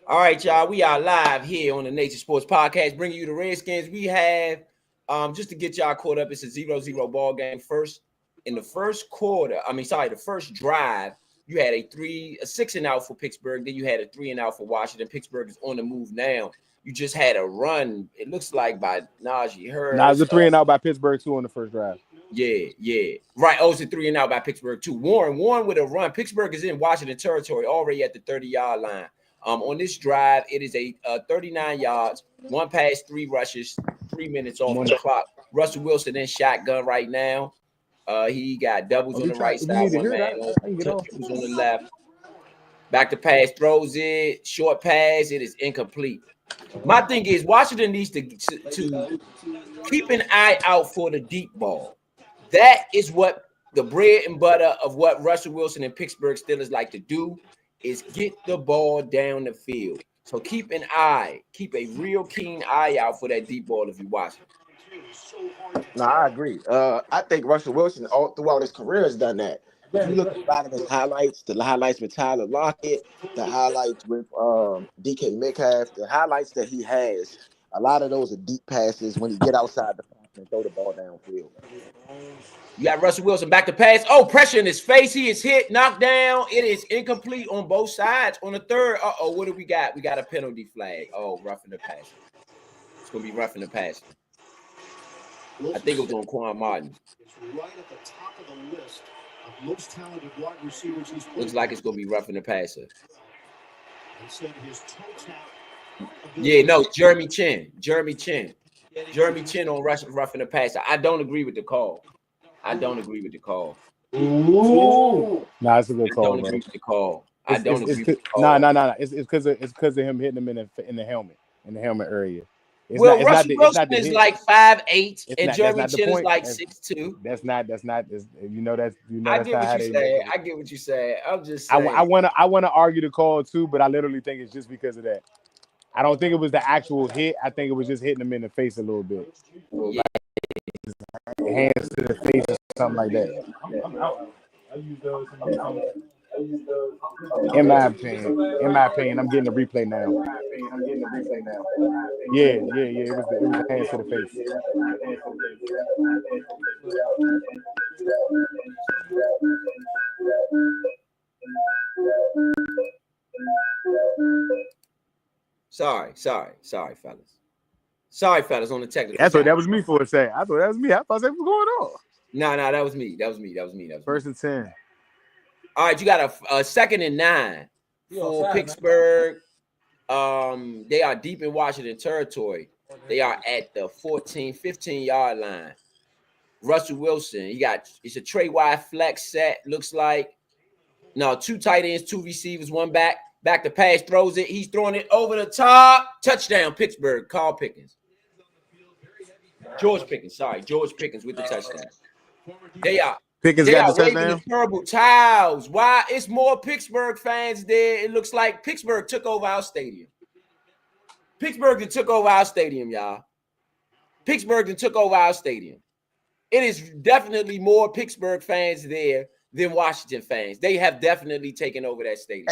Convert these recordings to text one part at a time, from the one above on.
All right, y'all. We are live here on the Nature Sports Podcast, bringing you the Redskins. We have just to get y'all caught up. It's a 0-0 ball game. First in the first quarter. The first drive. You had a 6 and out for Pittsburgh. Then you had a 3 and out for Washington. Pittsburgh is on the move now. You just had a run. It looks like by Najee Nah, it's Harris. a 3 and out by Pittsburgh too on the first drive. Yeah. Right. Oh, it's a 3 and out by Pittsburgh too. Warren with a run. Pittsburgh is in Washington territory already at the 30-yard line. On this drive, it is a 39 yards, 1 pass, 3 rushes, 3 minutes off the clock. Russell Wilson in shotgun right now. He got doubles on the right side, one man on the left. Back to pass, throws it, short pass. It is incomplete. My thing is, Washington needs to keep an eye out for the deep ball. That is what the bread and butter of what Russell Wilson and Pittsburgh Steelers like to do, is get the ball down the field. So keep a real keen eye out for that deep ball if you watch it. No, I agree. I think Russell Wilson all throughout his career has done that. If you look at a lot of his highlights, the highlights with Tyler Lockett, the highlights with DK Metcalf, the highlights that he has, a lot of those are deep passes when he get outside the pocket and throw the ball downfield. You got Russell Wilson back to pass. Oh, pressure in his face. He is hit, knocked down. It is incomplete on both sides. On the third, what do we got? We got a penalty flag. Oh, roughing the passer. It's going to be roughing the passer. I think it was on Quan Martin. It's right at the top of the list of most talented wide receivers he's played. Looks like it's going to be roughing the passer. Instead of his toe tap. Yeah, no, Jeremy Chin on roughing the passer. I don't agree with the call. Ooh. Nah, it's a good call. I don't agree with the call. Nah. It's because of him hitting him in the helmet area. Russell Wilson is like 5'8", and Jeremy Chin is like 6'2". That's not. I get what you say. I'm just saying. I want to argue the call too, but I literally think it's just because of that. I don't think it was the actual hit. I think it was just hitting him in the face a little bit. Yeah. Hands to the face or something like that. In my opinion, I'm getting a replay now. Yeah. It was the hands to the face. Sorry, fellas. Sorry, fellas, on the technical. That was me for a second. I thought that was me. I thought that was going on. No, that was me. That was me. 1st and 10. All right, you got a 2nd and 9 for Pittsburgh. They are deep in Washington territory. They are at the 15-yard line. Russell Wilson, it's a Trey wide flex set. Looks like 2 tight ends, 2 receivers, 1 back to pass, throws it. He's throwing it over the top. Touchdown, Pittsburgh. Carl Pickens. George Pickens with the touchdown. They are Pickens got the touchdown. The terrible towels. Why? It's more Pittsburgh fans there. It looks like Pittsburgh took over our stadium. Y'all. Pittsburgh took over our stadium. It is definitely more Pittsburgh fans there than Washington fans. They have definitely taken over that stadium.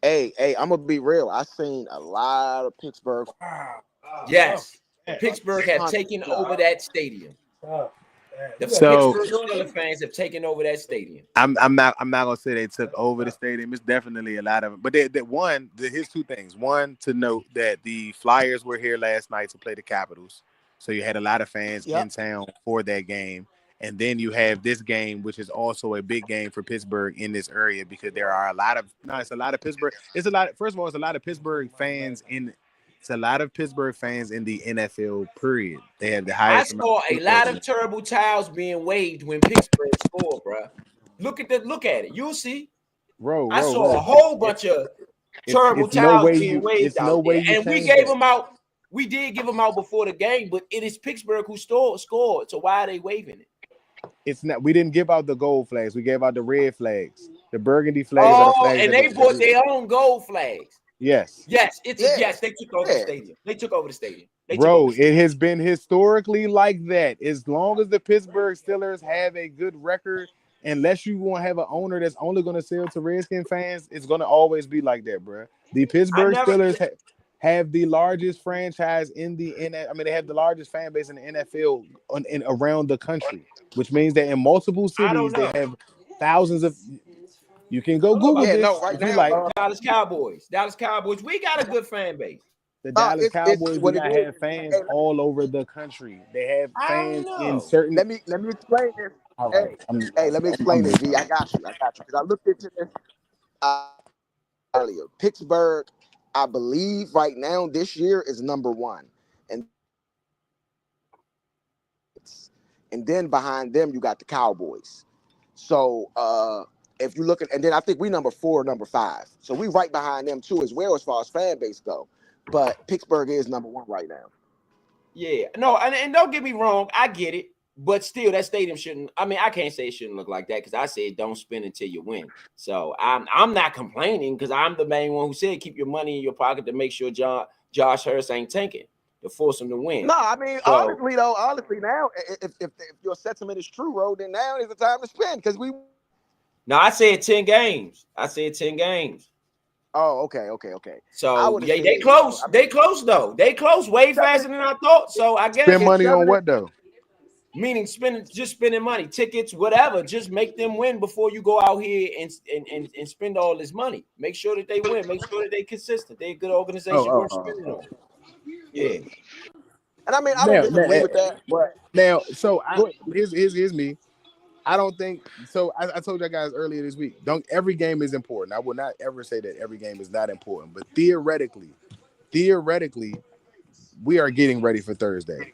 Hey, I'm gonna be real. I've seen a lot of Pittsburgh. Yes. Pittsburgh have taken over that stadium. The Pittsburgh Steelers fans have taken over that stadium. I'm not gonna say they took over the stadium. It's definitely a lot of them. But here's 2 things. One, to note that the Flyers were here last night to play the Capitals, so you had a lot of fans in town for that game. And then you have this game, which is also a big game for Pittsburgh in this area because there are a lot of Pittsburgh. It's a lot of Pittsburgh fans in. It's a lot of Pittsburgh fans in the NFL. Period. They have the highest. I saw a lot of terrible towels being waved when Pittsburgh scored, bro. Look at it. You'll see. I saw a whole bunch of terrible towels being waved out there, and we gave them out. We did give them out before the game, but it is Pittsburgh who scored. So why are they waving it? It's not. We didn't give out the gold flags. We gave out the red flags. The burgundy flags are the flags. And they bought their own gold flags. Yes. Yes. They took over the stadium. It has been historically like that. As long as the Pittsburgh Steelers have a good record, unless you want to have an owner that's only going to sell to Redskins fans, it's going to always be like that, bro. The Pittsburgh Steelers have the largest franchise in the NFL. I mean, they have the largest fan base in the NFL around the country, which means that in multiple cities they have thousands of. You can go Google this right if now, you like. Dallas Cowboys. We got a good fan base. The Dallas it's Cowboys, what we it got is. have fans Hey, all over the country. They have I don't fans in know. certain. let me explain this. All Hey, right, let me explain this. V, I got you. Because I looked into this earlier. Pittsburgh, I believe right now this year is number 1, and then behind them you got the Cowboys. So if you look at, and then I think we number 4, number 5. So we right behind them too as well as far as fan base go. But Pittsburgh is number 1 right now. Yeah, no, and don't get me wrong, I get it, but still, that stadium shouldn't. I mean, I can't say it shouldn't look like that because I said don't spend until you win. So I'm not complaining because I'm the main one who said keep your money in your pocket to make sure Josh Hurst ain't tanking to force him to win. No, I mean, honestly now, if your sentiment is true, Ro, then now is the time to spend because we. No, I said 10 games. Oh, okay. So yeah, they close. They close though. They close way faster than I thought. So I guess spend money on what though? Meaning spending money, tickets, whatever. Just make them win before you go out here and spend all this money. Make sure that they win. Make sure that they consistent. They're a good organization worth spending on. Yeah. And I mean, I don't disagree with that. But now, so here's me. I don't think so. I told you guys earlier this week. Every game is important. I will not ever say that every game is not important. But theoretically, we are getting ready for Thursday.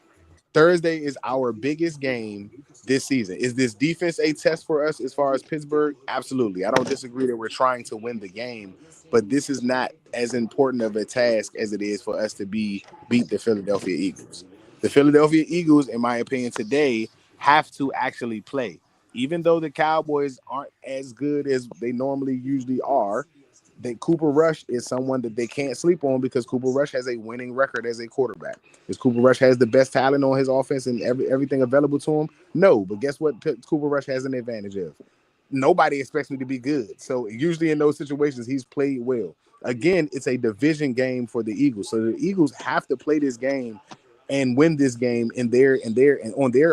Thursday is our biggest game this season. Is this defense a test for us as far as Pittsburgh? Absolutely. I don't disagree that we're trying to win the game, but this is not as important of a task as it is for us to beat the Philadelphia Eagles. The Philadelphia Eagles, in my opinion, today have to actually play. Even though the Cowboys aren't as good as they normally usually are, that Cooper Rush is someone that they can't sleep on because Cooper Rush has a winning record as a quarterback. Is Cooper Rush has the best talent on his offense and everything available to him? No, but guess what Cooper Rush has an advantage of? Nobody expects me to be good. So usually in those situations, he's played well. Again, it's a division game for the Eagles. So the Eagles have to play this game and win this game on their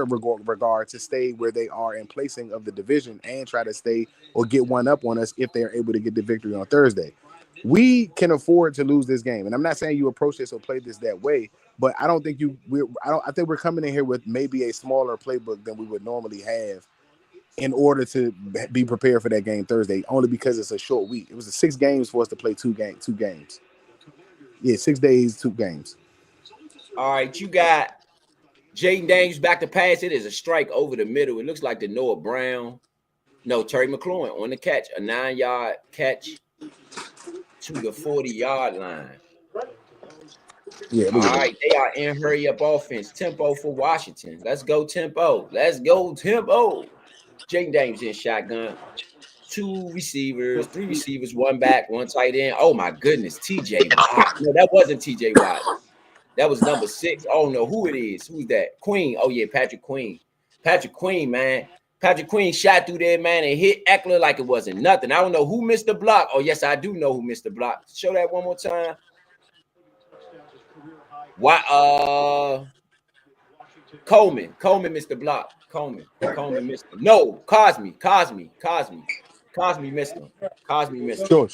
regard to stay where they are in placing of the division and try to stay or get one up on us if they're able to get the victory on Thursday. We can afford to lose this game, and I'm not saying you approach this or play this that way, but I don't think I think we're coming in here with maybe a smaller playbook than we would normally have in order to be prepared for that game Thursday. Only because it's a short week. It was 6 games for us to play 2 games. Yeah, 6 days, 2 games. All right, you got Jaden Daniels back to pass. It is a strike over the middle. It looks like the Terry McLaurin on the catch, a 9-yard catch to the 40-yard line. Yeah. All right, they are in hurry-up offense. Tempo for Washington. Let's go tempo. Jaden Daniels in shotgun. 2 receivers, 3 receivers, 1 back, 1 tight end. Oh, my goodness, TJ Watt. No, that wasn't TJ Watt. That was number 6. Oh, no, who it is? Who's that? Queen. Oh, yeah, Patrick Queen. Patrick Queen, man. Patrick Queen shot through there, man, and hit Eckler like it wasn't nothing. I don't know who missed the block. Oh, yes, I do know who missed the block. Show that one more time. Why? Coleman missed the block. Coleman missed him. No, Cosme missed him. Cosme missed him. Sure.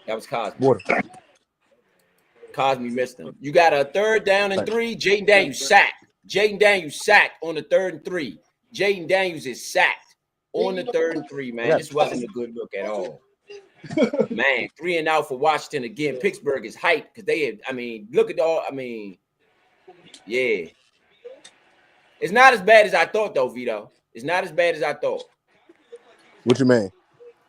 That was Cosme. Water. Cosme missed him. You got a 3rd down and 3. Jaden Daniels sacked. On the 3rd and 3. Jaden Daniels is sacked on the 3rd and 3, man. This wasn't a good look at all. Man, 3 and out for Washington again. Pittsburgh is hyped because they had, look at all, yeah. It's not as bad as I thought, though, Vido. It's not as bad as I thought. What you mean?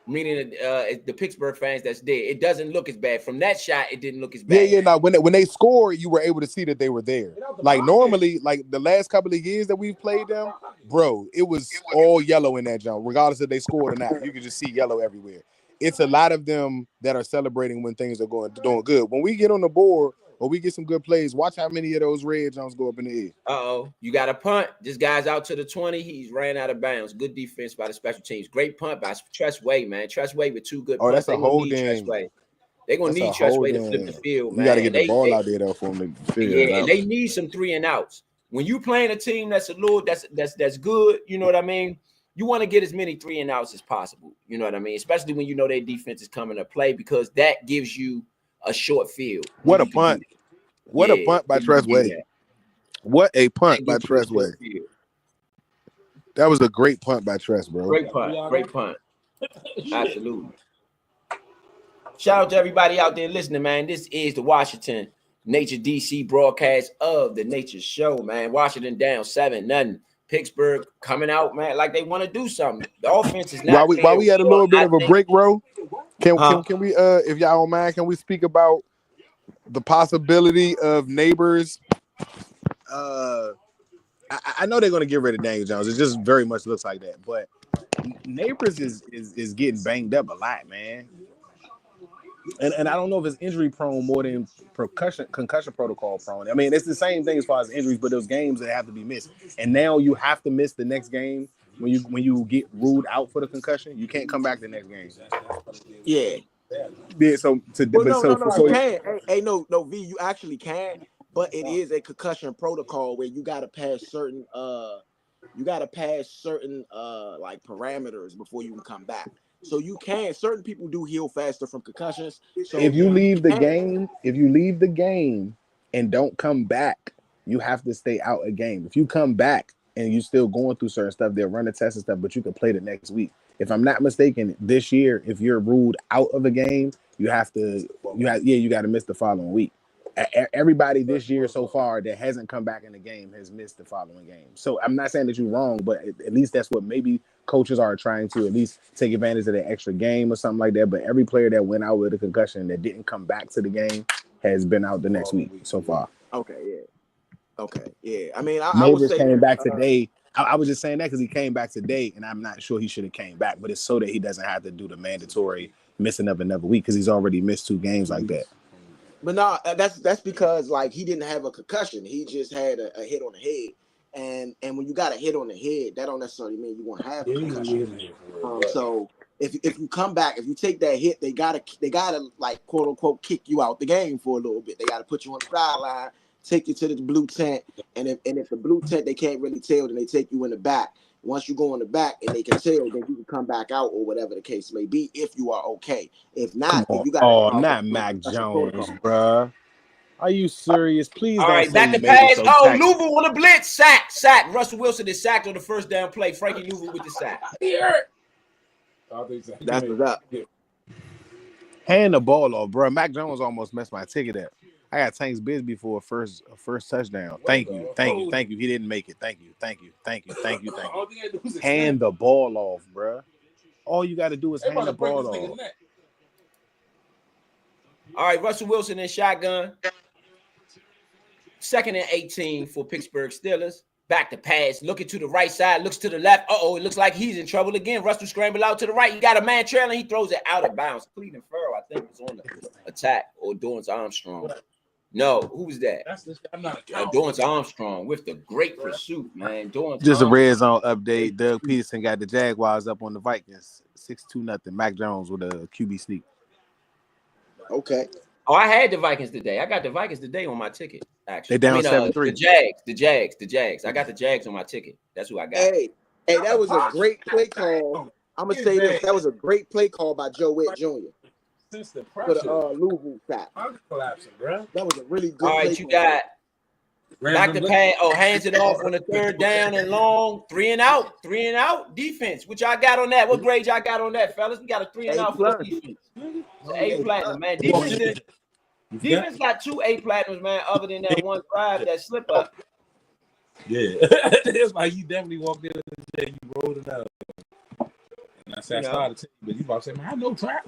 Meaning the Pittsburgh fans that's there. It doesn't look as bad. From that shot, it didn't look as bad. Yeah. Now, when they scored, you were able to see that they were there. Like normally, like the last couple of years that we've played them, bro, it was all yellow in that jump, regardless if they scored or not. You could just see yellow everywhere. It's a lot of them that are celebrating when things are doing good. When we get on the board or we get some good plays, watch how many of those red jumps go up in the air. Uh-oh. You got a punt. This guy's out to the 20. He's ran out of bounds. Good defense by the special teams. Great punt by Tress Way, man. Tress Way with 2 good punts. That's a holding. They're gonna need Tressway to flip the field, man. You got to get the ball out there though for them to figure it out. They need some 3 and outs. When you playing a team that's a little that's good, you know what I mean? You want to get as many 3 and outs as possible. You know what I mean? Especially when you know their defense is coming to play, because that gives you a short field. What a punt. What a punt by Tressway. What a punt by Tressway. That was a great punt by Tress, bro. Great punt. Great punt. Absolutely. Shout out to everybody out there listening, man. This is the Washington NatureDC broadcast of the Nature Show, man. Washington down 7-0. Pittsburgh coming out, man, like they want to do something. The offense is not. While we had a little bit of a break, bro. Can we if y'all don't mind, can we speak about the possibility of Neighbors? I know they're gonna get rid of Daniel Jones. It just very much looks like that, but Neighbors is getting banged up a lot, man. And I don't know if it's injury prone more than concussion protocol prone. I mean, it's the same thing as far as injuries, but those games that have to be missed. And now you have to miss the next game when you get ruled out for the concussion. You can't come back the next game. Yeah. Yeah. So you can. Hey, no, V, you actually can, but it is a concussion protocol where you gotta pass certain like parameters before you can come back. So you can. Certain people do heal faster from concussions. So if you leave the game and don't come back, you have to stay out a game. If you come back and you're still going through certain stuff, they'll run the test and stuff, but you can play the next week. If I'm not mistaken, this year, if you're ruled out of a game, you got to miss the following week. Everybody this year so far that hasn't come back in the game has missed the following game. So I'm not saying that you're wrong, but at least that's what maybe coaches are trying to at least take advantage of the extra game or something like that. But every player that went out with a concussion that didn't come back to the game has been out the next week so far. Okay, yeah. I mean, Neighbors came back today. I was just saying that because he came back today, and I'm not sure he should have came back, but it's so that he doesn't have to do the mandatory missing of another week because he's already missed 2 games like that. But no, that's because like he didn't have a concussion. He just had a hit on the head. And when you got a hit on the head, that don't necessarily mean you won't have a concussion. So if you come back, if you take that hit, they gotta like quote unquote kick you out the game for a little bit. They gotta put you on the sideline, take you to the blue tent, and if the blue tent they can't really tell, then they take you in the back. Once you go in the back and they can tell, then you can come back out or whatever the case may be if you are okay. If not, if you got not Mac Jones, bruh. Are you serious? Please. All right, back to pass. Louisville on a blitz. Sack. Russell Wilson is sacked on the first down play. Frankie Louisville with the sack. That's what's up. Hand the ball off, bro. Mac Jones almost messed my ticket up. I got Tanks Bisbee for a first touchdown. Thank you. He didn't make it. Thank you. Hand the ball off, bro. All you got to do is hand the ball off. All right, Russell Wilson in shotgun. 2nd and 18 for Pittsburgh Steelers. Back to pass. Looking to the right side. Looks to the left. It looks like he's in trouble again. Russell scramble out to the right. He got a man trailing. He throws it out of bounds. Cleveland Farrell, I think, was on the attack. Or Dorrance Armstrong. No, who was that? Dorrance Armstrong with the great pursuit, man. Just a red zone update. Doug Peterson got the Jaguars up on the Vikings. 6-2-0. Mac Jones with a QB sneak. Okay. Oh, I had the Vikings today. I got the Vikings today on my ticket, actually. They down 7-3. The Jags. I got the Jags on my ticket. That's who I got. Hey, that was a great play call. I'm going to say this. That was a great play call by Joe Witt Jr. For the Louisville sack. Collapsing, bro. That was a really good All right, you got back to pass. Hands it off on the 3rd down and long. 3 and out defense. What y'all got on that? What grade y'all got on that, fellas? We got a 3 and out for the defense. A platinum, man. Defense got 2 A platinums, man, other than that one drive that slip up. Yeah. It's like you definitely walked in and you rolled it out. And I said, I started to but you about to say, man, I know trap.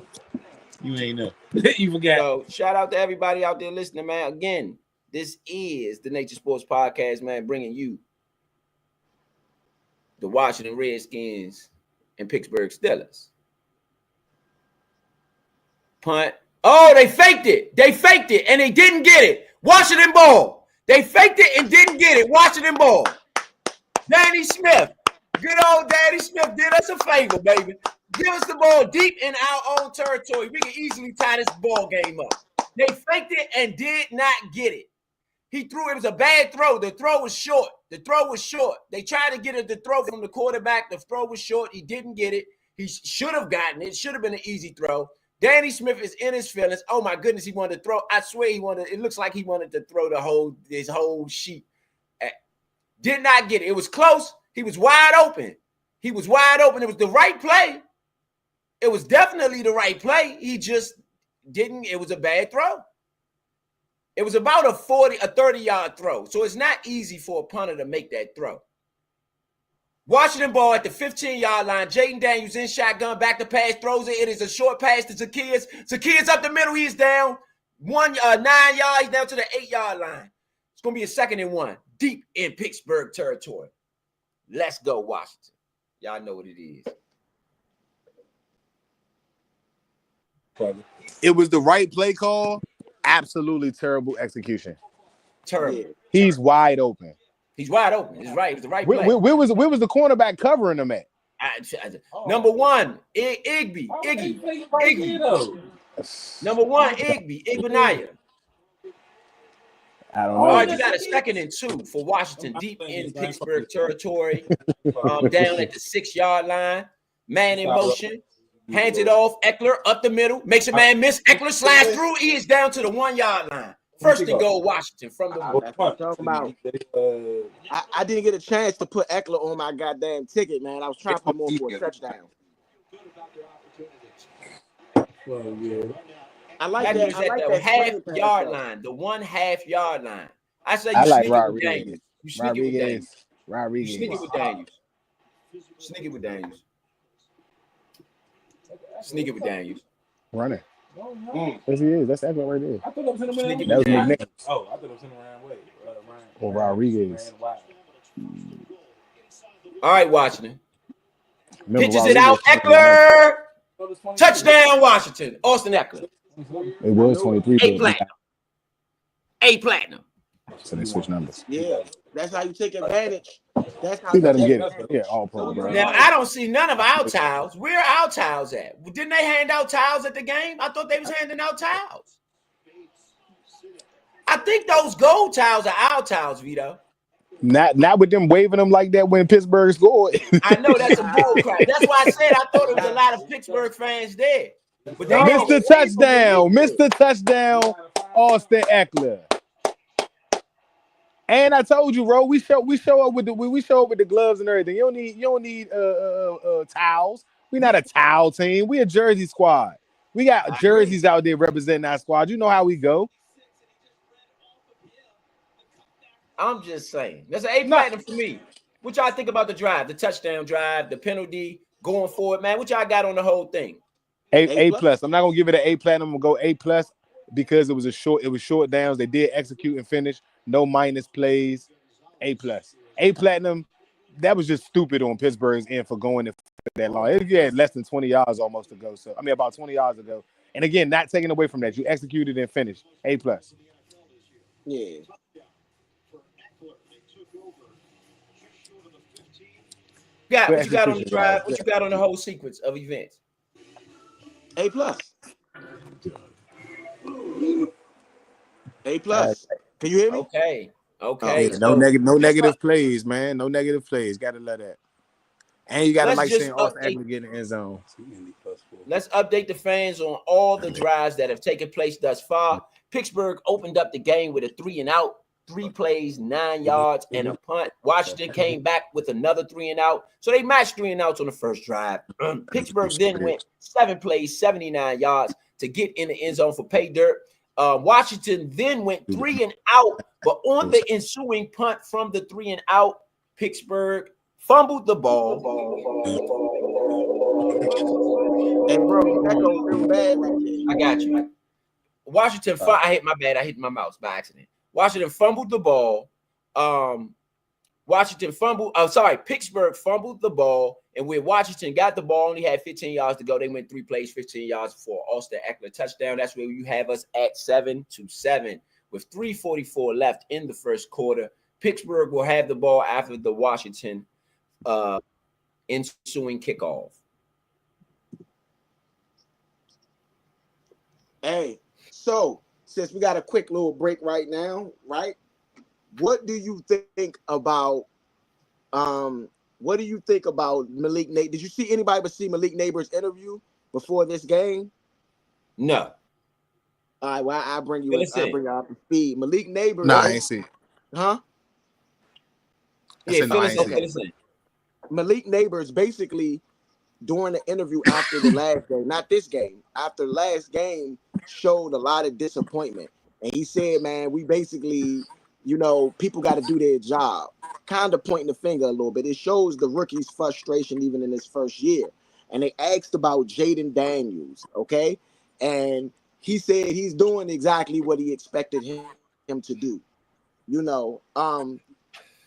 You ain't know. You forgot. So shout out to everybody out there listening, man. Again, this is the Nature Sports Podcast, man, bringing you the Washington Redskins and Pittsburgh Steelers. Punt. Oh, they faked it, and they didn't get it. Washington ball. They faked it and didn't get it. Washington ball. Danny Smith. Good old Danny Smith did us a favor, baby. Give us the ball deep in our own territory. We can easily tie this ball game up. They faked it and did not get it. He threw. It was a bad throw. The throw was short. The throw was short. They tried to get it. The throw from the quarterback. The throw was short. He didn't get it. He should have gotten it. It should have been an easy throw. Danny Smith is in his feelings. Oh my goodness, he wanted to throw. I swear he wanted. It looks like he wanted to throw his whole sheet. Did not get it. It was close. He was wide open. He was wide open. It was the right play. It was definitely the right play. He just didn't. It was a bad throw. It was about a 30-yard throw. So it's not easy for a punter to make that throw. Washington ball at the 15-yard line. Jaden Daniels in shotgun, back to pass, throws it. It is a short pass to Zacchaeus. Zacchaeus up the middle. He's down 9 yards. He's down to the 8-yard line. It's going to be a 2nd and 1, deep in Pittsburgh territory. Let's go, Washington. Y'all know what it is. It was the right play call. Absolutely terrible execution. Terrible. He's wide open. He's wide open. It's right. It was the right play. Where was the cornerback covering him at? Number 1, Igby. Number 1, Igbinaya. I don't know. All right, you got a 2nd and 2 for Washington, deep in Pittsburgh territory. Down at the 6-yard line. Man in motion. Hands it off. Eckler up the middle. Makes a man miss. Eckler slides through. He is down to the 1-yard line. 1st and goal, Washington from the I didn't get a chance to put Eckler on my goddamn ticket, man. I was trying to put more for a touchdown. I like that. I like that half-yard line. The 1/2-yard line. I say I you like sneak it with Daniels. You sneak it with Daniels. You sneak it with Daniels. Sneak it with Daniels. Sneak it with Daniels. Running. Yes, he is. That's exactly right there. I thought I was in the That was McNair. Oh, I thought I was in the Ryan Way. Or Rodriguez. All right, Washington. Remember Pitches it out. Eckler. Way. Touchdown, Washington. Austin Eckler. It was 23. A platinum. So they switch numbers. Yeah, that's how you take advantage. That's how He you let him take get it. Yeah, all pro, bro. Now, I don't see none of our towels. Where are our towels at? Didn't they hand out towels at the game? I thought they was handing out towels. I think those gold towels are our towels, Vido. Not with them waving them like that when Pittsburgh scored. I know that's a bull crap. That's why I said I thought there was a lot of Pittsburgh fans there. But they Mr. Touchdown, Mr. Touchdown, Austin Eckler. And I told you, bro, we show up with the gloves and everything. You don't need towels. We're not a towel team. We a jersey squad. We got jerseys out there representing our squad. You know how we go. I'm just saying. That's an A platinum for me. What y'all think about the drive, the touchdown drive, the penalty going forward, man? What y'all got on the whole thing? A plus. I'm not gonna give it an A platinum. I'm gonna go A plus because it was short downs. They did execute and finish. No minus plays. A plus. A platinum. That was just stupid on Pittsburgh's end for going it for that long. It had less than 20 yards almost to go. So I mean about 20 yards ago. And again, not taking away from that. You executed and finished. A plus. Yeah. What you got on the drive? What you got on the whole sequence of events? A plus. A plus. Can you hear me? Okay. Yeah, no negative plays, man. No negative plays. Gotta love that. And you gotta like seeing Austin Eckler get in the end zone. Let's update the fans on all the drives that have taken place thus far. Pittsburgh opened up the game with a 3-and-out. 3 plays, 9 yards, and a punt. Washington came back with another 3-and-out. So they matched 3-and-outs on the first drive. Pittsburgh then went 7 plays, 79 yards to get in the end zone for pay dirt. Washington then went 3-and-out, but on the ensuing punt from the 3-and-out, Pittsburgh fumbled the ball. And bro, that goes real bad right there. I got you. Washington, I hit my mouse by accident. Washington fumbled the ball. Pittsburgh fumbled the ball. And when Washington got the ball, only had 15 yards to go. They went 3 plays, 15 yards for Austin Eckler touchdown. That's where you have us at 7-7 with 3:44 left in the first quarter. Pittsburgh will have the ball after the Washington ensuing kickoff. Hey, so since we got a quick little break right now, right? What do you think about Malik Neighbors? Did you see anybody but see Malik Neighbors' interview before this game? No. All right, well, I'll bring you Let's see. up to speed. Malik Neighbors. Nah, I ain't see it. Huh? I Yeah, said, no, I fill ain't us see in. it. Malik Neighbors basically during the interview after the last game, not this game, after the last game, showed a lot of disappointment. And he said, man, we basically, people got to do their job. Kind of pointing the finger a little bit. It shows the rookie's frustration even in his first year. And they asked about Jaden Daniels, okay? And he said he's doing exactly what he expected him to do.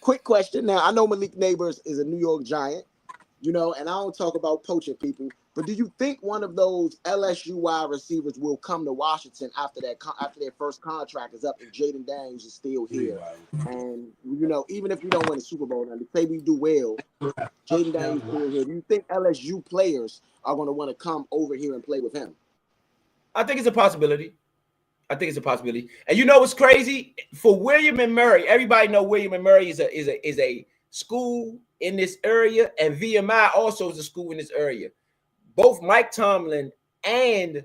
Quick question. Now, I know Malik Neighbors is a New York Giant, and I don't talk about poaching people, but do you think one of those LSU wide receivers will come to Washington after their first contract is up and Jaden Daniels is still here? And, even if we don't win a Super Bowl, and say we do well, Jaden Daniels is still here. Do you think LSU players are going to want to come over here and play with him? I think it's a possibility. And you know what's crazy? For William and Murray, everybody know William and Murray is a school in this area, and VMI also is a school in this area. Both Mike Tomlin and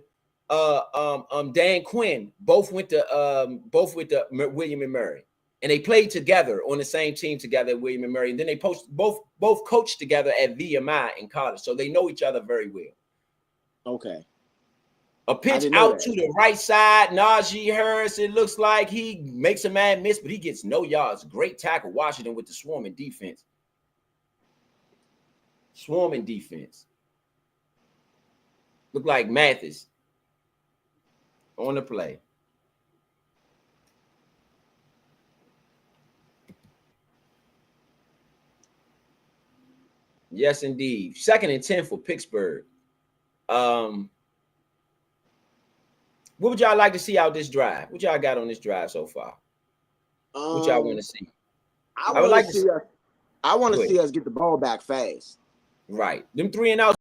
Dan Quinn both went to William and Murray, and they played together on the same team together at William and Murray, and then they both coached together at VMI in college, so they know each other very well. Okay. A pitch out to the right side, Najee Harris, it looks like he makes a man miss, but he gets no yards. Great tackle, Washington with the swarming defense. Look like Mathis on the play. Yes, indeed. 2nd and 10 for Pittsburgh. What would y'all like to see out this drive? What y'all got on this drive so far? What y'all want to see? I would like to see us. I want to see us get the ball back fast. Right. Them 3 and outs.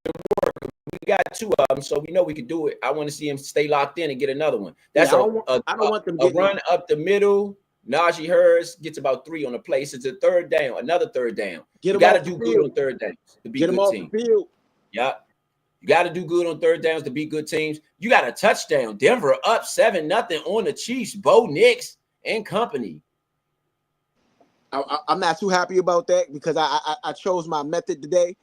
We got 2 of them, so we know we can do it. I want to see him stay locked in and get another one. That's I don't want them a run up the middle. Najee Harris gets about 3 on the play. It's a third down, another third down. You got to do good on third downs to be good team. Yeah. You got to do good on third downs to be good teams. You got a touchdown. Denver up 7-0 on the Chiefs. Bo Nix and company. I'm not too happy about that because I chose my method today.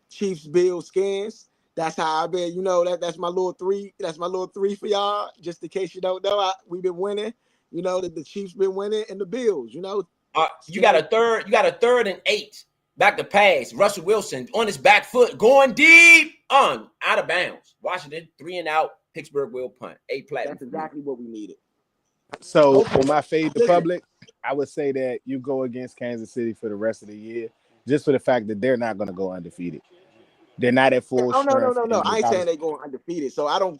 Chiefs, Bills, Skins. That's how I've been. That's my little 3. That's my little 3 for y'all. Just in case you don't know, we've been winning. The Chiefs been winning and the Bills. You got a third. You got a 3rd and 8. Back to pass. Russell Wilson on his back foot, going deep, out of bounds. Washington 3 and out. Pittsburgh will punt. 8 platinum. That's exactly what we needed. So for my fade the public, I would say that you go against Kansas City for the rest of the year, just for the fact that they're not going to go undefeated. They're not at full strength. No. I ain't saying they're going undefeated. So I do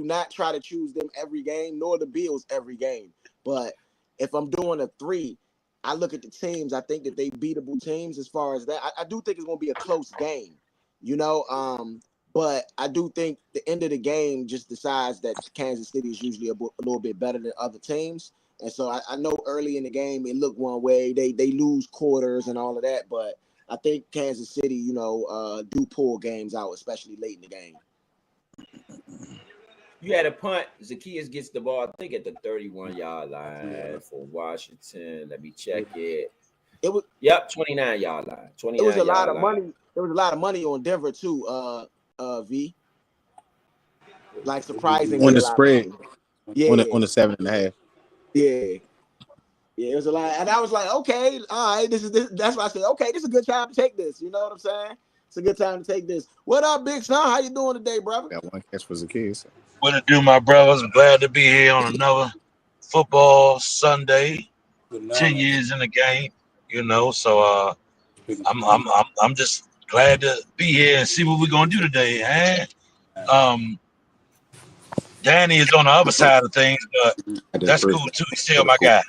not try to choose them every game, nor the Bills every game. But if I'm doing a 3, I look at the teams. I think that they beatable teams as far as that. I do think it's going to be a close game, but I do think the end of the game just decides that Kansas City is usually a little bit better than other teams. And so I know early in the game it looked one way. They lose quarters and all of that, but I think Kansas City, do pull games out, especially late in the game. You had a punt. Zacchaeus gets the ball, I think, at the 31-yard line for Washington. Let me check it. 29-yard line. 29. It was a lot of money. There was a lot of money on Denver too. V. Like surprisingly on the spread. Yeah. On the 7.5. Yeah. Yeah, it was a lot. And I was like, okay, all right, this. That's why I said, okay, this is a good time to take this. You know what I'm saying? It's a good time to take this. What up, Big Son? How you doing today, brother? Got 1 catch for Zacchaeus. What it do, my brothers? I'm glad to be here on another football Sunday. 10 years in the game, so I'm just glad to be here and see what we're gonna do today, man. Danny is on the other side of things, but that's cool too. He's still my guy.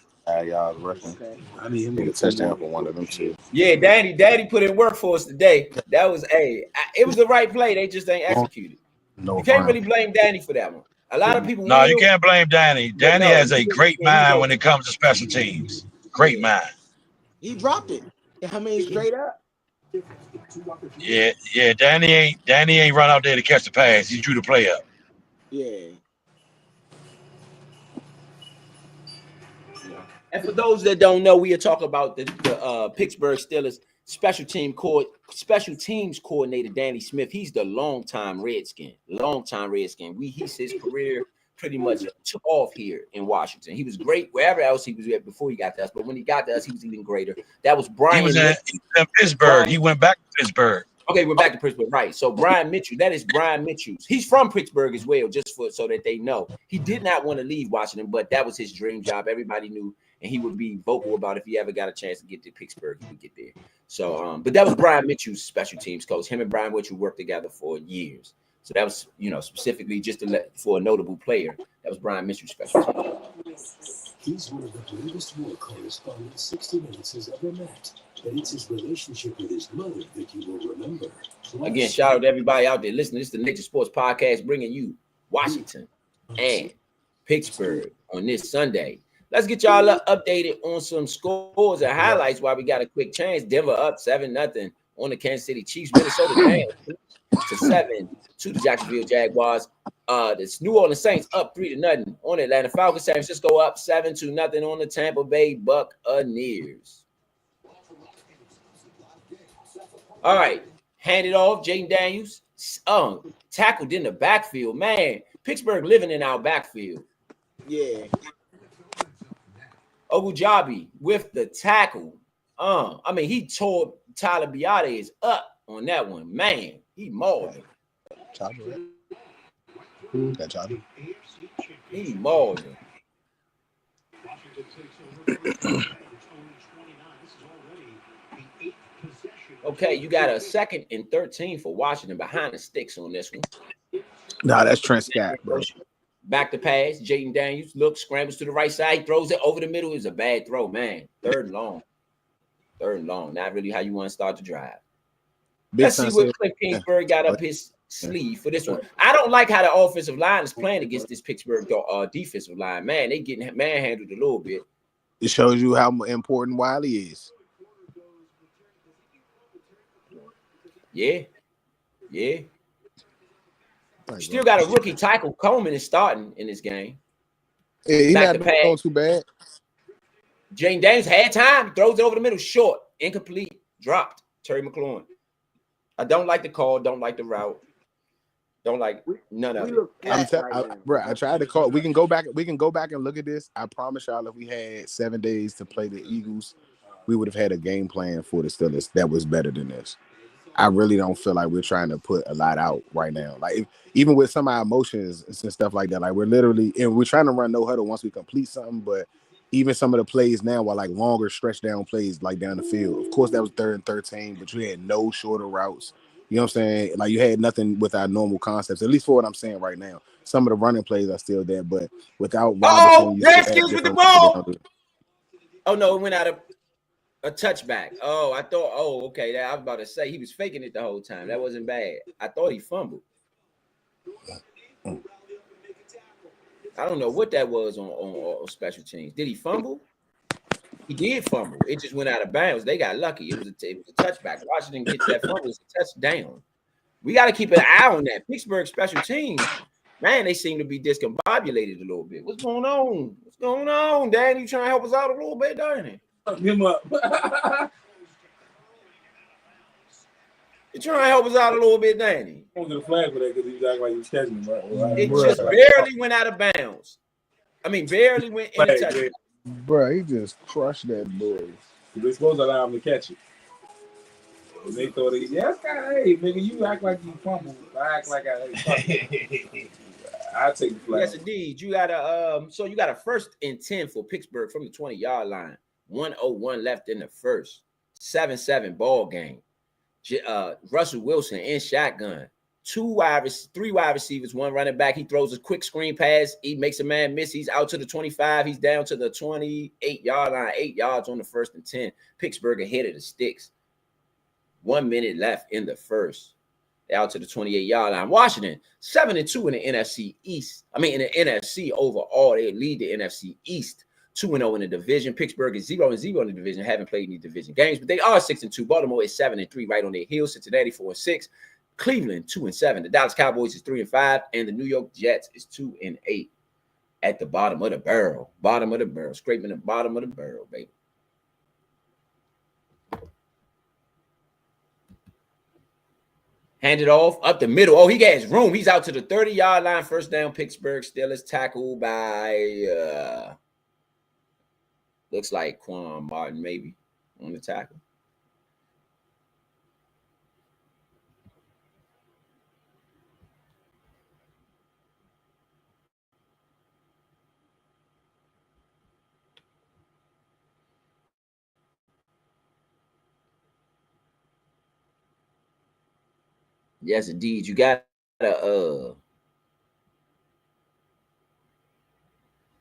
Y'all rushing. I need him to get a touchdown for one of them too. Yeah, Daddy put in work for us today. That was it was the right play. They just ain't executed. You can't really blame Danny for that one. A lot of people No, you will. can't blame Danny. Danny no, has a great mind when it comes to special teams. Great mind. He dropped it. I mean, straight up. Yeah. Danny ain't run out there to catch the pass. He drew the play up. Yeah. And for those that don't know, we are talking about the Pittsburgh Steelers special teams coordinator Danny Smith. He's the longtime Redskin. He's his career pretty much took off here in Washington. He was great wherever else he was at before he got to us, but when he got to us, he was even greater. That was Brian. He was in Pittsburgh. He went back to Pittsburgh. Okay, we're back to Pittsburgh, right? So Brian Mitchell, that is Brian Mitchell. He's from Pittsburgh as well, just so that they know. He did not want to leave Washington, but that was his dream job. Everybody knew, and he would be vocal about if he ever got a chance to get to Pittsburgh, he would get there. So, but that was Brian Mitchell's special teams coach. Him and Brian Mitchell worked together for years. So that was, specifically just for a notable player. That was Brian Mitchell's special teams. He's one of the greatest war correspondents 60 Minutes has ever met. But it's his relationship with his mother that you will remember. Again, shout out to everybody out there listening. This is the Nature Sports Podcast bringing you Washington and Pittsburgh on this Sunday. Let's get y'all updated on some scores and highlights while we got a quick chance. Denver up 7-0 on the Kansas City Chiefs. Minnesota down to 7 to the Jacksonville Jaguars. The New Orleans Saints up 3-0 on the Atlanta Falcons. San Francisco up 7-0 on the Tampa Bay Buccaneers. All right, hand it off. Jaden Daniels tackled in the backfield. Man, Pittsburgh living in our backfield. Yeah. Ogujabi with the tackle. He tore Tyler Biadasz up on that one. Man, he mauled him. He mauled him. Okay, you got a 2nd and 13 for Washington behind the sticks on this one. Nah, that's Trent Scott, bro. Back to pass. Jaden Daniels scrambles to the right side, throws it over the middle. It's a bad throw, man. Third and long. Not really how you want to start the drive. Let's see what Cliff Kingsbury got up his sleeve for this one. I don't like how the offensive line is playing against this Pittsburgh defensive line. Man, they getting manhandled a little bit. It shows you how important Wiley is. Yeah. You still got a rookie tackle. Coleman is starting in this game. Yeah, he's not doing too bad. Jane Daniels had time. Throws it over the middle. Short. Incomplete. Dropped. Terry McLaurin. I don't like the call. Don't like the route. Don't like none of it. Bro, I tried to call. We can go back and look at this. I promise y'all, if we had 7 days to play the Eagles, we would have had a game plan for the Steelers that was better than this. I really don't feel like we're trying to put a lot out right now. Like even with some of our emotions and stuff like that, like we're trying to run no huddle once we complete something. But even some of the plays now are like longer stretch down plays, like down the field. Of course, that was 3rd and 13, but you had no shorter routes. You know what I'm saying? Like you had nothing with our normal concepts, at least for what I'm saying right now. Some of the running plays are still there, but without Robinson, Redskins with the ball. Oh no, it went out of a touchback. Oh, I thought. Oh, okay. I was about to say he was faking it the whole time. That wasn't bad. I thought he fumbled. I don't know what that was on special teams. Did he fumble? He did fumble. It just went out of bounds. They got lucky. It was a touchback. Washington gets that fumble. It's a touchdown. We got to keep an eye on that. Pittsburgh special teams, man, they seem to be discombobulated a little bit. What's going on? What's going on, Danny? You trying to help us out a little bit, Danny? Him up. You trying to help us out a little bit, Danny? I wanted the flag for that because he was acting like he was catching him. Right? It just barely went out of bounds. Barely went in the touchdown. Bro, he just crushed that boy. They're supposed to allow him to catch it. And they thought, hey, nigga, you act like you fumbled. I act like I take the flag. Yes, indeed. You got a 1st and 10 for Pittsburgh from the 20-yard line. 1:01 left in the first. 7-7 ball game. Russell Wilson in shotgun. 3 wide receivers, 1 running back. He throws a quick screen pass. He makes a man miss. He's out to the 25. He's down to the 28-yard line. 8 yards on the 1st and 10. Pittsburgh ahead of the sticks. 1 minute left in the first. They're out to the 28-yard line. Washington 7-2 in the NFC East. I mean, in the NFC overall, they lead the NFC East 2-0 in the division. Pittsburgh is 0-0 in the division. Haven't played any division games, but they are 6-2. Baltimore is 7-3, right on their heels. Cincinnati 4-6. Cleveland 2-7. The Dallas Cowboys is 3-5, and the New York Jets is 2-8. At the bottom of the barrel. Bottom of the barrel. Scraping the bottom of the barrel, baby. Hand it off up the middle. Oh, he got his room. He's out to the 30-yard line. First down, Pittsburgh Steelers, tackled by looks like Quan Martin, maybe, on the tackle. Yes, indeed. You got a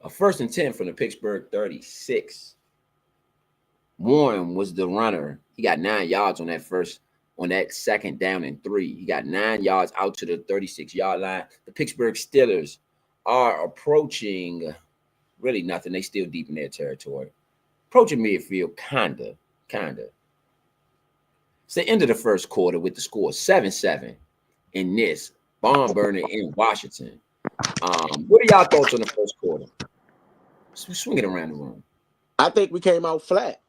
first and 10 from the Pittsburgh 36. Warren was the runner. He got 9 yards on that second down and 3. He got 9 yards out to the 36-yard line. The Pittsburgh Steelers are approaching really nothing. They still deep in their territory. Approaching midfield, kinda. It's the end of the first quarter with the score 7-7 in this bomb burner in Washington. What are y'all thoughts on the first quarter? Swing it around the room. I think we came out flat.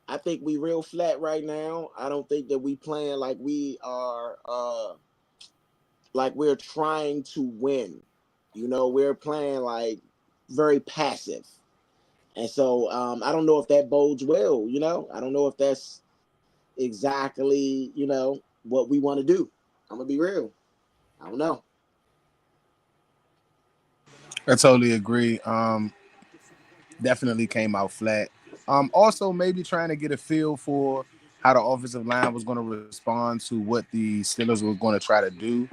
I think we real flat right now. I don't think that we playing like we are like we're trying to win. You know, we're playing like very passive. And so I don't know if that bodes well, you know. I don't know if that's exactly, you know, what we want to do. I'm gonna be real. I don't know. I totally agree. Definitely came out flat. Also maybe trying to get a feel for how the offensive line was going to respond to what the Steelers were going to try to do.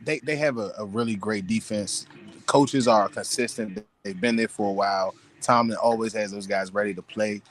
They have a really great defense. Coaches are consistent. They've been there for a while. Tomlin always has those guys ready to play.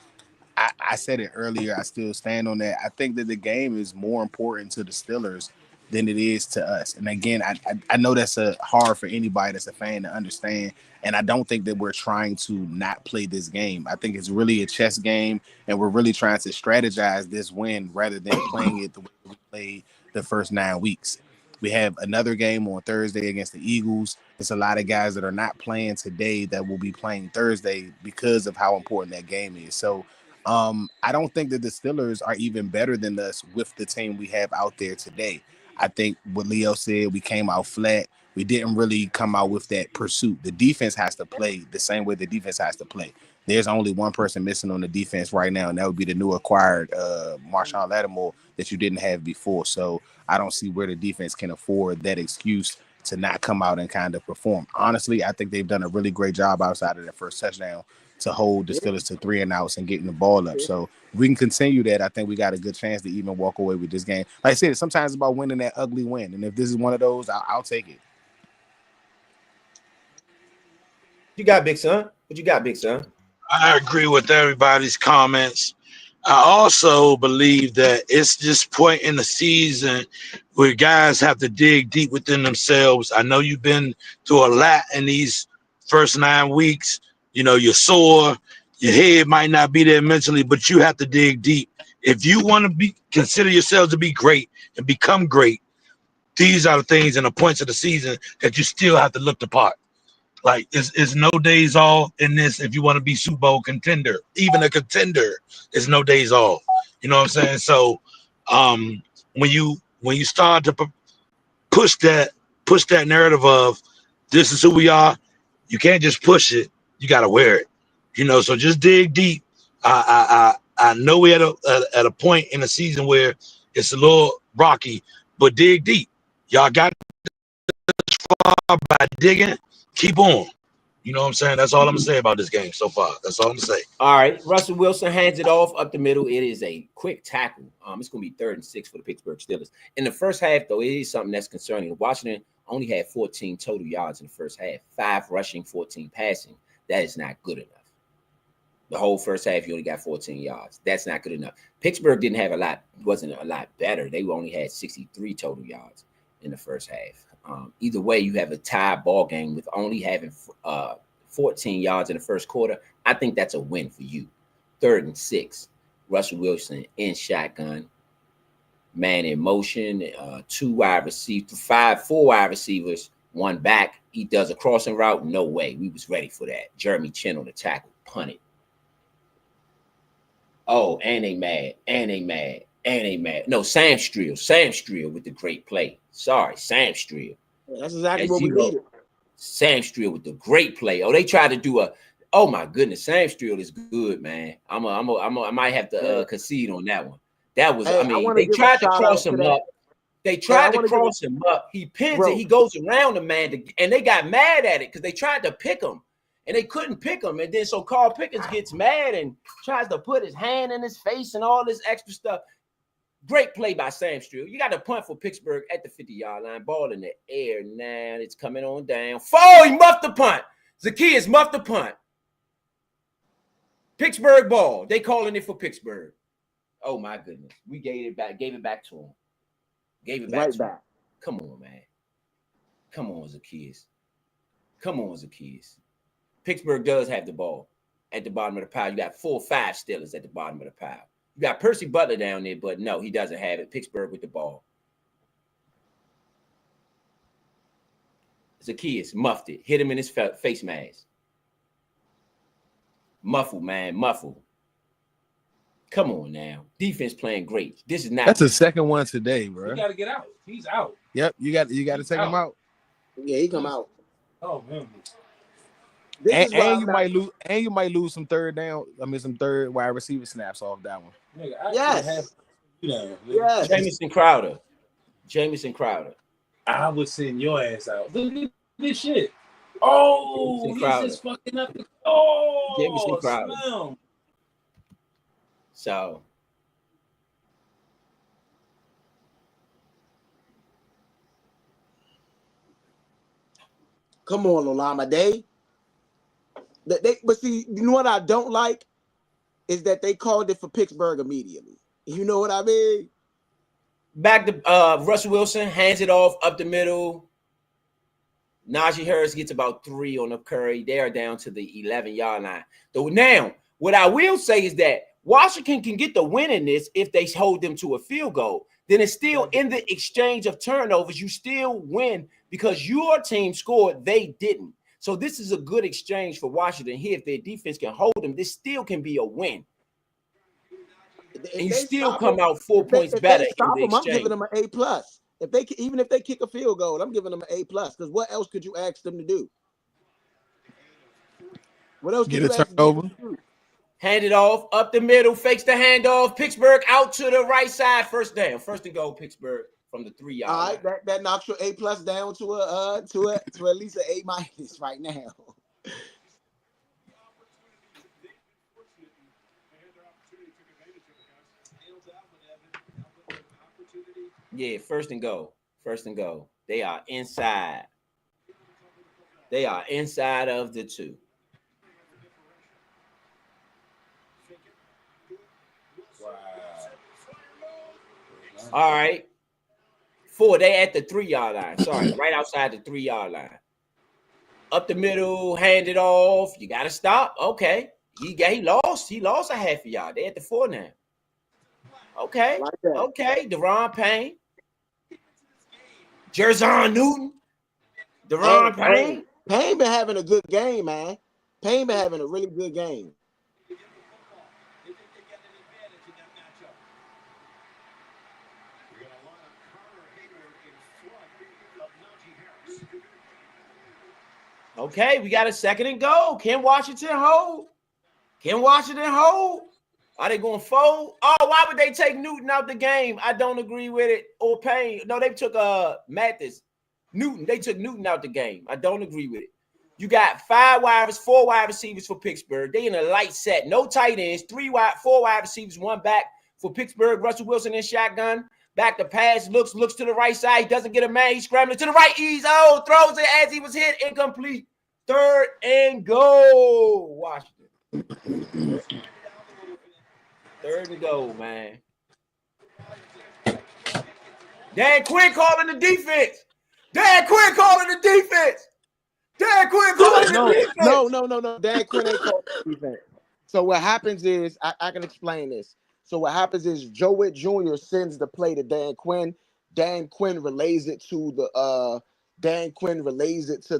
I said it earlier. I still stand on that. I think that the game is more important to the Steelers than it is to us. And again, I know that's hard for anybody that's a fan to understand. And I don't think that we're trying to not play this game. I think it's really a chess game, and we're really trying to strategize this win rather than playing it the way we played the first 9 weeks. We have another game on Thursday against the Eagles. It's a lot of guys that are not playing today that will be playing Thursday because of how important that game is. So I don't think that the Steelers are even better than us with the team we have out there today. I think what Leo said, we came out flat. We didn't really come out with that pursuit. The defense has to play the same way the defense has to play. There's only one person missing on the defense right now, and that would be the new acquired Marshawn Lattimore that you didn't have before. So I don't see where the defense can afford that excuse to not come out and kind of perform. Honestly, I think they've done a really great job outside of their first touchdown to hold the Steelers to 3 and outs and getting the ball up. So if we can continue that, I think we got a good chance to even walk away with this game. Like I said, sometimes it's about winning that ugly win. And if this is one of those, I'll take it. You got, big son? What you got, big son? I agree with everybody's comments. I also believe that it's this point in the season where guys have to dig deep within themselves. I know you've been through a lot in these first 9 weeks. You know, you're sore, your head might not be there mentally, but you have to dig deep. If you want to consider yourselves to be great and become great, these are the things and the points of the season that you still have to look the part. Like, it's no days off in this if you want to be Super Bowl contender. Even a contender is no days off. You know what I'm saying? So when you start to push that narrative of this is who we are, you can't just push it. You got to wear it. You know, so just dig deep. I know we're at a point in the season where it's a little rocky, but dig deep. Y'all got this far by digging. Keep on. You know what I'm saying? That's all I'm going to say about this game so far. That's all I'm going to say. All right. Russell Wilson hands it off up the middle. It is a quick tackle. It's going to be 3rd and 6 for the Pittsburgh Steelers. In the first half, though, it is something that's concerning. Washington only had 14 total yards in the first half, 5 rushing, 14 passing. That is not good enough. The whole first half, you only got 14 yards. That's not good enough. Pittsburgh didn't have wasn't a lot better. They only had 63 total yards in the first half. Either way, you have a tie ball game with only having 14 yards in the first quarter. I think that's a win for you. 3rd and 6. Russell Wilson in shotgun, man in motion, 4 wide receivers, 1 back. He does a crossing route. No way. We was ready for that. Jeremy Chin on the tackle, punted. Oh, and they mad. No, Sam Striel with the great play. Sorry, Sam Striel. That's exactly what we needed. Sam Striel with the great play. Oh, they tried to do oh my goodness, Sam Striel is good, man. I might have to concede on that one. That was, they tried to cross him up. They tried to cross him up. He pins it. He goes around the man, and they got mad at it because they tried to pick him, and they couldn't pick him. And then so Carl Pickens gets mad and tries to put his hand in his face and all this extra stuff. Great play by Sam Striel. You got to punt for Pittsburgh at the 50-yard line. Ball in the air now. It's coming on down. He muffed the punt. Zacchaeus muffed the punt. Pittsburgh ball. They calling it for Pittsburgh. Oh my goodness. We gave it back to him. Gave it back to him. Come on, man. Come on, Zacchaeus. Pittsburgh does have the ball at the bottom of the pile. You got 4 or 5 Steelers at the bottom of the pile. You got Percy Butler down there, but no, he doesn't have it. Pittsburgh with the ball. Zacchaeus muffed it. Hit him in his face mask. Muffled, man. Muffled. Come on now. Defense playing great. This is not. That's the second one today, bro. You got to get out. He's out. Yep. You got to take him out. Yeah, he come out. Oh, man. And you might lose some third wide receiver snaps off that one. Nigga, Yes. Jamison Crowder. I would send your ass out. Look at this shit. Oh, he's just fucking up. Jamison Crowder. Smell. So come on, Olamide. But see, you know what I don't like is that they called it for Pittsburgh immediately. You know what I mean? Back to Russell Wilson, hands it off up the middle. Najee Harris gets about 3 on the curry. They are down to the 11-yard line. So now, what I will say is that Washington can get the win in this if they hold them to a field goal. Then it's still in the exchange of turnovers. You still win because your team scored. They didn't. So this is a good exchange for Washington here. If their defense can hold them, this still can be a win. And you still come out 4 points better. I'm giving them an A+. Even if they kick a field goal, I'm giving them an A+. Because what else could you ask them to do? What else? Get a turnover. Hand it off up the middle, fakes the handoff. Pittsburgh out to the right side. First down, first and goal. Pittsburgh from the 3-yard line. All right, that knocks your A+ down to at least an A- right now. Yeah, first and goal. They are inside. They are inside of the 2. All right. 4, they at the 3-yard line. Sorry, right outside the 3-yard line. Up the middle, hand it off. You got to stop. Okay. He lost a half a yard. They at the 4 now. Okay. Okay. Deron Payne. Jerzon Newton. Deron Payne. Payne been having a good game, man. Payne been having a really good game. Okay, we got a 2nd and goal. Can Washington hold? Are they going to fold? Oh, why would they take Newton out the game? I don't agree with it. Or Payne. No, they took Mathis. Newton. They took Newton out the game. I don't agree with it. You got 4 wide receivers for Pittsburgh. They in a light set. No tight ends. 4 wide receivers, 1 back for Pittsburgh. Russell Wilson in shotgun. Back to pass, looks to the right side. He doesn't get a man. He's scrambling to the right. Throws it as he was hit. Incomplete. 3rd and goal. Washington. Third and goal, man. Dan Quinn calling the defense. Dan Quinn calling the defense. Dan Quinn calling the defense. No. Dan Quinn ain't calling the defense. So what happens is, I can explain this. So what happens is Joe Witt Jr. sends the play to Dan Quinn. Dan Quinn relays it to the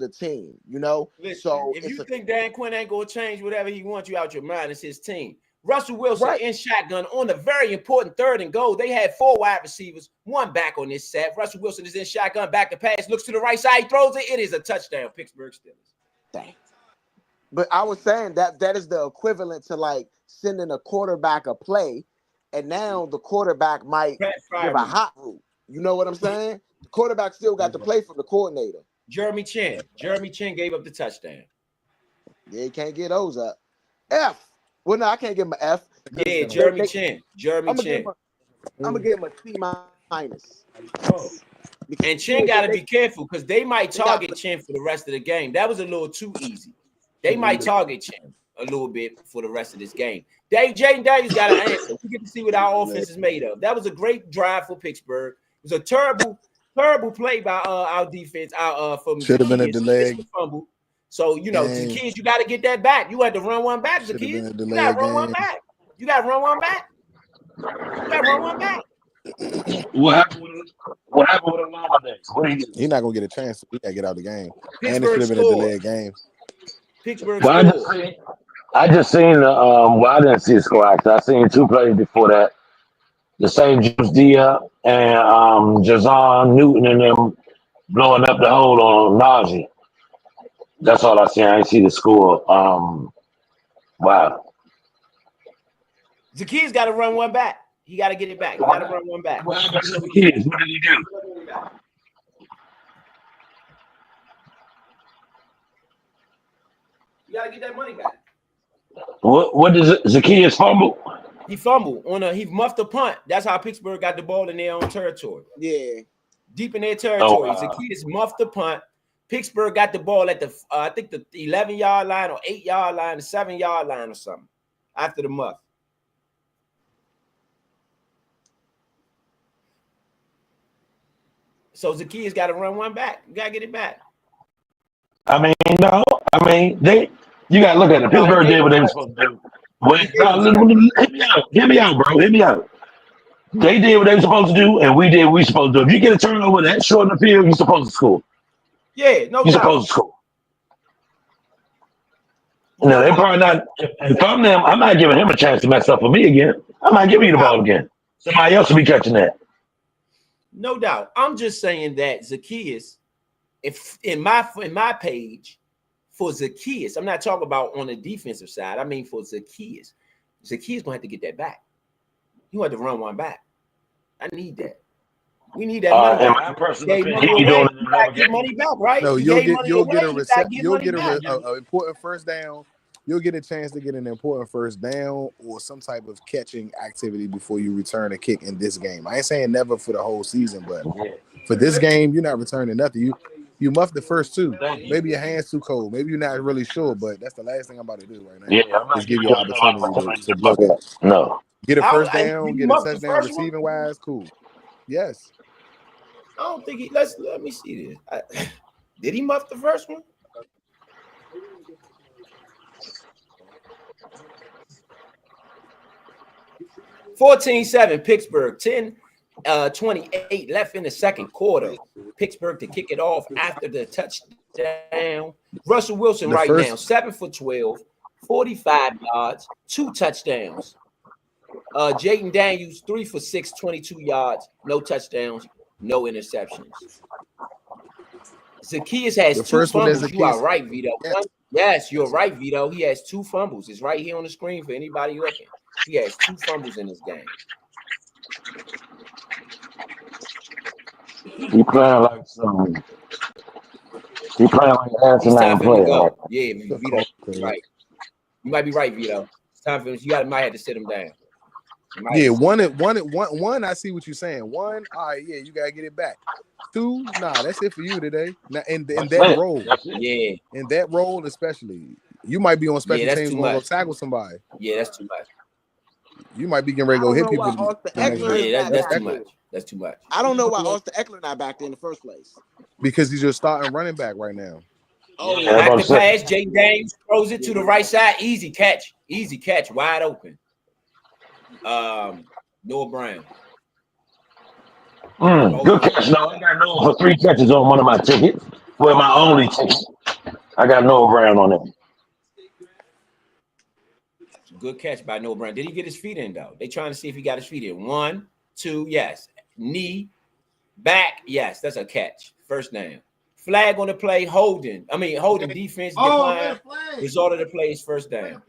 team, you know? Listen, so if you think Dan Quinn ain't gonna change whatever he wants you out your mind, it's his team. Russell Wilson in shotgun on the very important third and goal. They had 4 wide receivers, 1 back on this set. Russell Wilson is in shotgun, back to pass, looks to the right side, throws it. It is a touchdown, Pittsburgh Steelers. Dang. But I was saying that is the equivalent to like sending a quarterback a play, and now the quarterback might give a hot route. You know what I'm saying? The quarterback still got to play from the coordinator. Jeremy Chin gave up the touchdown. Yeah, he can't get those up. F. Well, no, I can't give him an F. Yeah, Jeremy Chin. I'm gonna give him a C minus. And Chin got to be careful because they might target Chin for the rest of the game. That was a little too easy. They might target Chin a little bit for the rest of this game. Jaden Daniels got an answer. We get to see what our offense is made of. That was a great drive for Pittsburgh. It was a terrible play by our defense. Should have been a delay. So, you know, the kids, you got to get that back. You had to run one back, the kids. You got to run one back. You got to run one back. What happened with Lamar next? What did he do? He's not going to get a chance. He got to get out of the game. Pittsburgh and it should have been a delayed game. Pittsburgh I just seen the I didn't see the score actually. I seen 2 plays before that. The same James Dia and Jazon Newton and them blowing up the hole on Najee. That's all I see. I ain't see the score. Wow. Zacchaeus got to run one back. He got to get it back. He got to run one back. What happened to the kids? What did he do? You got to get that money back. What does Zacchaeus fumble? He fumbled he muffed a punt. That's how Pittsburgh got the ball in their own territory. Yeah. Deep in their territory. Zacchaeus muffed the punt. Pittsburgh got the ball at the I think the 11-yard line or 8-yard line, the 7-yard line or something after the muff. So Zacchaeus got to run one back. You got to get it back. You got to look at it. Pittsburgh did what they were supposed to do. Hear me out, bro. Hear me out. They did what they were supposed to do, and we did what we were supposed to do. If you get a turnover that short in the field, you're supposed to score. Yeah, no doubt. You're supposed to score. No, they probably not. If I'm them, I'm not giving him a chance to mess up for me again. I'm not giving you the ball again. Somebody else will be catching that. No doubt. I'm just saying that Zacchaeus, if in my page for Zacchaeus, I'm not talking about on the defensive side. I mean for Zacchaeus gonna have to get that back. You have to run one back. I need that. We need that money. And my personal opinion, get money back, right? No, you'll get an important first down. You'll get a chance to get an important first down or some type of catching activity before you return a kick in this game. I ain't saying never for the whole season, but for this game, you're not returning nothing. You muffed the first 2. Maybe your hand's too cold. Maybe you're not really sure, but that's the last thing I'm about to do right now. Yeah, is give you an opportunity to block it. No. Get a first down, get a touchdown receiving wise, cool. Yes. I don't think let me see this. Did he muff the first one? (14-7) Pittsburgh. 10-28 left in the second quarter. Pittsburgh to kick it off after the touchdown. Russell Wilson now 7 for 12, 45 yards, 2 touchdowns. Jaden Daniels 3 for 6, 22 yards, no touchdowns, no interceptions. Zacchaeus has 2 fumbles. You are right, Vido. Yes, you're right, Vido. He has 2 fumbles. It's right here on the screen for anybody looking. He has 2 fumbles in this game. He playing like something. He playing like an asinine player. Yeah, Vido, right. You might be right, Vido. It's time for him. You might have to sit him down. Yeah, one. I see what you're saying. 1, all right, yeah, you gotta get it back. 2, nah, that's it for you today. Now, in that role, yeah, in that role especially, You might be on special Yeah, that's teams too going to go much. tackle somebody. Yeah, that's too much. You might be getting ready to go hit people. Yeah, that's too much. That's too much. I don't know why Austin Eckler not back there in the first place. Because he's your starting running back right now. Oh, Yeah, Back I'm to saying. pass. Jaden Daniels throws it to the right side. Easy catch. Easy catch. Wide open. Noah Brown. Good catch. No, I got Noah for 3 catches on one of my tickets. Well, my only ticket. I got Noah Brown on it. Good catch by Noah Brown. Did he get his feet in, though? They trying to see if he got his feet in. 1, 2, yes. Knee, back, yes. That's a catch. First down. Flag on the play, holding defense, decline. Result of the play is first down.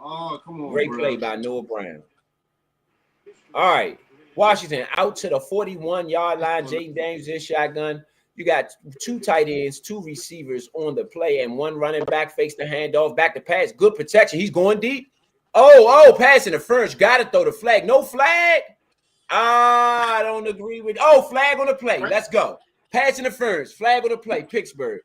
Oh, come on. Great play by Noah Brown. All right. Washington out to the 41-yard line. Jaden Daniels in shotgun. You got 2 tight ends, 2 receivers on the play, and 1 running back fakes the handoff. Back to pass. Good protection. He's going deep. Oh, pass interference. Got to throw the flag. No flag. I don't agree with. Flag on the play. Let's go. Pass interference. Flag on the play. Pittsburgh.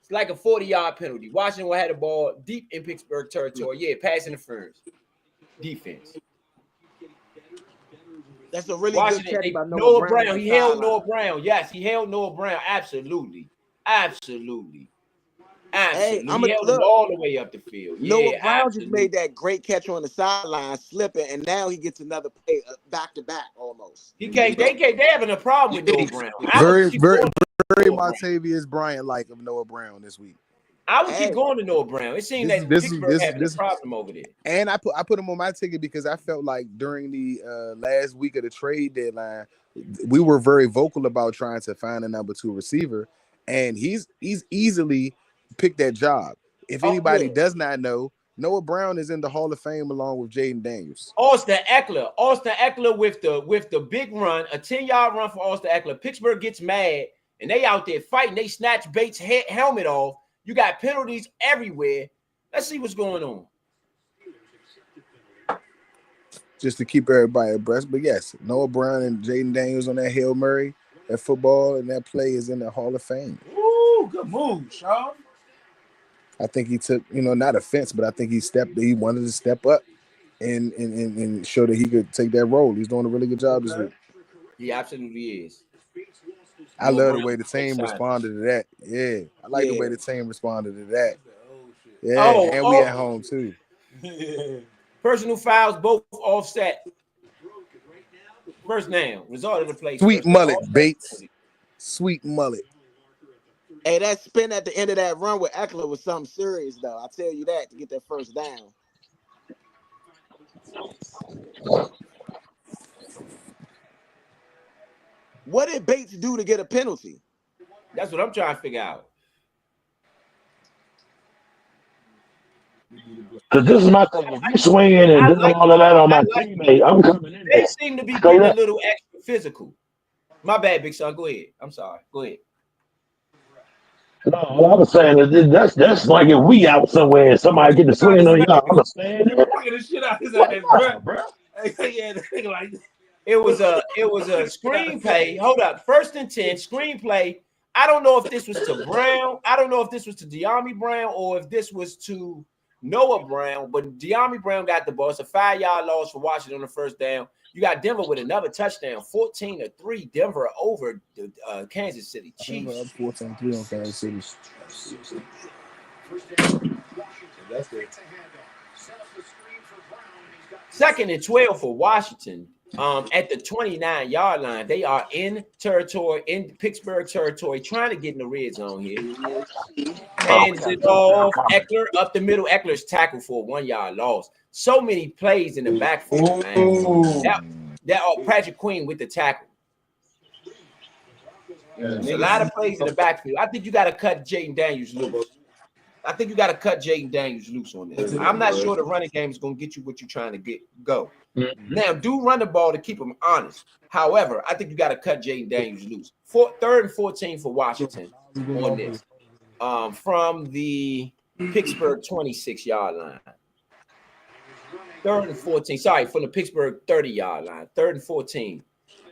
It's like a 40-yard penalty. Washington will have the ball deep in Pittsburgh territory. Yeah, pass interference. Defense. That's a really Washington, good catch by Noah Brown. He held Noah Brown. Yes, he held Noah Brown. Absolutely. Hey, he held him all the way up the field. Noah Brown just made that great catch on the sideline, slipping, and now he gets another play back to back almost. They having a problem with Noah Brown. Very Martavius Bryant like of Noah Brown this week. I would keep going to Noah Brown. It seemed that Pittsburgh having a problem over there. And I put him on my ticket because I felt like during the last week of the trade deadline, we were very vocal about trying to find a number 2 receiver, and he's easily picked that job. If anybody does not know, Noah Brown is in the Hall of Fame along with Jaden Daniels. Austin Eckler with the big run, a 10-yard run for Austin Eckler. Pittsburgh gets mad and they out there fighting. They snatch Bates' helmet off. You got penalties everywhere. Let's see what's going on. Just to keep everybody abreast. But yes, Noah Brown and Jaden Daniels on that Hail Mary, that football, and that play is in the Hall of Fame. Ooh, good move, Sean. I think he took, not offense, but I think he wanted to step up and show that he could take that role. He's doing a really good job this week. He absolutely is. I love the way the team responded to that. Yeah. I like the way the team responded to that. Yeah, and we at home too. Personal fouls, both offset. First down. Result of the play. Sweet mullet, Bates. Sweet mullet. Hey, that spin at the end of that run with Eckler was something serious, though. I'll tell you that, to get that first down. What did Bates do to get a penalty? That's what I'm trying to figure out. Because this is my thing. If you swinging and doing all of that on my teammate, I'm coming in there. They seem to be getting a little extra physical. My bad, big son. Go ahead. I'm sorry. Go ahead. No, what I was saying is that's like if we out somewhere and somebody get the swinging on y'all, I'm gonna stand there. It was a screenplay. Hold up. 1st and 10 screenplay. I don't know if this was to Brown. I don't know if this was to De'Ami Brown or if this was to Noah Brown, but De'Ami Brown got the ball. It's a 5-yard loss for Washington on the first down. You got Denver with another touchdown, 14-3. Denver over the Kansas City Chiefs. 14-3 on Kansas City. That's it. 2nd and 12 for Washington. At the 29-yard line, they are in Pittsburgh territory, trying to get in the red zone here. Hands it off. Eckler up the middle. Eckler's tackled for a 1-yard loss. So many plays in the backfield, man. That Patrick Queen with the tackle. There's a lot of plays in the backfield. I think you got to cut Jaden Daniels loose. On this. I'm not sure the running game is going to get you what you're trying to go. Now, do run the ball to keep them honest. However, I think you got to cut Jaden Daniels loose. 3rd and 14 for Washington on this. From the Pittsburgh 26-yard line. 3rd and 14. Sorry, from the Pittsburgh 30-yard line. 3rd and 14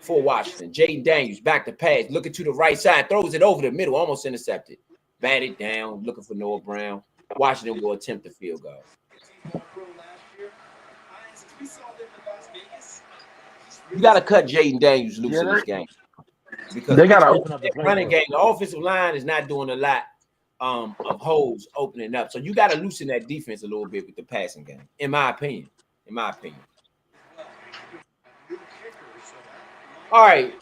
for Washington. Jaden Daniels back to pass. Looking to the right side. Throws it over the middle. Almost intercepted. batted down, looking for Noah Brown. Washington will attempt the field goal. You got to cut Jaden Daniels loose in this game because They got to Pittsburgh open up the running playbook. game, the offensive line is not doing a lot of holes opening up. So you got to loosen that defense a little bit with the passing game, in my opinion. All right,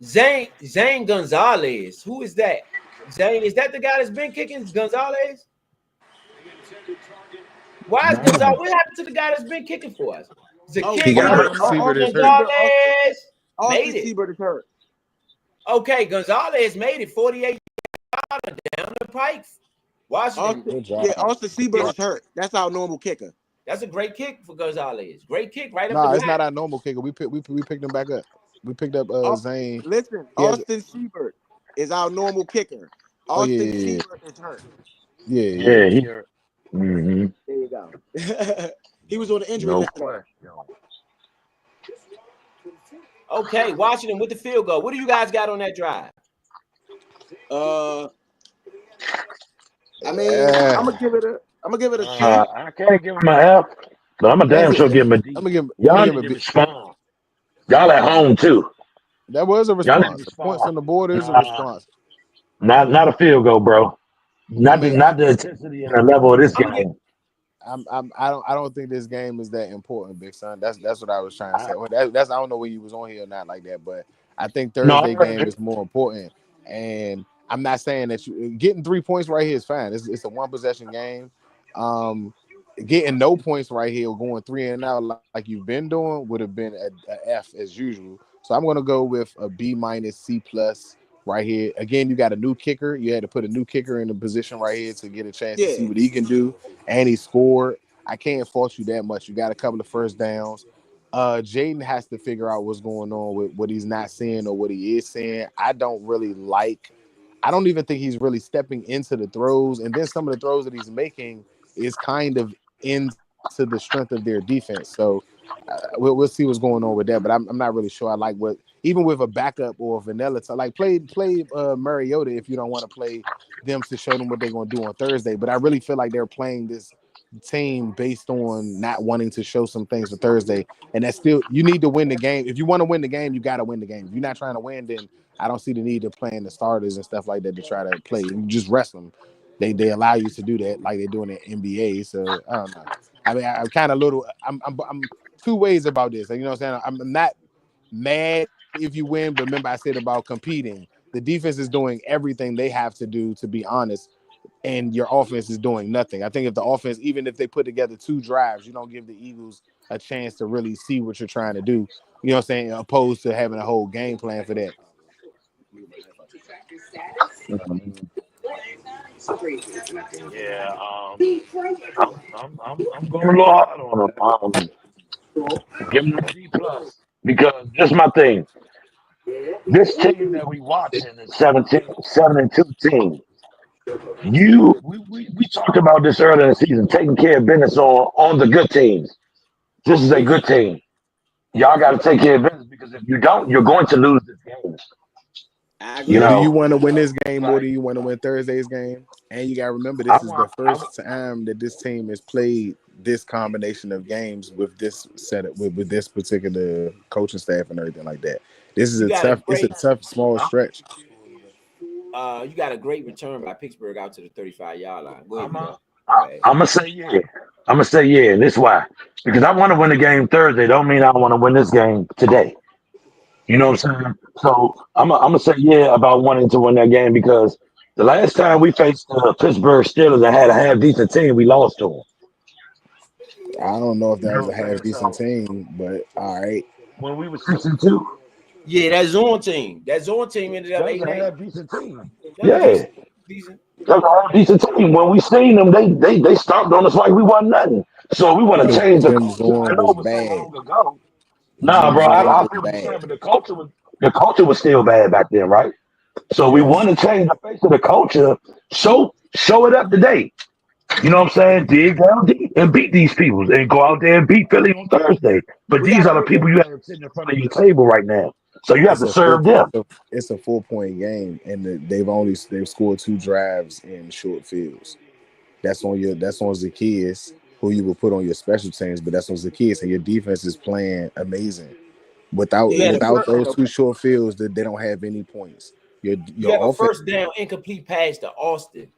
Zane Gonzalez. Who is that? Zane, is that the guy that's been kicking Gonzalez? Why is Gonzalez? What happened to the guy that's been kicking for us? The He got hurt. Seabird is hurt. Made it. Seabird is hurt. Okay, Gonzalez made it 48 down the pike. Washington. Austin Seabird is hurt. That's our normal kicker. That's a great kick for Gonzalez. Great kick right up. No, it's not our normal kicker. We picked him back up. We picked up Zane. Listen, Austin Seabird is our normal kicker. Austin Seabird is hurt. Yeah, he hurt. Mm-hmm. There you go. He was on the injury list. Okay, Washington with the field goal. What do you guys got on that drive? I mean, I'm gonna give it a C. I can't give him an F, but I'm a damn sure give him a D. Y'all need to respond. Y'all at home too. That was a response. Points on the board is a response. Not a field goal, bro. Not the intensity and the level of this game. I don't think this game is that important, Big Son. That's what I was trying to say. That's I don't know when you was on here or not like that, but I think Thursday game is more important. And I'm not saying that you getting 3 points right here is fine. It's a one possession game. Getting no points right here, going 3 and out like you've been doing, would have been a F as usual. So I'm gonna go with a B minus C plus right here. Again, you got a new kicker. You had to put a new kicker in the position right here to get a chance to see what he can do. And he scored. I can't fault you that much. You got a couple of first downs. Jaden has to figure out what's going on with what he's not seeing or what he is seeing. I don't even think he's really stepping into the throws. And then some of the throws that he's making is kind of into the strength of their defense. So we'll see what's going on with that. But I'm not really sure I like what, even with a backup or a vanilla, like play Mariota if you don't want to play them to show them what they're going to do on Thursday. But I really feel like they're playing this team based on not wanting to show some things for Thursday. And that's still, you need to win the game. If you want to win the game, you got to win the game. If you're not trying to win, then I don't see the need to play in the starters and stuff like that to try to play. You just rest them. They allow you to do that like they're doing in NBA. So I don't know. I mean, I'm kind of I'm two ways about this. You know what I'm saying? I'm not mad if you win, but remember I said about competing. The defense is doing everything they have to do, to be honest, and your offense is doing nothing. I think if the offense, even if they put together 2 drives, you don't give the Eagles a chance to really see what you're trying to do. You know what I'm saying? Opposed to having a whole game plan for that. Yeah, I'm going a little hard on them. Give them a D plus because this is my thing. This team that we watching is 7-2 team. We talked about this earlier in the season, taking care of business on the good teams. This is a good team. Y'all got to take care of business because if you don't, you're going to lose this game. You know, do you want to win this game or do you want to win Thursday's game? And you got to remember, this is the first time that this team has played this combination of games with this setup, with this particular coaching staff and everything like that. This is it's a tough, small stretch. You got a great return by Pittsburgh out to the 35-yard line. I'm gonna say yeah. And this is why. Because I want to win the game Thursday. Don't mean I want to win this game today. You know what I'm saying? So I'm gonna say yeah about wanting to win that game because the last time we faced the Pittsburgh Steelers that had a half decent team, we lost to them. I don't know if that was a half decent team, but all right. When we were 6-2. Yeah, that zone team ended up 8-8. Half decent team. Yeah. That's a half decent team. When we seen them, they stopped on us like we wasn't nothing. So we want to change the culture. I know it was so long ago. Nah, bro, I feel bad. But the culture was still bad back then, right? So we want to change the face of the culture. Show it up today. You know what I'm saying? Dig down deep and beat these people and go out there and beat Philly on Thursday. But these are the people you have sitting in front of your table right now. So you have to serve them. It's a 4-point game, and they've scored 2 drives in short fields. That's on Zacchaeus, who you will put on your special teams, but that's on Zacchaeus, and your defense is playing amazing. Without those 2 short fields, that they don't have any points. You have a first down incomplete pass to Austin.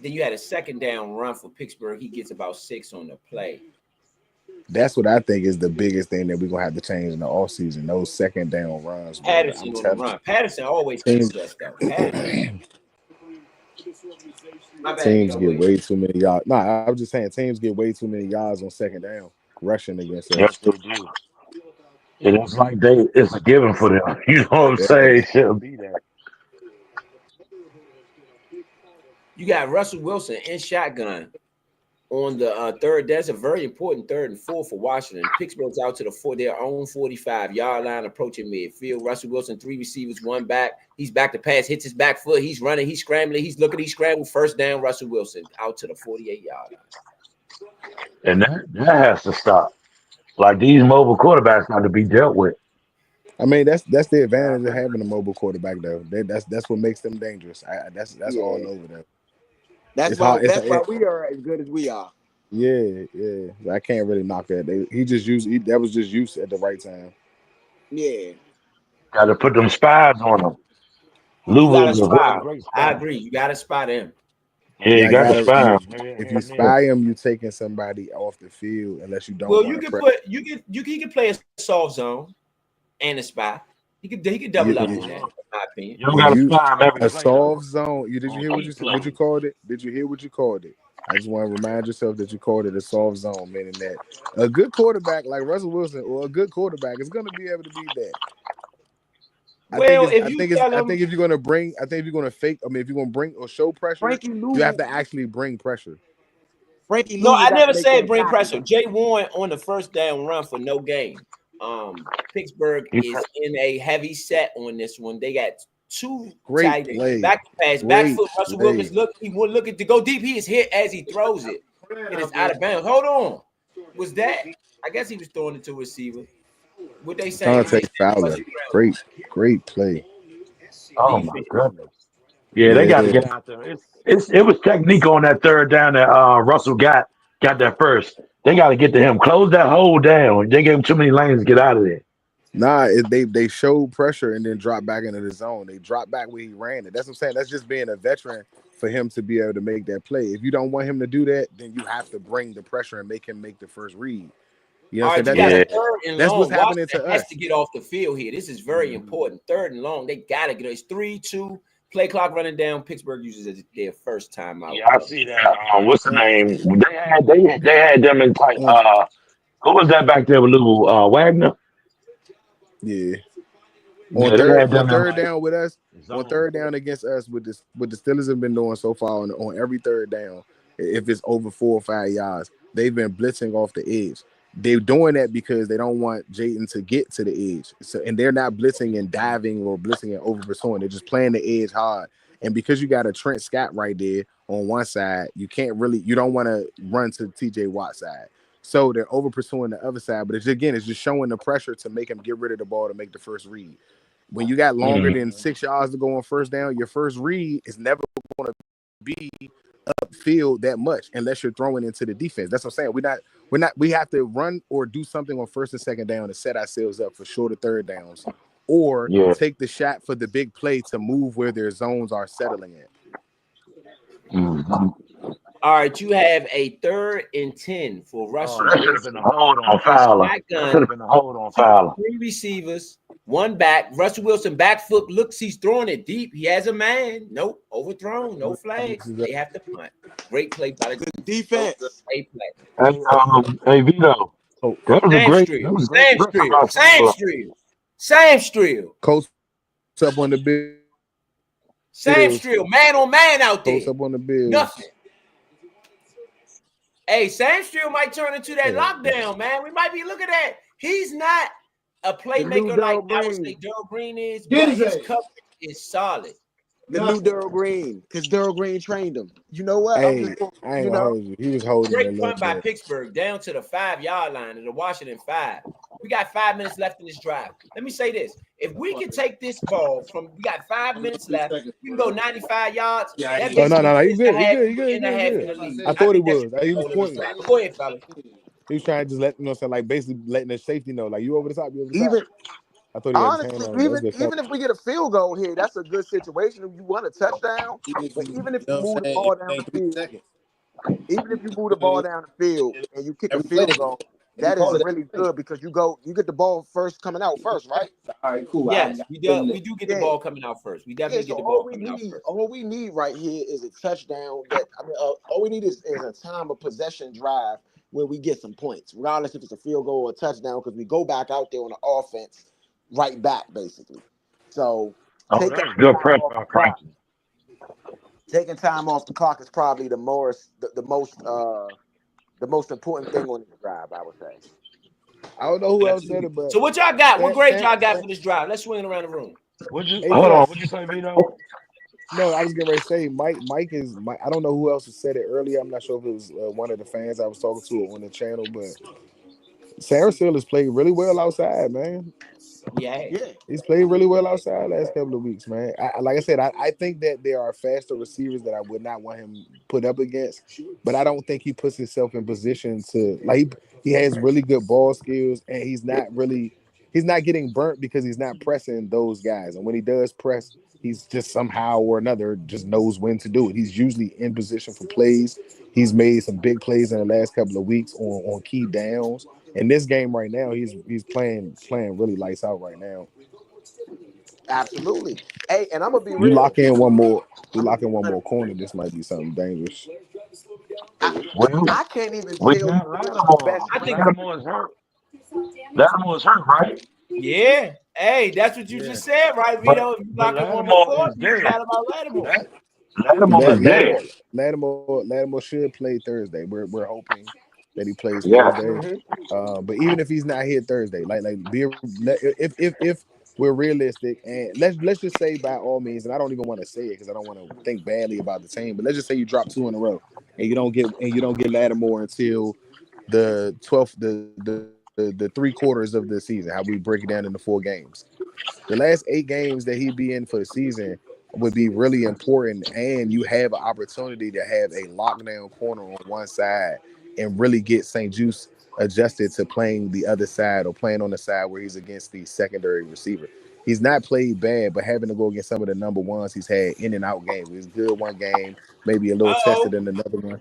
Then you had a second down run for Pittsburgh. He gets about 6 on the play. That's what I think is the biggest thing that we're gonna have to change in the offseason. Those second down runs. Patterson on the run. Patterson always keeps us though. Teams get way too many yards. No, I was just saying teams get way too many yards on second down rushing against us. Yes, they do. It's like it's a given for them. You know what I'm saying? It shouldn't be that. You got Russell Wilson in shotgun on the third. That's a very important 3rd and 4 for Washington. Pittsburgh's out to their own 45-yard line, approaching midfield. Russell Wilson, 3 receivers, 1 back. He's back to pass, hits his back foot. He's running, he's scrambling, he's looking, he's scrambling. First down, Russell Wilson out to the 48-yard line. And that has to stop. Like these mobile quarterbacks have to be dealt with. I mean, that's the advantage of having a mobile quarterback, though. That's what makes them dangerous. That's all over them. That's why we are as good as we are. Yeah. I can't really knock that. That was just used at the right time. Yeah. Got to put them spies on them. I agree. You got to spot him. Yeah, you got to spy him. If you spy him, you're taking somebody off the field unless you don't. Well, you can play a soft zone and a spy. He could double up on that. In my opinion. You don't got to spy him every a soft zone. Did you hear what you called it? Did you hear what you called it? I just want to remind yourself that you called it a soft zone, meaning that a good quarterback like Russell Wilson or a good quarterback is going to be able to beat that. I think if you're going to bring, if you're going to bring or show pressure, you have to actually bring pressure. No, I never said bring pressure. Jay Warren on the first down run for no gain. Pittsburgh is in a heavy set on this one. They got 2 great plays. Back pass, back foot. Russell Wilkins he would look at to go deep. He is hit as he throws it. It is out of bounds. Hold on. Was that? I guess he was throwing it to a receiver. What they saying? Fowler. Great play. Oh my goodness. Yeah, they got to get out there. It was technique on that third down that Russell got that first. They got to get to him. Close that hole down. They gave him too many lanes to get out of there. Nah, they showed pressure and then dropped back into the zone. They dropped back where he ran it. That's what I'm saying. That's just being a veteran for him to be able to make that play. If you don't want him to do that, then you have to bring the pressure and make him make the first read. You know what I'm saying? That's what's happening to us. Has to get off the field here. This is very important. 3rd and long. They got to get it. It's 3-2. Play clock running down. Pittsburgh uses it their first time out. Yeah, I see that. What's the name? They had them in tight. Who was that back there with Lou Wagner? Yeah. On third down with us, on third down against us, what the Steelers have been doing so far on every third down, if it's over 4 or 5 yards, they've been blitzing off the edge. They're doing that because they don't want Jayden to get to the edge. So, and they're not blitzing and diving or blitzing and over pursuing. They're just playing the edge hard. And because you got a Trent Scott right there on one side, you don't want to run to TJ Watt's side. So they're over pursuing the other side. But it's just showing the pressure to make him get rid of the ball to make the first read. When you got longer than 6 yards to go on first down, your first read is never going to be upfield that much unless you're throwing into the defense. That's what I'm saying. We have to run or do something on first and second down to set ourselves up for shorter third downs, or take the shot for the big play to move where their zones are settling in. All right, you have a 3rd and 10 for Russell. That should have been a hold on Fowler. That should have been a hold on Fowler. 3 receivers, 1 back. Russell Wilson back foot looks. He's throwing it deep. He has a man. Nope, overthrown. No flags. They have to punt. Great play by the defense. Great play. Hey, Vido. That was a great. Sam Strill. Coach up on the bill. Sam Strill, man on man out there. Coach up on the bill. Nothing. Hey, Sam Strill might turn into that lockdown, man. We might be looking at. He's not a playmaker like I would say Darryl Green is, but his coverage is solid. The new Darryl Green, because Darryl Green trained him. You know what? Hey, I ain't gonna hold you. He was holding great punt by Pittsburgh down to the 5-yard line of the Washington 5. We got 5 minutes left in this drive. Let me say this. If we can take this ball we got 5 minutes left, we can go 95 yards. That Oh no, basically you puts the good, you half good, you good, you in the good, half you in the good. lead. I thought he think that was. should be He the was goal of this pointing. drive. But go ahead, fella. He was trying to just let like basically letting the safety know, like you over the top, you over the top. Even I thought he had his hand honestly, on him. That's good even if we get a field goal here, that's a good situation. If you want a touchdown, but even if you move the ball down the field, even if you move the ball down the field and you kick a field goal, that is really good because you get the ball first coming out first, right? All right, cool. Yes, we do get the Yeah. ball coming out first. We definitely So get the ball coming out first. all we need right here is a touchdown. All we need is a time of possession drive where we get some points, regardless if it's a field goal or a touchdown, because we go back out there on the offense, right back basically. So Oh, that's good press by Frankie. taking time off the clock is probably the most important thing on this drive, I would say. I don't know who else said it, but So what y'all got? What grade y'all got for this drive? Let's swing it around the room. Hold on. Plus. What'd you say, Vido? No, I was getting ready to say Mike is Mike. I don't know who else has said it earlier. I'm not sure if it was one of the fans I was talking to on the channel, but Sarah Steele has played really well outside, man. Yeah. He's played really well outside last couple of weeks, man. Like I said, I think that there are faster receivers that I would not want him put up against, but I don't think he puts himself in position to he has really good ball skills, and he's not getting burnt because he's not pressing those guys. And when he does press, he's just somehow or another just knows when to do it. He's usually in position for plays. He's made some big plays in the last couple of weeks on key downs. In this game right now, he's playing really lights out right now. Absolutely. Hey, and I'm gonna be real. You lock in one more corner. This might be something dangerous. I can't even tell you the best. I think Lattimore is hurt. Lattimore is hurt, right? Yeah. Hey, that's what you just said, right, Vido? If you lock in one more corner, you forgot about Lattimore. Lattimore is dead. Lattimore should play Thursday. We're hoping that he plays Thursday. But even if he's not here Thursday, if we're realistic, and let's just say by all means, and I don't even want to say it because I don't want to think badly about the team, but let's just say you drop 2 in a row and you don't get Lattimore until the 12th, the 3 quarters of the season, how we break it down into 4 games. The last 8 games that he'd be in for the season would be really important, and you have an opportunity to have a lockdown corner on one side and really get St. Juice adjusted to playing the other side or playing on the side where he's against the secondary receiver. He's not played bad, but having to go against some of the number ones he's had in and out games. He's good one game, maybe a little tested in another one.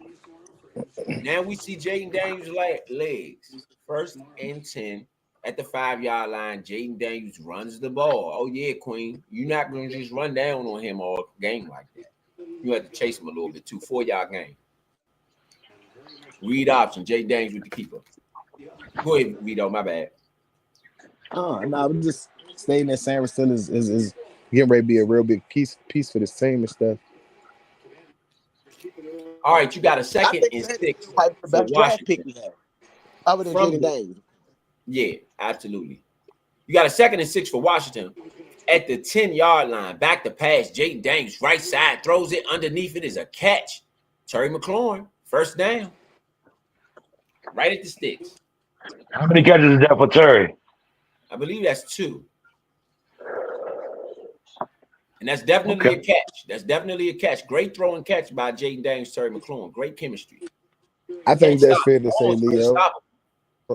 Now we see Jaden Daniels legs. 1st and 10 at the 5-yard line. Jaden Daniels runs the ball. Oh yeah, Queen. You're not going to just run down on him all game like that. You have to chase him a little bit too. 4-yard game. Read option. Jaden Daniels with the keeper. Go ahead, Vido. My bad. I'm just stating that San Francisco is getting ready to be a real big piece for this team and stuff. All right, you got a 2nd and 6 for best draft pick we have, other than Jaden Daniels. Yeah, absolutely. You got a 2nd and 6 for Washington at the 10-yard line. Back to pass. Jaden Daniels, right side, throws it underneath. It is a catch. Terry McLaurin, 1st down. Right at the sticks. How many catches is that for Terry? I believe that's 2. And that's definitely a catch. That's definitely a catch. Great throw and catch by Jaden Daniels, Terry McLaurin. Great chemistry. I think that's fair to say, Leo.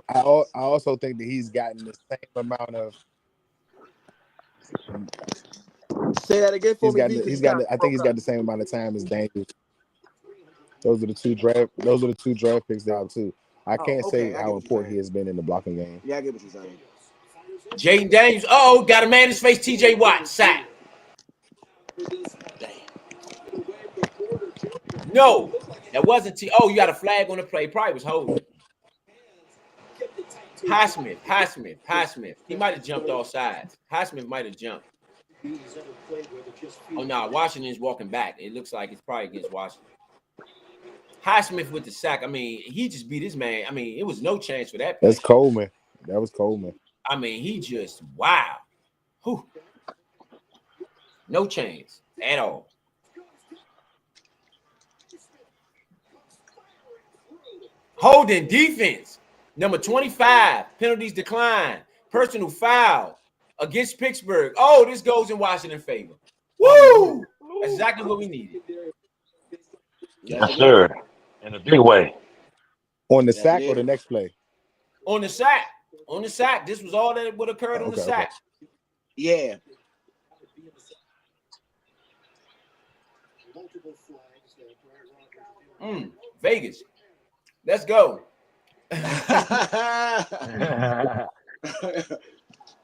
I also think that he's gotten the same amount of. Say that again for me. I think he's got the same amount of time as Daniels. Those are the two draft picks there too. I can't say how important he has been in the blocking game. Yeah, I get what you're saying. Jaden Daniels. Got a man in his face. TJ Watt sack. No, that wasn't you got a flag on the play. Probably was holding. Highsmith. He might have jumped off sides. Highsmith might have jumped. Oh no, Washington's walking back. It looks like it's probably against Washington. Highsmith with the sack. I mean, he just beat his man. I mean, it was no chance for that play. That's Coleman. That was Coleman. I mean, he just wow. Whew. No chance at all. Holding defense. Number 25, penalties decline. Person who fouled against Pittsburgh. Oh, this goes in Washington's favor. Woo! That's exactly what we needed. Yes, sir. In a big way. On the sack or the next play? On the sack. On the sack. This was all that would occurred on the sack. Yeah. Vegas. Let's go.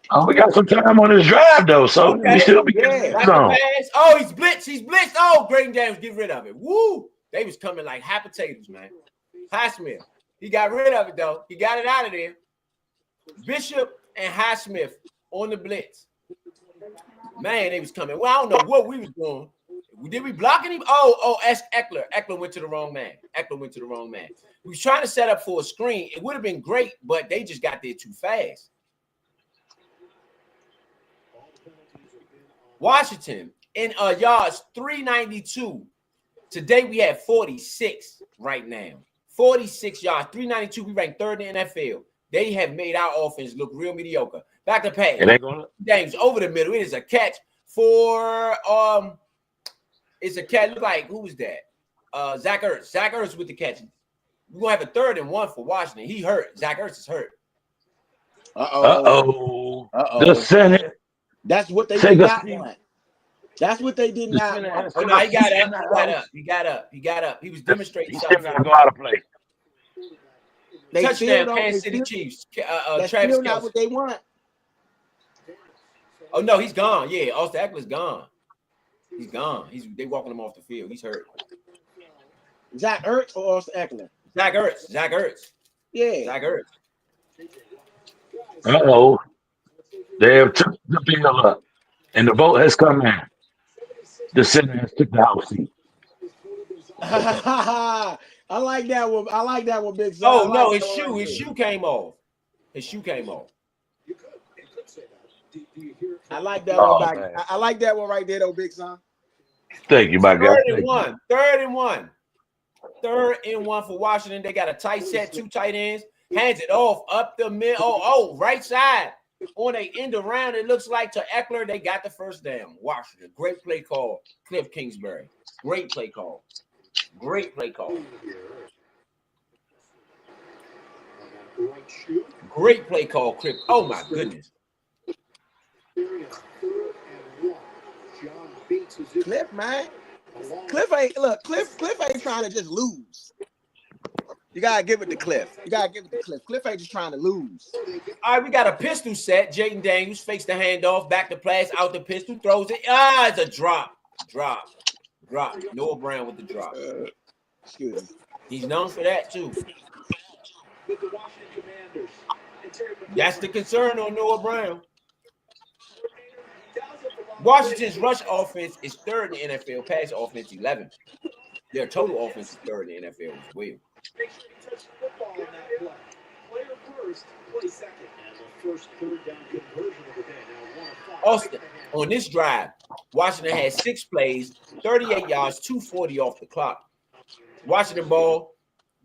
Oh, we got some time on this drive though, so we still be getting on. Oh, he's blitzed. He's blitzed. Oh, Braden James, get rid of it. Woo! They was coming like hot potatoes, man. Highsmith. He got rid of it though. He got it out of there. Bishop and Highsmith on the blitz. Man, they was coming. Well, I don't know what we was doing. Did we block him? Oh, Eckler. Eckler went to the wrong man. We was trying to set up for a screen. It would have been great, but they just got there too fast. Washington in yards 392. Today we have 46 right now. 46 yards, 392. We ranked third in the NFL. They have made our offense look real mediocre. Back to pass. James over the middle. It is a catch for it's a catch. Look like who was that? Zach Ertz. Zach Ertz with the catch. We're gonna have a 3rd and 1 for Washington. He hurt. Zach Ertz is hurt. The Senate. That's what they did not want. That's what they did not want. Oh, no, he got up. He was demonstrating something. He still got to go out of play. Touchdown, Kansas City Chiefs. That's Travis still not what they want. Oh no, he's gone. Yeah, Austin Eckler's gone. He's gone. They walking him off the field. He's hurt. Zach Ertz or Austin Eckler? Zach Ertz. Yeah. Zach Ertz. They have took the bill up, and the vote has come in. The Senate has took the House seat. I like that one. Big Son. Oh no, his shoe came off. I like that one back. I like that one right there, though, Big Son. Thank you, my guy. Third and one for Washington. They got a tight set, 2 tight ends. Hands it off up the middle. Right side. On a end around, it looks like to Eckler. They got the first down. Washington. Great play call. Cliff Kingsbury. Great play call. Great play call. Cliff. Oh my goodness. Cliff, man. Cliff ain't trying to just lose. You gotta give it to Cliff. Cliff ain't just trying to lose. All right, we got a pistol set. Jaden Daniels fakes the handoff, back to pass, out the pistol, throws it. It's a drop. Noah Brown with the drop. Excuse me. He's known for that too. That's the concern on Noah Brown. Washington's rush offense is 3rd in the NFL. Pass offense 11th. Their total offense is 3rd in the NFL as well. Make sure you touch the football on that play. Player first, play second. And the first 3rd down conversion of the day. Now Austin, on this drive, Washington had 6 plays, 38 yards, 240 off the clock. Washington ball,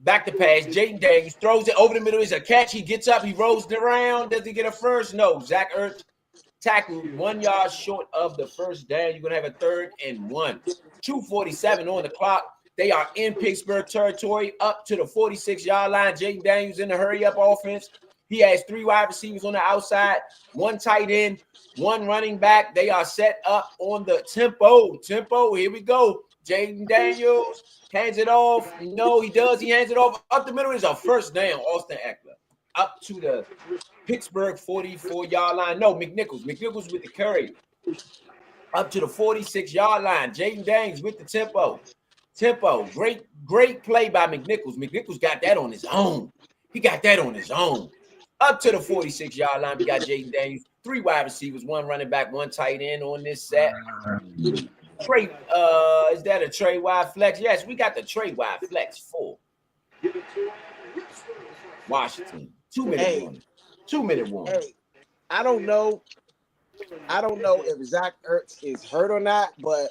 back to pass. Jaden Daniels throws it over the middle. It's a catch. He gets up. He rolls it around. Does he get a first? No. Zach Ertz tackled 1 yard short of the first down. You're going to have a 3rd and 1. 2:47 on the clock. They are in Pittsburgh territory up to the 46-yard line. Jaden Daniels in the hurry-up offense. He has 3 wide receivers on the outside, 1 tight end, 1 running back. They are set up on the tempo. Here we go. Jaden Daniels hands it off. No, he does. He hands it off. Up the middle is a first down. Austin Eckler up to the Pittsburgh 44-yard line. No, McNichols with the carry. Up to the 46-yard line. Jaden Daniels with the tempo. Great play by McNichols. McNichols got that on his own. Up to the 46-yard line, we got Jaden Daniels. 3 wide receivers, 1 running back, 1 tight end on this set. Trey, is that a Trey wide flex? Yes, we got the Trey wide flex for Washington. 2-minute warning. 2-minute warning. Hey, I don't know if Zach Ertz is hurt or not, but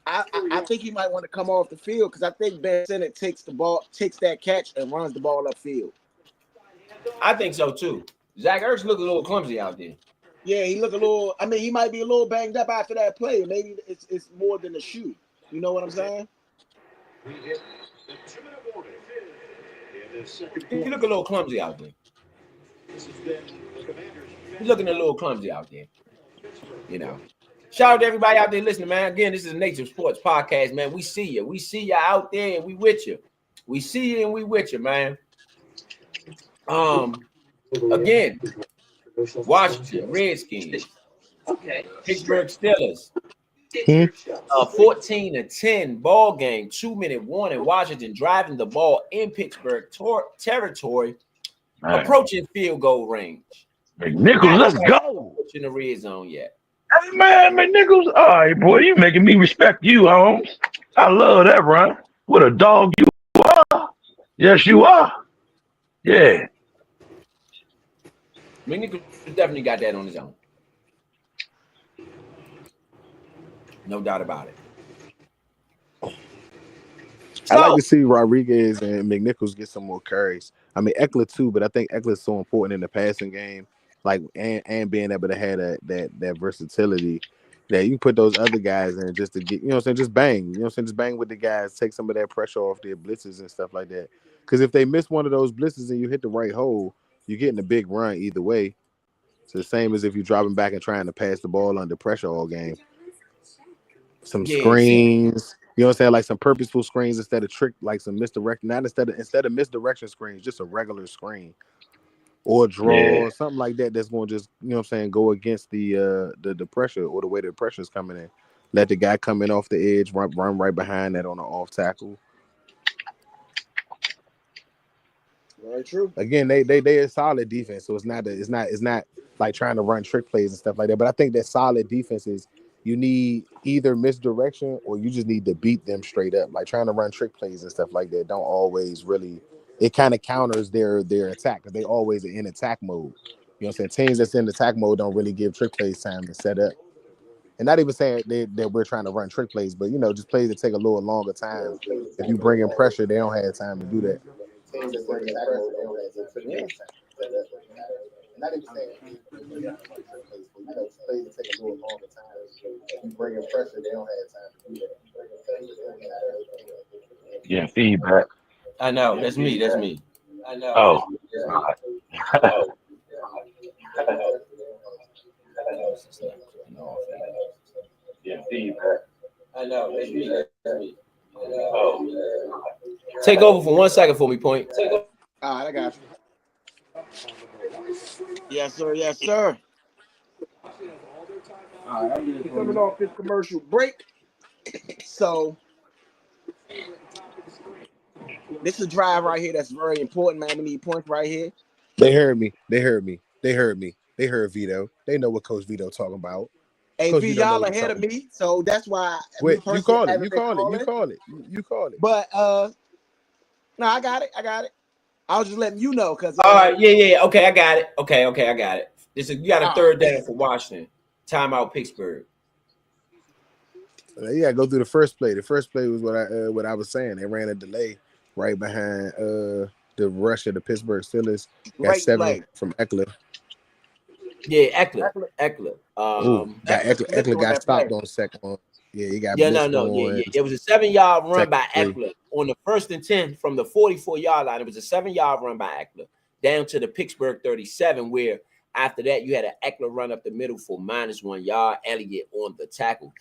I think he might want to come off the field because I think Ben Sinnott takes that catch and runs the ball upfield. I think so too. Zach Ertz look a little clumsy out there. Yeah, he look a little. I mean, he might be a little banged up after that play. Maybe it's more than a shoe. You know what I'm saying? He look a little clumsy out there. He's looking a little clumsy out there. You know. Shout out to everybody out there listening, man. Again, this is Nature Sports Podcast, man. We see you. We see you out there, and we with you. We see you, and we with you, man. Again, Washington Redskins, Pittsburgh Steelers, 14-10 ball game, 2-minute warning. Washington driving the ball in Pittsburgh territory, approaching field goal range. McNichols, let's go. In the red zone yet. Hey, man, McNichols. All right, boy, you making me respect you, Holmes. I love that, Ron. What a dog you are. Yes, you are. Yeah. McNichols definitely got that on his own. No doubt about it. I like to see Rodriguez and McNichols get some more carries. I mean, Eckler too, but I think Eckler's so important in the passing game, like and being able to have that versatility that you can put those other guys in just to get, you know what I'm saying, just bang, you know what I'm saying, just bang with the guys, take some of that pressure off their blitzes and stuff like that. Because if they miss one of those blitzes and you hit the right hole, you're getting a big run either way. It's the same as if you're dropping back and trying to pass the ball under pressure all game. Some screens, you know what I'm saying, like some purposeful screens instead of trick, like some misdirection, not instead of misdirection screens, just a regular screen or draw, something like that that's going to just, you know what I'm saying, go against the pressure or the way the pressure is coming in. Let the guy come in off the edge, run right behind that on an off tackle. Very true. Again, they a solid defense, so it's not like trying to run trick plays and stuff like that. But I think that solid defense is, you need either misdirection or you just need to beat them straight up. Like trying to run trick plays and stuff like that don't always really, it kind of counters their attack because they always are in attack mode. You know what I'm saying? Teams that's in attack mode don't really give trick plays time to set up. And not even saying that we're trying to run trick plays, but, you know, just plays that take a little longer time. If you bring in pressure, they don't have time to do that. Teams that's in attack mode don't have trick plays time to set up. Not even saying plays that take a little longer time. If you bring in pressure, they don't have time to do that. Yeah, feedback. I know. That's me. That's me. I know. Oh. Yeah, feedback. I know. That's me. That's me. Oh. Take over for 1 second for me, Point. All right, I got you. Yes, sir. Yes, sir. All right, I'm coming off this commercial break. So this is a drive right here that's very important, man. We need points right here. They heard me. They heard Vido. They know what Coach Vido talking about. Hey, V, y'all ahead of me, so that's why. Wait, you call it. But no, I got it. I was just letting you know because. All right, yeah. Okay, I got it. Okay, I got it. You got a third down for Washington. Timeout, Pittsburgh. You gotta go through the first play. The first play was what I was saying. They ran a delay right behind the rush of the Pittsburgh Steelers. Got 7 from Eckler. Yeah, Eckler. Eckler got stopped on the second one. Yeah, he got. Yeah. It was a 7-yard run by Eckler on the 1st and 10 from the 44-yard line. It was a 7-yard run by Eckler down to the Pittsburgh 37, where after that you had an Eckler run up the middle for -1 yard. Elliott on the tackle.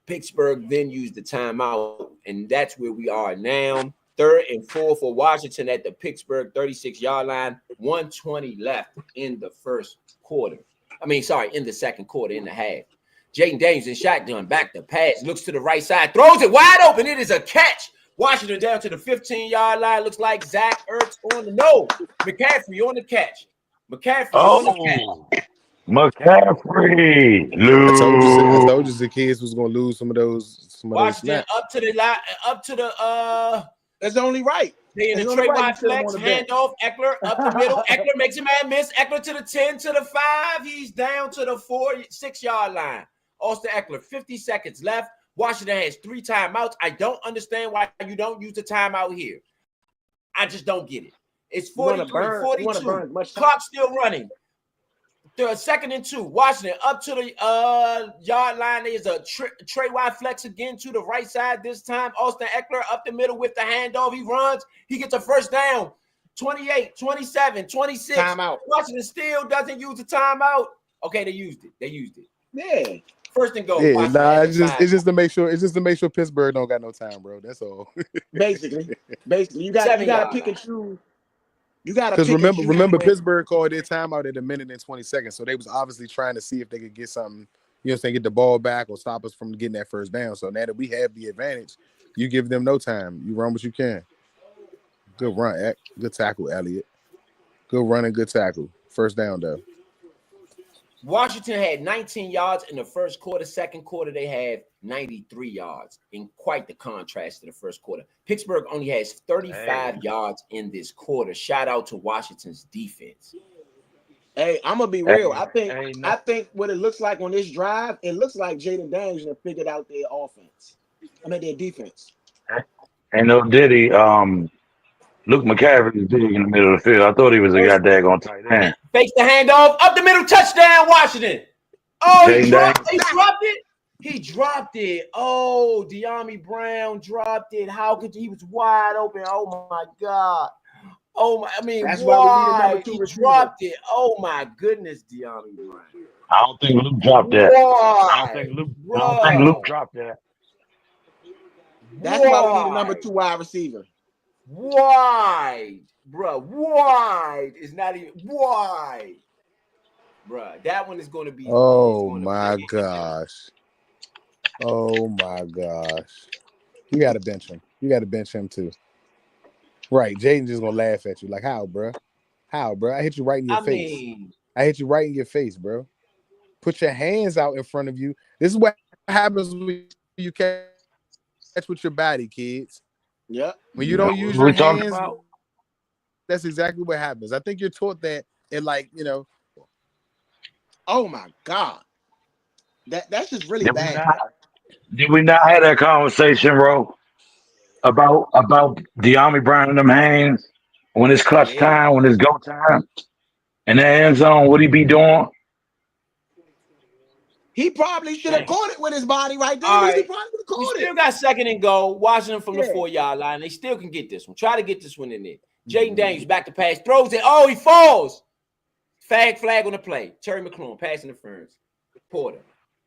Pittsburgh then used the timeout, and that's where we are now. 3rd and 4 for Washington at the Pittsburgh 36-yard line. 1:20 left in the first quarter. In the second quarter, in the half. Jaden Daniels in shotgun, back to pass, looks to the right side, throws it wide open. It is a catch. Washington down to the 15-yard line. Looks like Zach Ertz on the nose. McCaffrey on the catch. McCaffrey. I told you the kids was gonna lose some of those Washington up to the line, up to the That's only right. They in the Trey White flex, handoff, Eckler up the middle. Eckler makes a man miss. Eckler to the 10, to the 5. He's down to the 6-yard line. Austin Eckler, 50 seconds left. Washington has 3 timeouts. I don't understand why you don't use the timeout here. I just don't get it. It's You want to 43, burn. You want to 42. burn as much time. Clock still running. They're 2nd and 2. Washington up to the yard line. There's a Trey wide flex again to the right side this time. Austin Eckler up the middle with the handoff. He runs. He gets a first down. 28, 27, 26. Timeout. Washington still doesn't use the timeout. Okay, they used it. Yeah. 1st and goal. Yeah, nah, it's Washington just to make sure Pittsburgh don't got no time, bro. That's all. Basically, you got to pick and choose. You got to because pick remember Pittsburgh called their timeout at 1 minute and 20 seconds, so they was obviously trying to see if they could get something, you know, what I'm saying, get the ball back or stop us from getting that first down. So now that we have the advantage, you give them no time. You run what you can. Good run, Eck. Good tackle, Elliott. Good run and good tackle. First down though. Washington had 19 yards in the first quarter. Second quarter, they had 93 yards, in quite the contrast to the first quarter. Pittsburgh only has 35 yards in this quarter. Shout out to Washington's defense. Hey, I'm gonna be real. I think what it looks like on this drive, it looks like Jaden Daniels have figured out their offense. Their defense. And no Diddy, Luke McCaffrey is big in the middle of the field. I thought he was a goddamn tight end. Fakes the handoff up the middle, touchdown, Washington. Oh, he dropped it. He dropped it. Oh, De'Ami Brown dropped it. How could he was wide open? Oh my God. Oh my, I mean, that's why we need he dropped it? Oh my goodness, De'Ami Brown. I don't think Luke dropped that. I don't think Luke dropped that. That's why we need a number 2 wide receiver. Wide, bro. Wide is not even wide, bro. That one is going to be. Oh my gosh. Oh my gosh. You got to bench him. You got to bench him too. Right. Jaden just gonna laugh at you like, how, bro? How, bro? I hit you right in your face. I hit you right in your face, bro. Put your hands out in front of you. This is what happens when you catch with your body, kids. Yeah. When you don't use your hands, that's exactly what happens. I think you're taught that in, like, you know. Oh my God. That's just really bad. Did we not have that conversation, bro? About De'Ami Brown in them hands when it's clutch time, when it's go time, in the end zone, what he be doing? He probably should have caught it with his body right there. Right. He probably would have caught it. We still got 2nd and goal. Washington from the 4-yard line. They still can get this one. Try to get this one in there. Jaden Daniels back to pass, throws it. Oh, he falls. Flag on the play. Terry McLaurin, pass interference. Porter.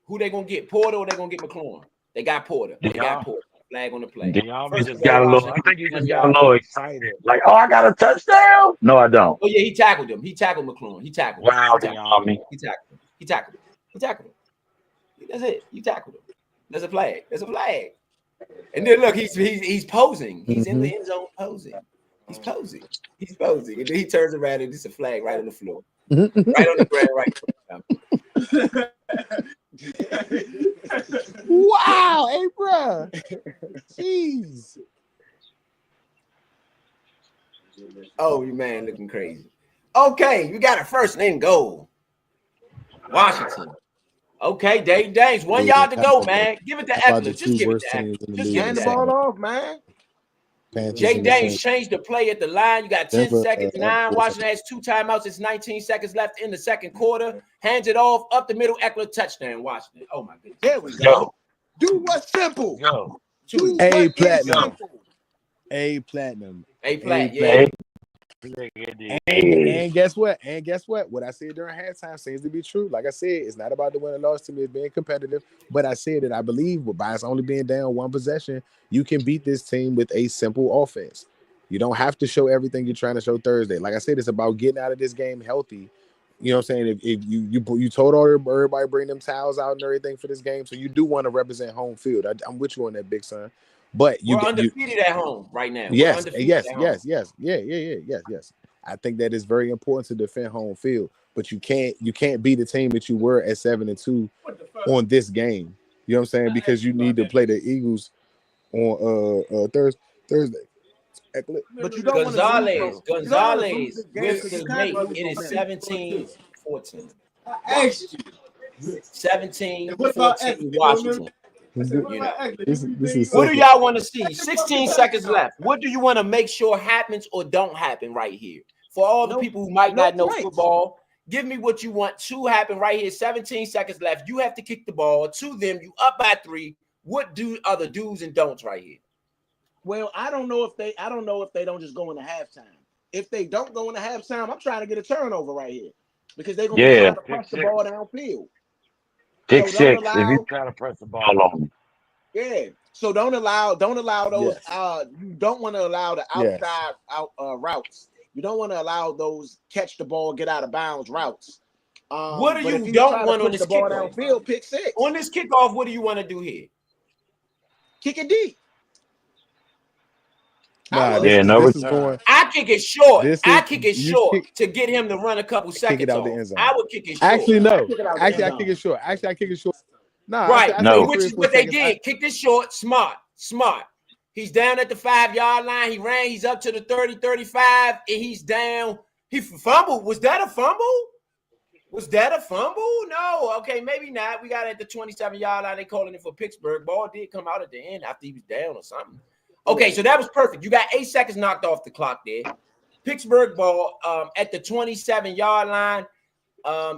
Who they gonna get? Porter or they gonna get McLaurin? They got Porter. Flag on the play. De'Ami just got a little. I think he just got a little excited. Like, oh, I got a touchdown. No, I don't. Oh yeah, he tackled him. He tackled McLaurin. He tackled him. Wow, De'Ami. He tackled him. That's it. You tackled him. There's a flag. And then look, he's posing. He's in the end zone posing. He's posing. And then he turns around and it's a flag right on the floor. Right on the ground, right. Wow, hey, bro. Jeez. Oh, you man looking crazy. Okay, you got a 1st and goal. Washington. Okay, Dave Dames, 1 yard to go, man. Give it to Eckler. Just give it to Eckler. Just hand the ball off, man. Jay Dames changed the play at the line. You got 10 seconds, 9. Washington has 2 timeouts. It's 19 seconds left in the second quarter. Hands it off up the middle. Eckler touchdown. Washington. Oh my goodness. There we go. Do what's simple. A platinum. A platinum. Yeah. And guess what? What I said during halftime seems to be true. Like I said, it's not about the win or loss to me. It's being competitive. But I said that I believe by us only being down 1 possession, you can beat this team with a simple offense. You don't have to show everything you're trying to show Thursday. Like I said, it's about getting out of this game healthy. You know what I'm saying? If you told everybody bring them towels out and everything for this game, so you do want to represent home field. I'm with you on that, big son. But we're undefeated at home right now. Yes. I think that is very important to defend home field. But you can't be the team that you were at 7-2 on this game. You know what I'm saying? Because you need to play the Eagles on Thursday. But you don't Gonzalez with the make it is 17-14. 17-14 Washington. You know. This is What do y'all want to see? 16 seconds left. What do you want to make sure happens or don't happen right here? For all the people who might not know football, give me what you want to happen right here. 17 seconds left. You have to kick the ball to them. You up by 3. What do other do's and don'ts right here? Well, I don't know if they don't just go into halftime. If they don't go into halftime, I'm trying to get a turnover right here because they're gonna be trying to press the ball downfield. Pick six if you try to press the ball on them. Yeah. So don't allow those. You don't want to allow the outside routes. You don't want to allow those catch the ball, get out of bounds routes. What do you don't want on this kickoff? Downfield, pick 6. On this kickoff, what do you want to do here? Kick it deep. Nah, this is going. I kick it short. I kick it short to get him to run a couple seconds. Kick it out the end zone. I would kick it short. Actually, no. Actually, I kick it short. Nah, right. No. Which is what they did. Kicked it short. Smart. He's down at the 5-yard line. He ran. He's up to the 30, 35, and he's down. He fumbled. Was that a fumble? No. Okay, maybe not. We got at the 27-yard line. They calling it for Pittsburgh. Ball did come out at the end after he was down or something. Okay, so that was perfect. You got 8 seconds knocked off the clock there. Pittsburgh ball at the 27-yard line.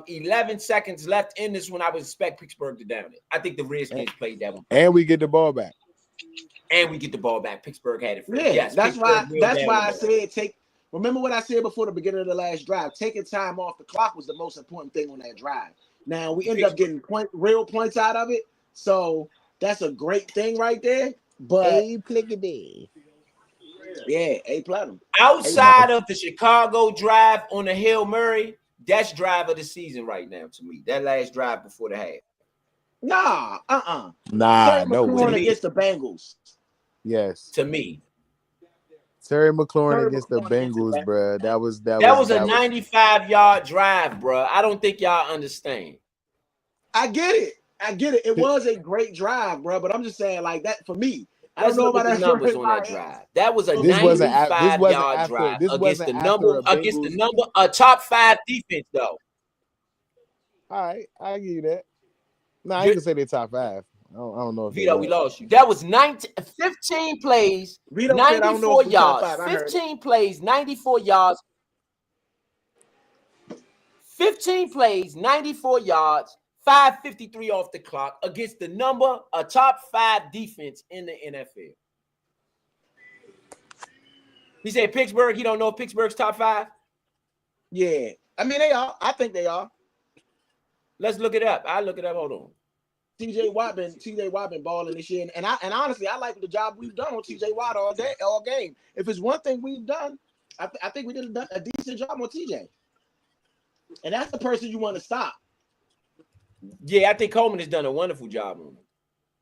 11 seconds left in this one. I would expect Pittsburgh to down it. I think the Redskins played that one. And we get the ball back. Pittsburgh had it first. Yeah, yes, that's why I said remember what I said before the beginning of the last drive. Taking time off the clock was the most important thing on that drive. Now we end up getting real points out of it. So that's a great thing right there. But A platinum. Outside of the Chicago drive on the Hail Murray, that's drive of the season right now to me. That last drive before the half. Nah, no way. Against the Bengals. Yes. To me. Terry McLaurin against the Bengals, bro. That was a 95-yard drive, bro. I don't think y'all understand. I get it. It was a great drive, bro. But I'm just saying, like that for me. I don't know about the numbers on that drive. That was a 95-yard drive against the number a top 5 defense, though. All right, I give you that. No, I can say they're top 5. I don't know if Vido, we lost you. That was 15 plays, Vido 94 yards. 15 plays, 94 yards. 15 plays, 94 yards. 5:53 off the clock against a top 5 defense in the NFL. He said Pittsburgh. He don't know if Pittsburgh's top 5. Yeah, I mean they are. I think they are. Let's look it up. I'll look it up. Hold on. TJ Watt been balling this year, and honestly I like the job we've done on TJ Watt all game. If it's one thing we've done, I think we did a decent job on TJ, and that's the person you want to stop. Yeah, I think Coleman has done a wonderful job on him.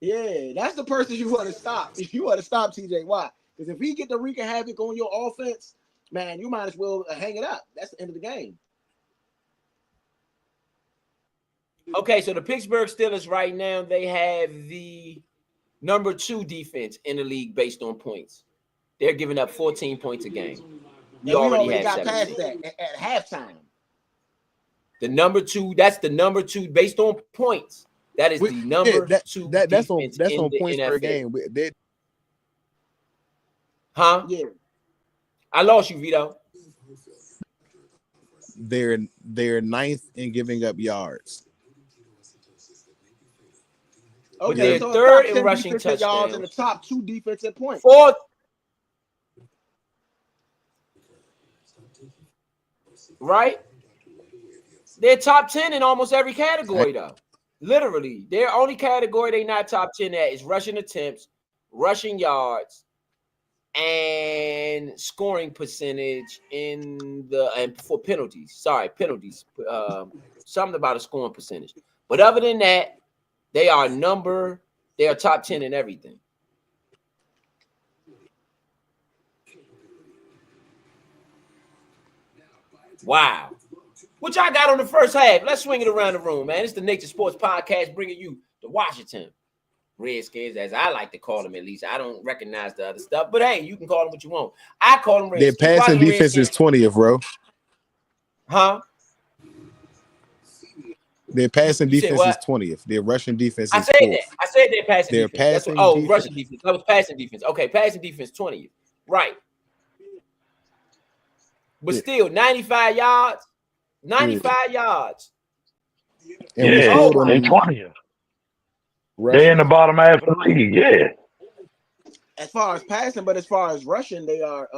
Yeah, that's the person you want to stop. If you want to stop TJ Watt, because if he get the wreaking havoc on your offense, man, you might as well hang it up. That's the end of the game. Okay, so the Pittsburgh Steelers right now, they have the number 2 defense in the league based on points. They're giving up 14 points a game. We already got past that at halftime. The number 2, that's the number 2 based on points. That is the number 2. That's on points per game. Huh? Yeah. I lost you, Vido. They're 9th in giving up yards. Okay, so 3rd in rushing touchdowns yards and the top 2 defensive points. 4th. Right? They're top 10 in almost every category, though. Literally, their only category they not top 10 at is rushing attempts, rushing yards, and scoring percentage and for penalties. Sorry, penalties. Something about a scoring percentage. But other than that, they are top 10 in everything. Wow. What y'all got on the first half? Let's swing it around the room, man. It's the Nature Sports Podcast bringing you the Washington Redskins, as I like to call them at least. I don't recognize the other stuff, but hey, you can call them what you want. I call them Redskins. Their passing defense is 20th, bro. Huh? Their passing You said defense is what? 20th. Their rushing defense I is said 4th. that. I said their passing Their defense. That's what. passing defense, Rushing defense. That was passing defense. Okay, passing defense 20th. Right. But still, 95 yards. 95 yards. and we Yeah, scored Oh on they my them 20th. They in rushing. the bottom half of the league. Yeah. As far as passing, but as far as rushing, they are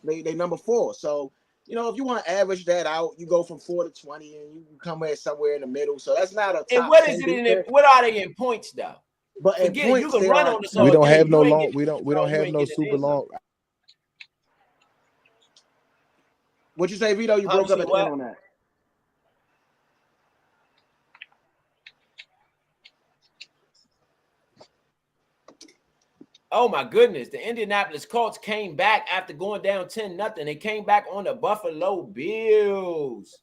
they number 4. So you know, if you want to average that out, you go from 4 to 20, and you come in somewhere in the middle. So that's not a top And what 10 is it in defense. what are they in points though? But in Forget it. You points, can they run are. on this We all don't day. have no You ain't long. getting- We don't you have ain't no getting super in. long. What you say, Vido? You broke You up said at the end what? on that. Oh my goodness. The Indianapolis Colts came back after going down 10-0. They came back on the Buffalo Bills.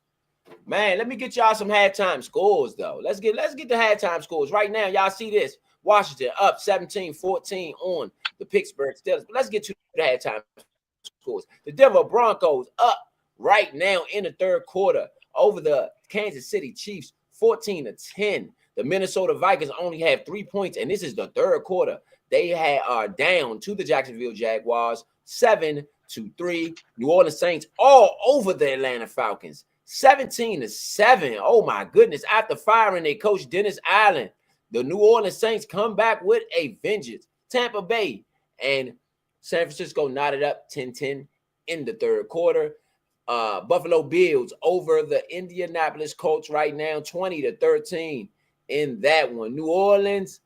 Man, let me get y'all some halftime scores, though. Let's get the halftime scores. Right now, y'all see this. Washington up 17-14 on the Pittsburgh Steelers. But let's get to the halftime scores. The Denver Broncos up right now in the third quarter over the Kansas City Chiefs, 14-10. The Minnesota Vikings only have 3 points, and this is the third quarter. They are down to the Jacksonville Jaguars, 7-3. New Orleans Saints all over the Atlanta Falcons, 17-7. Oh my goodness! After firing their coach Dennis Allen, the New Orleans Saints come back with a vengeance. Tampa Bay and San Francisco knotted up 10-10 in the third quarter. Buffalo Bills over the Indianapolis Colts right now, 20-13 in that one. New Orleans,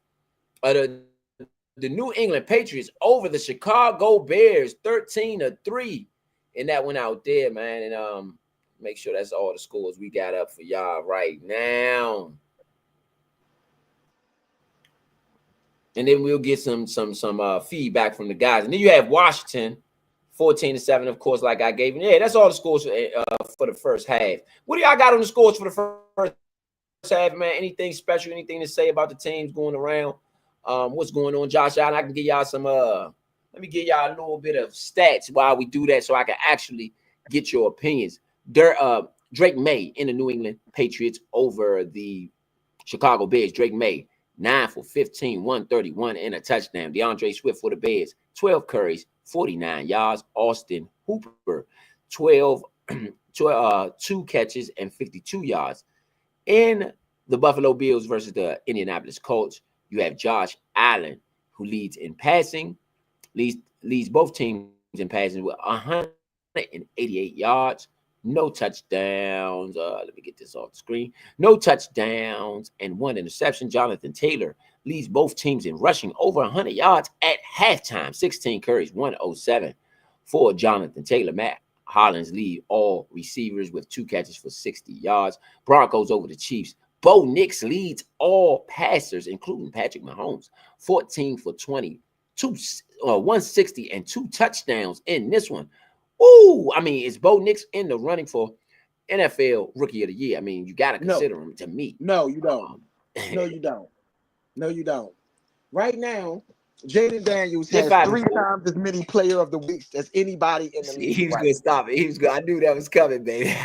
the New England Patriots over the Chicago Bears, 13-3 in that one out there, man. And make sure that's all the scores we got up for y'all right now. And then we'll get some feedback from the guys. And then you have Washington, 14-7, of course, like I gave. Yeah, that's all the scores for the first half. What do y'all got on the scores for the first half, man? Anything special, anything to say about the teams going around? What's going on, Josh Allen? I can give y'all some let me give y'all a little bit of stats while we do that so I can actually get your opinions. Drake May in the New England Patriots over the Chicago Bears. Drake May, 9 for 15, 131 and a touchdown. DeAndre Swift for the Bears, 12 carries, 49 yards. Austin Hooper, 2 catches and 52 yards. In the Buffalo Bills versus the Indianapolis Colts, you have Josh Allen, who leads in passing, leads both teams in passing with 188 yards, no touchdowns. Let me get this off the screen. No touchdowns and 1 interception. Jonathan Taylor leads both teams in rushing over 100 yards at halftime. 16 carries, 107 for Jonathan Taylor. Matt Hollins lead all receivers with 2 catches for 60 yards. Broncos over the Chiefs. Bo Nix leads all passers, including Patrick Mahomes, 14 for 20, 160 and 2 touchdowns in this one. Ooh, I mean, is Bo Nix in the running for NFL Rookie of the Year? I mean, you got to consider him to me. No, you don't. No, you don't. No, you don't. Right now, Jaden Daniels has 3 times as many Player of the Weeks as anybody in the league. He was going to stop it. He was good. I knew that was coming, baby.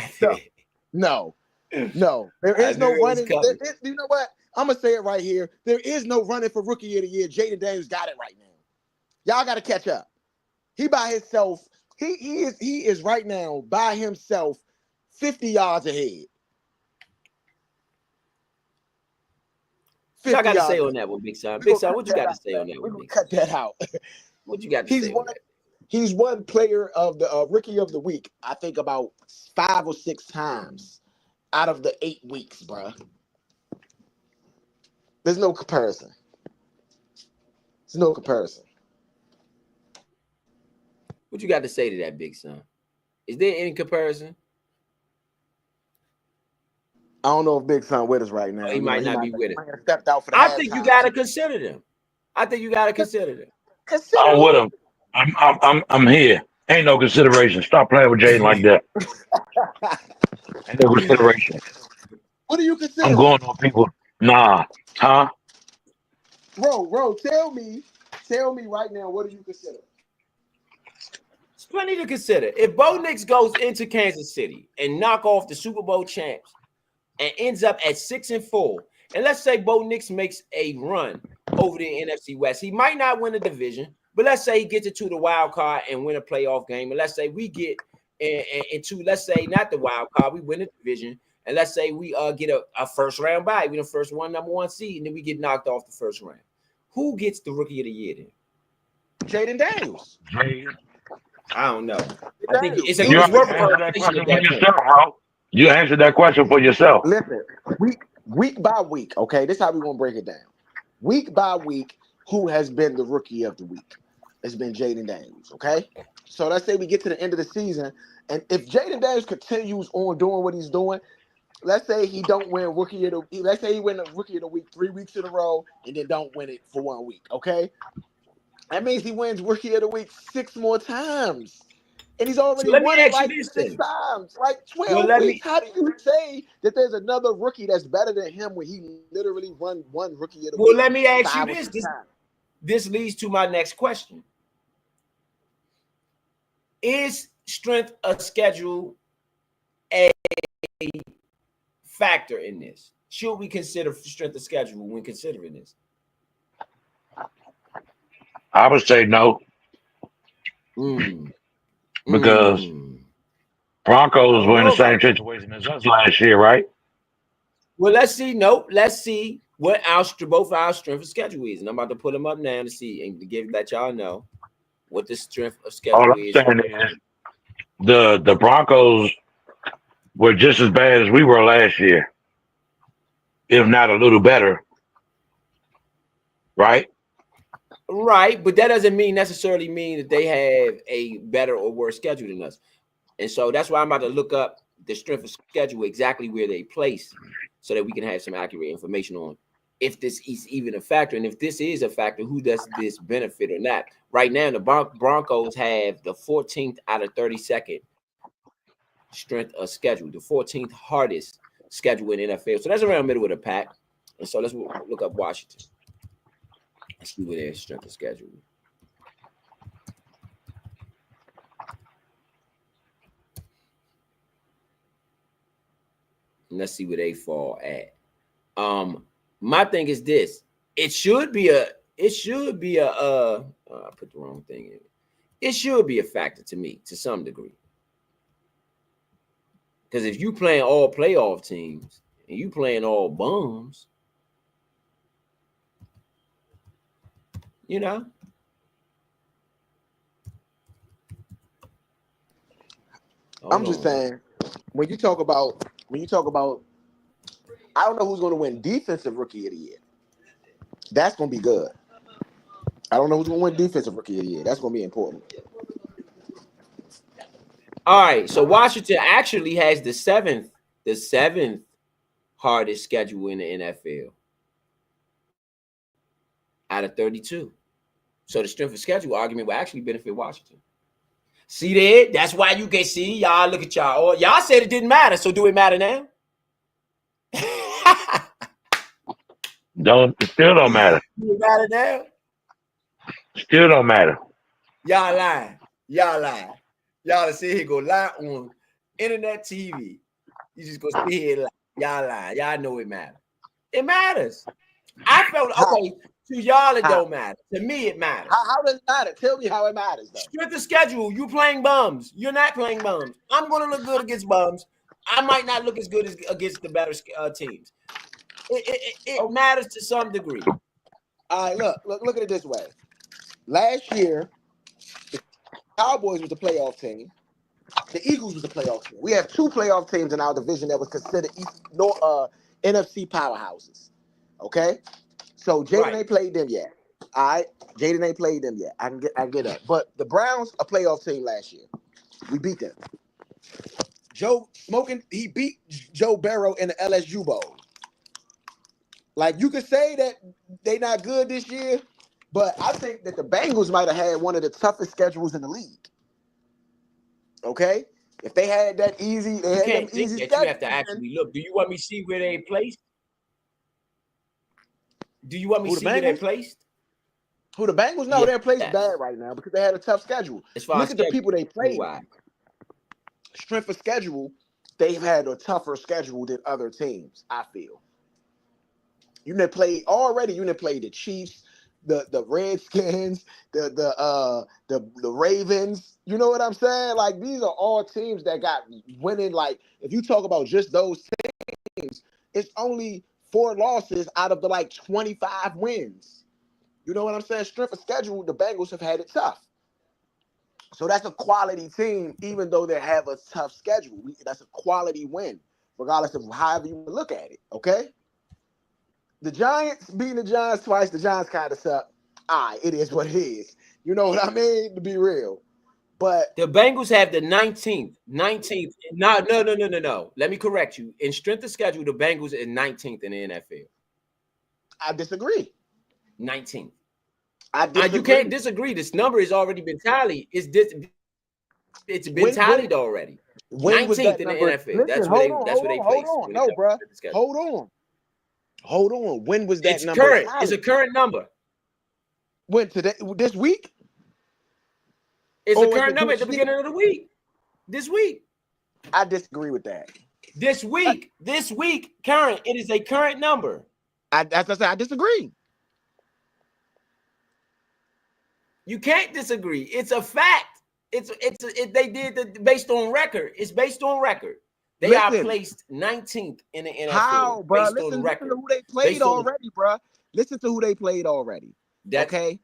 No. There is no running. You know what? I'm going to say it right here. There is no running for Rookie of the Year. Jaden Daniels got it right now. Y'all got to catch up. He by himself. He is right now by himself 50 yards ahead. What y'all got to say on that one, Big Son? Big Son, what you got to say on that one? We're going to cut that out. What you got to say on that? He's one player of the Rookie of the Week, I think about 5 or 6 times out of the 8 weeks, bro. There's no comparison. There's no comparison. What you got to say to that, Big Son? Is there any comparison? I don't know if Big Son with us right now. He might not be with us. Stepped out for the I think you got to consider them. I I'm with him. I'm here. Ain't no consideration. Stop playing with Jaden like that. Ain't no consideration. What do you consider? I'm going on people. Nah. Huh? Bro, tell me right now, what do you consider? It's plenty to consider. If Bo Nix goes into Kansas City and knock off the Super Bowl champs, and ends up at 6-4, and let's say Bo Nix makes a run over the NFC West, he might not win the division, but let's say he gets it to the wild card and win a playoff game, and let's say we get into, let's say not the wild card, we win the division, and let's say we get a first round bye, we the first number one seed, and then we get knocked off the first round. Who gets the rookie of the year then? Jaden Daniels. I don't know. I think it's You worth a answered that conversation question at for that point. yourself, bro. You answered that question for yourself. Listen, week by week, okay, this is how we gonna break it down. Week by week, who has been the rookie of the week? It's been Jaden Daniels, okay? So let's say we get to the end of the season, and if Jaden Daniels continues on doing what he's doing, let's say he don't win rookie of the, let's say he win the rookie of the week 3 weeks in a row and then don't win it for 1 week, okay? That means he wins rookie of the week 6 more times. And he's already won it like 6 times, like 12 weeks. How do you say that there's another rookie that's better than him when he literally won one rookie of the week? Well, let me ask you this. This leads to my next question. Is strength of schedule a factor in this? Should we consider strength of schedule when considering this? I would say no. Because Broncos were in the same situation as us last year, right? Well, let's see. Nope. Let's see what both our strength of schedule is. And I'm about to put them up now to see and to let y'all know what the strength of schedule All I'm is. saying is the Broncos were just as bad as we were last year, if not a little better. Right? Right, but that doesn't necessarily mean that they have a better or worse schedule than us. And so that's why I'm about to look up the strength of schedule, exactly where they place, so that we can have some accurate information on if this is even a factor. And if this is a factor, who does this benefit or not? Right now, the Broncos have the 14th out of 32nd strength of schedule, the 14th hardest schedule in NFL. So that's around the middle of the pack. And so let's look up Washington. Let's see where their strength of schedule. And let's see where they fall at. My thing is this: I put the wrong thing in. It should be a factor to me to some degree, because if you playing all playoff teams and you playing all bums, you know. I'm just saying, when you talk about, I don't know who's going to win defensive rookie of the year. That's going to be good. I don't know who's going to win defensive rookie of the year. That's going to be important. All right, so Washington actually has the seventh hardest schedule in the NFL out of 32. So the strength of schedule argument will actually benefit Washington. See there? That's why you can see y'all. Look at y'all. Oh, y'all said it didn't matter. So do it matter now? It still don't matter. Do it matter now? Still don't matter. Y'all lying. Y'all see here go lie on internet TV. You just go sit here lie. Y'all lying. Y'all know it matters. It matters. I felt okay. To y'all, it don't matter. To me, it matters. How does it matter? Tell me how it matters, though. Strength of schedule. You playing bums. You're not playing bums. I'm going to look good against bums. I might not look as good as against the better teams. It matters to some degree. All right, look at it this way. Last year, the Cowboys was the playoff team. The Eagles was the playoff team. We have 2 playoff teams in our division that was considered NFC powerhouses. Okay? So Jaden ain't played them yet. All right? Jaden ain't played them yet. I get that. But the Browns, a playoff team last year. We beat them. He beat Joe Burrow in the LSU Bowl. Like, you could say that they not good this year, but I think that the Bengals might have had one of the toughest schedules in the league. Okay? If they had that easy, you can't think that. You have to actually look. Do you want me to see where they placed? Do you want me to see where they're placed? Who, the Bengals? No, they're placed bad right now because they had a tough schedule. Look at the people they played. Strength of schedule. they've had a tougher schedule than other teams, I feel. You done played the Chiefs, the Redskins, the Ravens. You know what I'm saying? Like, these are all teams that got winning. Like, if you talk about just those teams, it's only 4 losses out of the like 25 wins. You know what I'm saying? Strength of schedule, the Bengals have had it tough. So that's a quality team, even though they have a tough schedule. That's a quality win, regardless of however you look at it, okay? The Giants, beating the Giants twice, the Giants kind of suck. It is what it is. You know what I mean? To be real. But the Bengals have the 19th. No. Let me correct you. In strength of schedule, the Bengals are 19th in the NFL. I disagree. 19th. You can't disagree. This number has already been tallied. It's been tallied already. 19th in the NFL. That's where they place. No, bro. Hold on. When was that number? Current. It's a current number. When today? This week? It's a current number at the beginning of the week. This week. I disagree with that. This week, current. It is a current number. As I said, I disagree. You can't disagree. It's a fact. They did based on record. It's based on record. They are placed 19th in the NFL. How, bro? Listen to who they played already, bro. Listen to who they played already. Okay.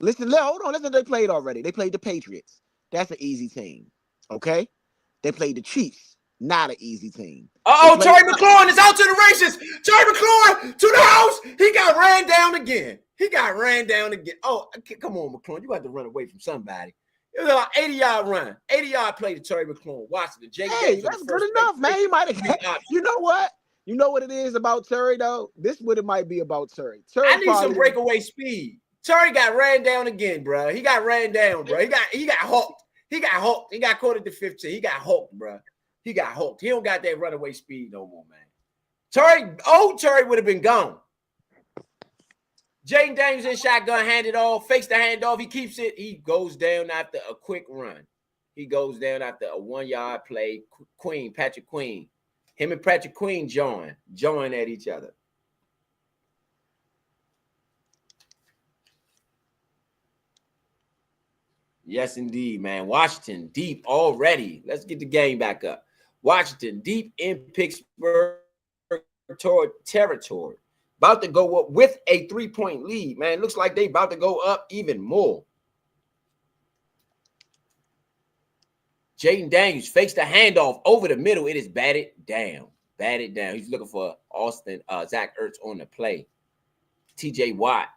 Hold on. Listen to who they played already. They played the Patriots. That's an easy team. Okay. They played the Chiefs. Not an easy team. Terry McLaurin is out to the races. Terry McLaurin to the house. He got ran down again. Oh, come on, McLaurin. You have to run away from somebody. It was an 80-yard run. 80-yard play to Terry McLaurin. Washington. That's good enough, man. He might have. You know what? You know what it is about Terry, though? This is what it might be about Terry. I need some breakaway speed. Terry got ran down again, bro. He got ran down, bro. He got hulked. He got caught at the 15. He got hulked, bro. He got hulked. He don't got that runaway speed no more, man. Terry would have been gone. Jaden Daniels in shotgun, handed off, fakes the handoff. He keeps it. He goes down after a quick run. He goes down after a 1-yard play. Patrick Queen. Him and Patrick Queen join at each other. Yes, indeed, man. Washington deep already. Let's get the game back up. Washington deep in Pittsburgh territory. About to go up with a 3-point lead, man. Looks like they about to go up even more. Jaden Daniels fakes the handoff over the middle. It is batted down. He's looking for Zach Ertz on the play. TJ Watt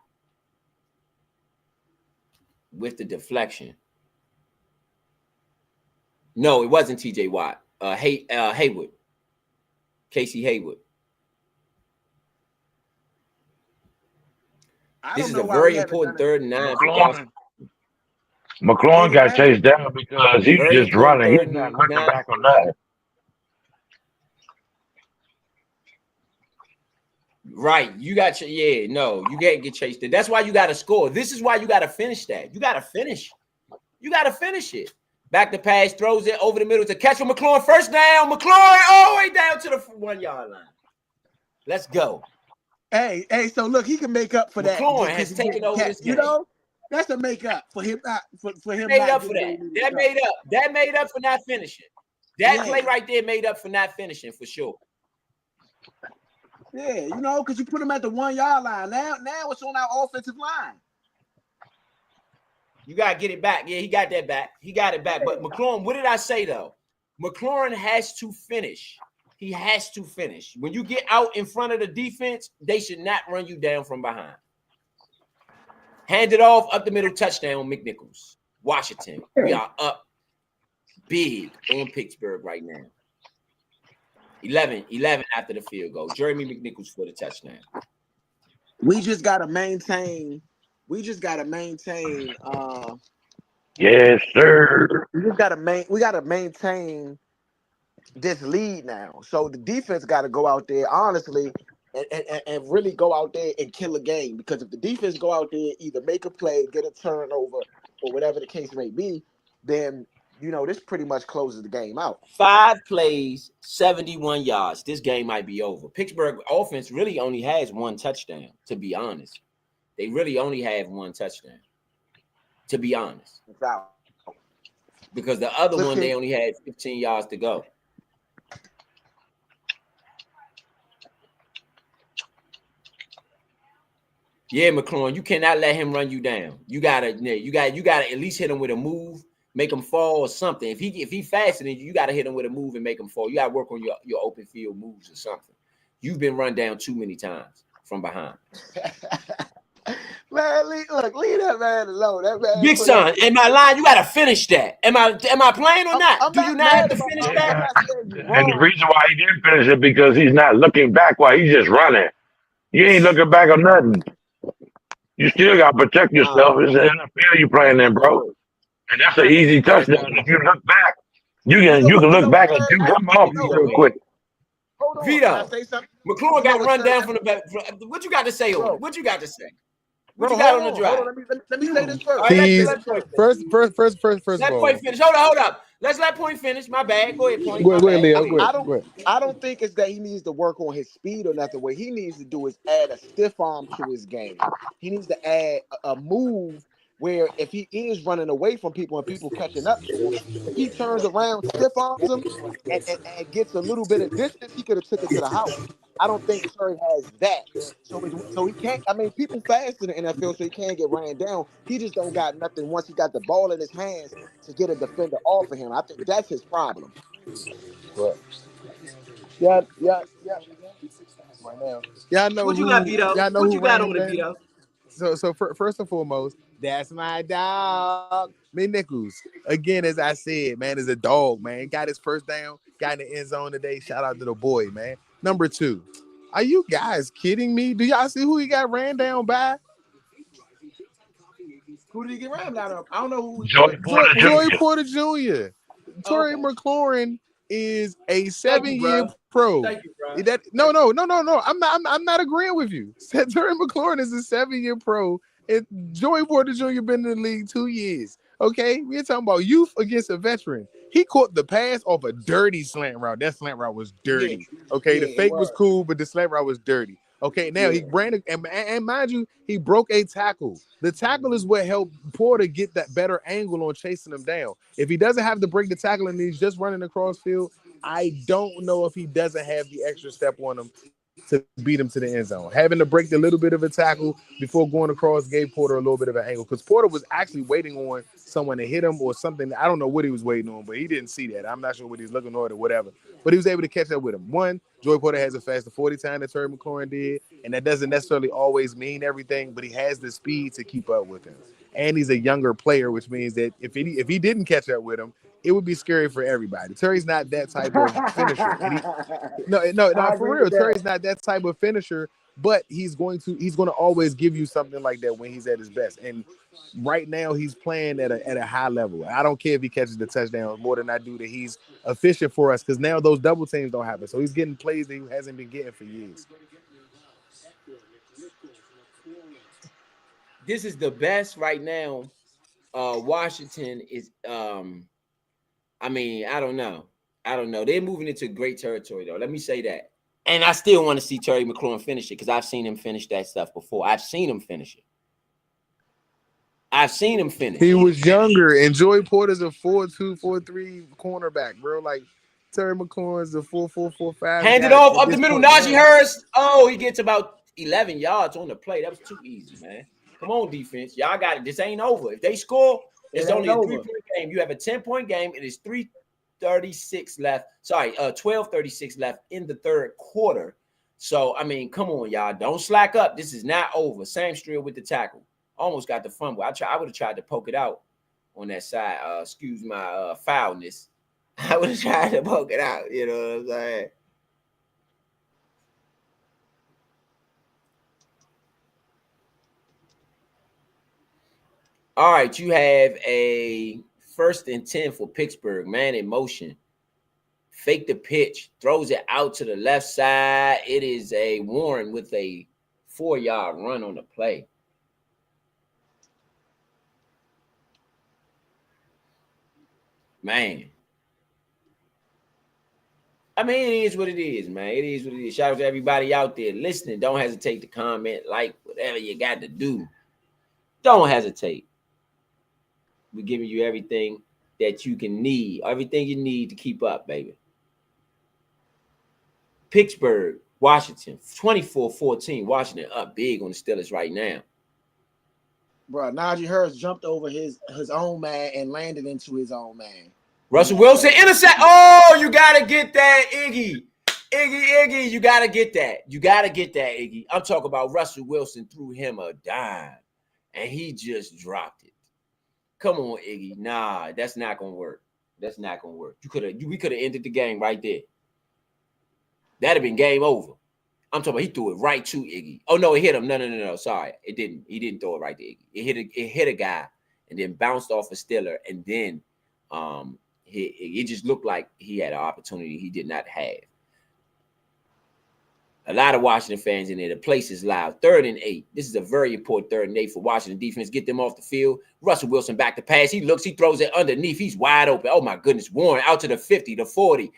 with the deflection. No, it wasn't TJ Watt. Haywood. Casey Haywood. This is a very important 3rd and 9. McLaurin got chased down because he was just running. He's not looking back on that. Right. You can't get chased in. That's why you got to score. This is why you got to finish that. You got to finish it. Back to pass, throws it over the middle to catch for McLaurin. First down. McLaurin all the way down to the 1-yard line. Let's go. Hey, so look, he can make up for that. McLaurin has taken over this game. You know, that's a make up for him. For him, made up for that. That made up for not finishing. That play right there made up for not finishing for sure. Yeah, you know, because you put him at the 1-yard line. Now it's on our offensive line. You got to get it back. Yeah, he got that back. He got it back. But McLaurin, what did I say, though? McLaurin has to finish. He has to finish. When you get out in front of the defense, they should not run you down from behind. Hand it off up the middle, touchdown, McNichols. Washington. We are up big on Pittsburgh right now. 11 after the field goal. Jeremy McNichols for the touchdown. We just got to maintain. Yes, sir. We got to maintain this lead now. So the defense got to go out there, honestly, and really go out there and kill a game. Because if the defense go out there, either make a play, get a turnover, or whatever the case may be, then this pretty much closes the game out. 5 plays, 71 yards. This game might be over. Pittsburgh offense really only has 1 touchdown, to be honest. They really only have 1 touchdown, to be honest. It's out. Because the other one, they only had 15 yards to go. Yeah, McLaurin, you cannot let him run you down. You gotta at least hit him with a move, make him fall or something. If he faster than you, you gotta hit him with a move and make him fall. You gotta work on your open field moves or something. You've been run down too many times from behind. Man, leave that man alone. That man, Big son, am I lying? You gotta finish that. Am I playing or not? Do you not have to finish that? And the reason why he didn't finish it because he's not looking back while he's just running. You ain't looking back or nothing. You still gotta protect yourself. It's an NFL you playing in, bro. And that's an easy touchdown. If you look back, you can look back and do something off real quick. Hold on. Vido, Can I say something? McLaurin got run down from the back. What you got to say on it? What you got to say? What you got on the drive? Let me say this first. First Let of all, Pointe finish. Hold up. Let's let Pointe finish. My bad. Go ahead, Pointe. Go ahead, Leo. Go ahead. I don't think it's that he needs to work on his speed or nothing. What he needs to do is add a stiff arm to his game. He needs to add a move where if he is running away from people and people catching up to him, if he turns around, stiff arms them, and gets a little bit of distance, he could have took it to the house. I don't think Curry has that. So he can't. I mean, people fast in the NFL, so he can't get ran down. He just don't got nothing once he got the ball in his hands to get a defender off of him. I think that's his problem. Right. Yeah. Right now, y'all know what you got, Vido? Y'all know what who you got ran on it, him down? Vido? So first and foremost, that's my dog, Mick Nichols. Again, as I said, man, is a dog, man. Got his first down, got in the end zone today. Shout out to the boy, man. Number 2, are you guys kidding me? Do y'all see who he got ran down by? Who did he get ran down? I don't know who. Joey Porter Jr. Terry McLaurin is a 7-year pro. Thank you, bro. No. I'm not agreeing with you. Terry McLaurin is a 7-year pro, and Joey Porter Jr. been in the league 2 years. Okay, we're talking about youth against a veteran. He caught the pass off a dirty slant route. That slant route was dirty. Okay, the fake was cool, but the slant route was dirty. Okay, now he ran it, and mind you, he broke a tackle. The tackle is what helped Porter get that better angle on chasing him down. If he doesn't have to break the tackle and he's just running across field, I don't know if he doesn't have the extra step on him to beat him to the end zone. Having to break the little bit of a tackle before going across gave Porter a little bit of an angle because Porter was actually waiting on someone to hit him or something. I don't know what he was waiting on, but he didn't see that. I'm not sure what he's looking on or whatever, but he was able to catch up with him. One, Joey Porter has a faster 40 time that Terry McLaurin did, and that doesn't necessarily always mean everything, but he has the speed to keep up with him. And he's a younger player, which means that if he didn't catch up with him, it would be scary for everybody. Terry's not that type of finisher. No, for real. Terry's not that type of finisher, but he's going to always give you something like that when he's at his best. And right now he's playing at a high level. I don't care if he catches the touchdown more than I do that he's efficient for us because now those double teams don't happen. So he's getting plays that he hasn't been getting for years. This is the best right now. Washington is I mean, I don't know. They're moving into great territory, though. Let me say that. And I still want to see Terry McLaurin finish it because I've seen him finish that stuff before. I've seen him finish it. He was younger, and Joey Porter's a 4.2, 4.3 cornerback, bro. Like Terry McLaurin's a 4.4, 4.5. Hand it off up the middle. Najee Harris. Oh, he gets about 11 yards on the play. That was too easy, man. Come on, defense. Y'all got it. This ain't over. If they score, it's only a 3-point game. You have a 10-point game. It is 3:36 left. 12:36 left in the third quarter. So, I mean, come on, y'all. Don't slack up. This is not over. Sam Strill with the tackle. Almost got the fumble. I would have tried to poke it out on that side. Excuse my foulness. I would have tried to poke it out. You know what I'm saying? All right, you have a 1st and 10 for Pittsburgh. Man in motion. Fake the pitch. Throws it out to the left side. It is a Warren with a 4-yard run on the play. Man. I mean, it is what it is, man. It is what it is. Shout out to everybody out there listening. Don't hesitate to comment, like, whatever you got to do. Don't hesitate. We're giving you everything that you can need, everything you need to keep up, baby. Pittsburgh, Washington, 24-14. Washington up big on the Steelers right now. Bro, Najee Harris jumped over his own man and landed into his own man. Russell Wilson intercept. Oh, you gotta get that, Iggy. Iggy, you gotta get that. You gotta get that, Iggy. I'm talking about Russell Wilson threw him a dime, and he just dropped it. Come on, Iggy. Nah, that's not gonna work. That's not gonna work. We could have ended the game right there. That'd have been game over. I'm talking about he threw it right to Iggy. Oh no, it hit him. No. Sorry, it didn't. He didn't throw it right to Iggy. It hit a guy and then bounced off a Steeler, and then it just looked like he had an opportunity he did not have. A lot of Washington fans in there. The place is loud. 3rd and 8. This is a very important 3rd and 8 for Washington defense. Get them off the field. Russell Wilson back to pass. He looks. He throws it underneath. He's wide open. Oh, my goodness. Warren out to the 50, the 40.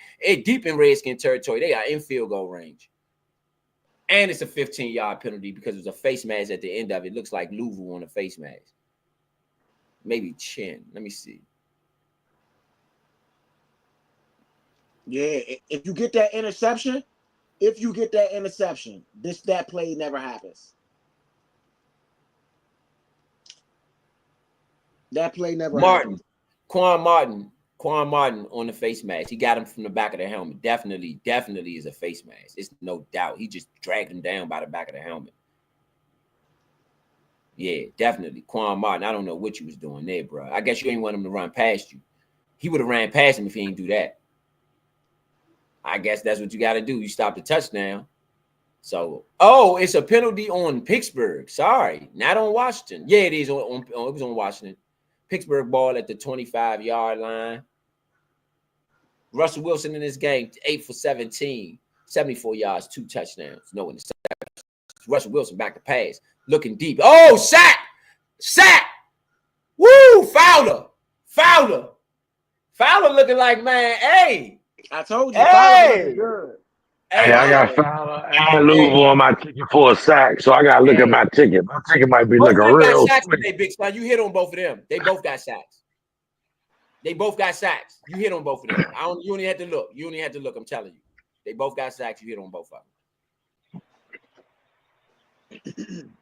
Deep in Redskin territory. They are in field goal range. And it's a 15-yard penalty because it was a face mask at the end of it. It looks like Louvu on a face mask. Maybe chin. Let me see. Yeah, if you get that interception, that play never happens. That play never happens. Quan Martin on the face mask. He got him from the back of the helmet. Definitely is a face mask. It's no doubt. He just dragged him down by the back of the helmet. Yeah, definitely. Quan Martin. I don't know what you was doing there, bro. I guess you ain't want him to run past you. He would have ran past him if he didn't do that. I guess that's what you got to do. You stop the touchdown. So, it's a penalty on Pittsburgh. Sorry, not on Washington. Yeah, it is. It was on Washington. Pittsburgh ball at the 25-yard line. Russell Wilson in this game, 8 for 17, 74 yards, 2 touchdowns, no interceptions. Russell Wilson back to pass, looking deep. Oh, sack! Woo, Fowler looking like, man, hey. I told you, hey, good. Hey, I got Fowler and Louisville on my ticket for a sack, so I got to look at my ticket. My ticket might be looking real. Sacks today, Big Son. You hit on both of them. They both got sacks. You hit on both of them. You only had to look. I'm telling you. They both got sacks. You hit on both of them.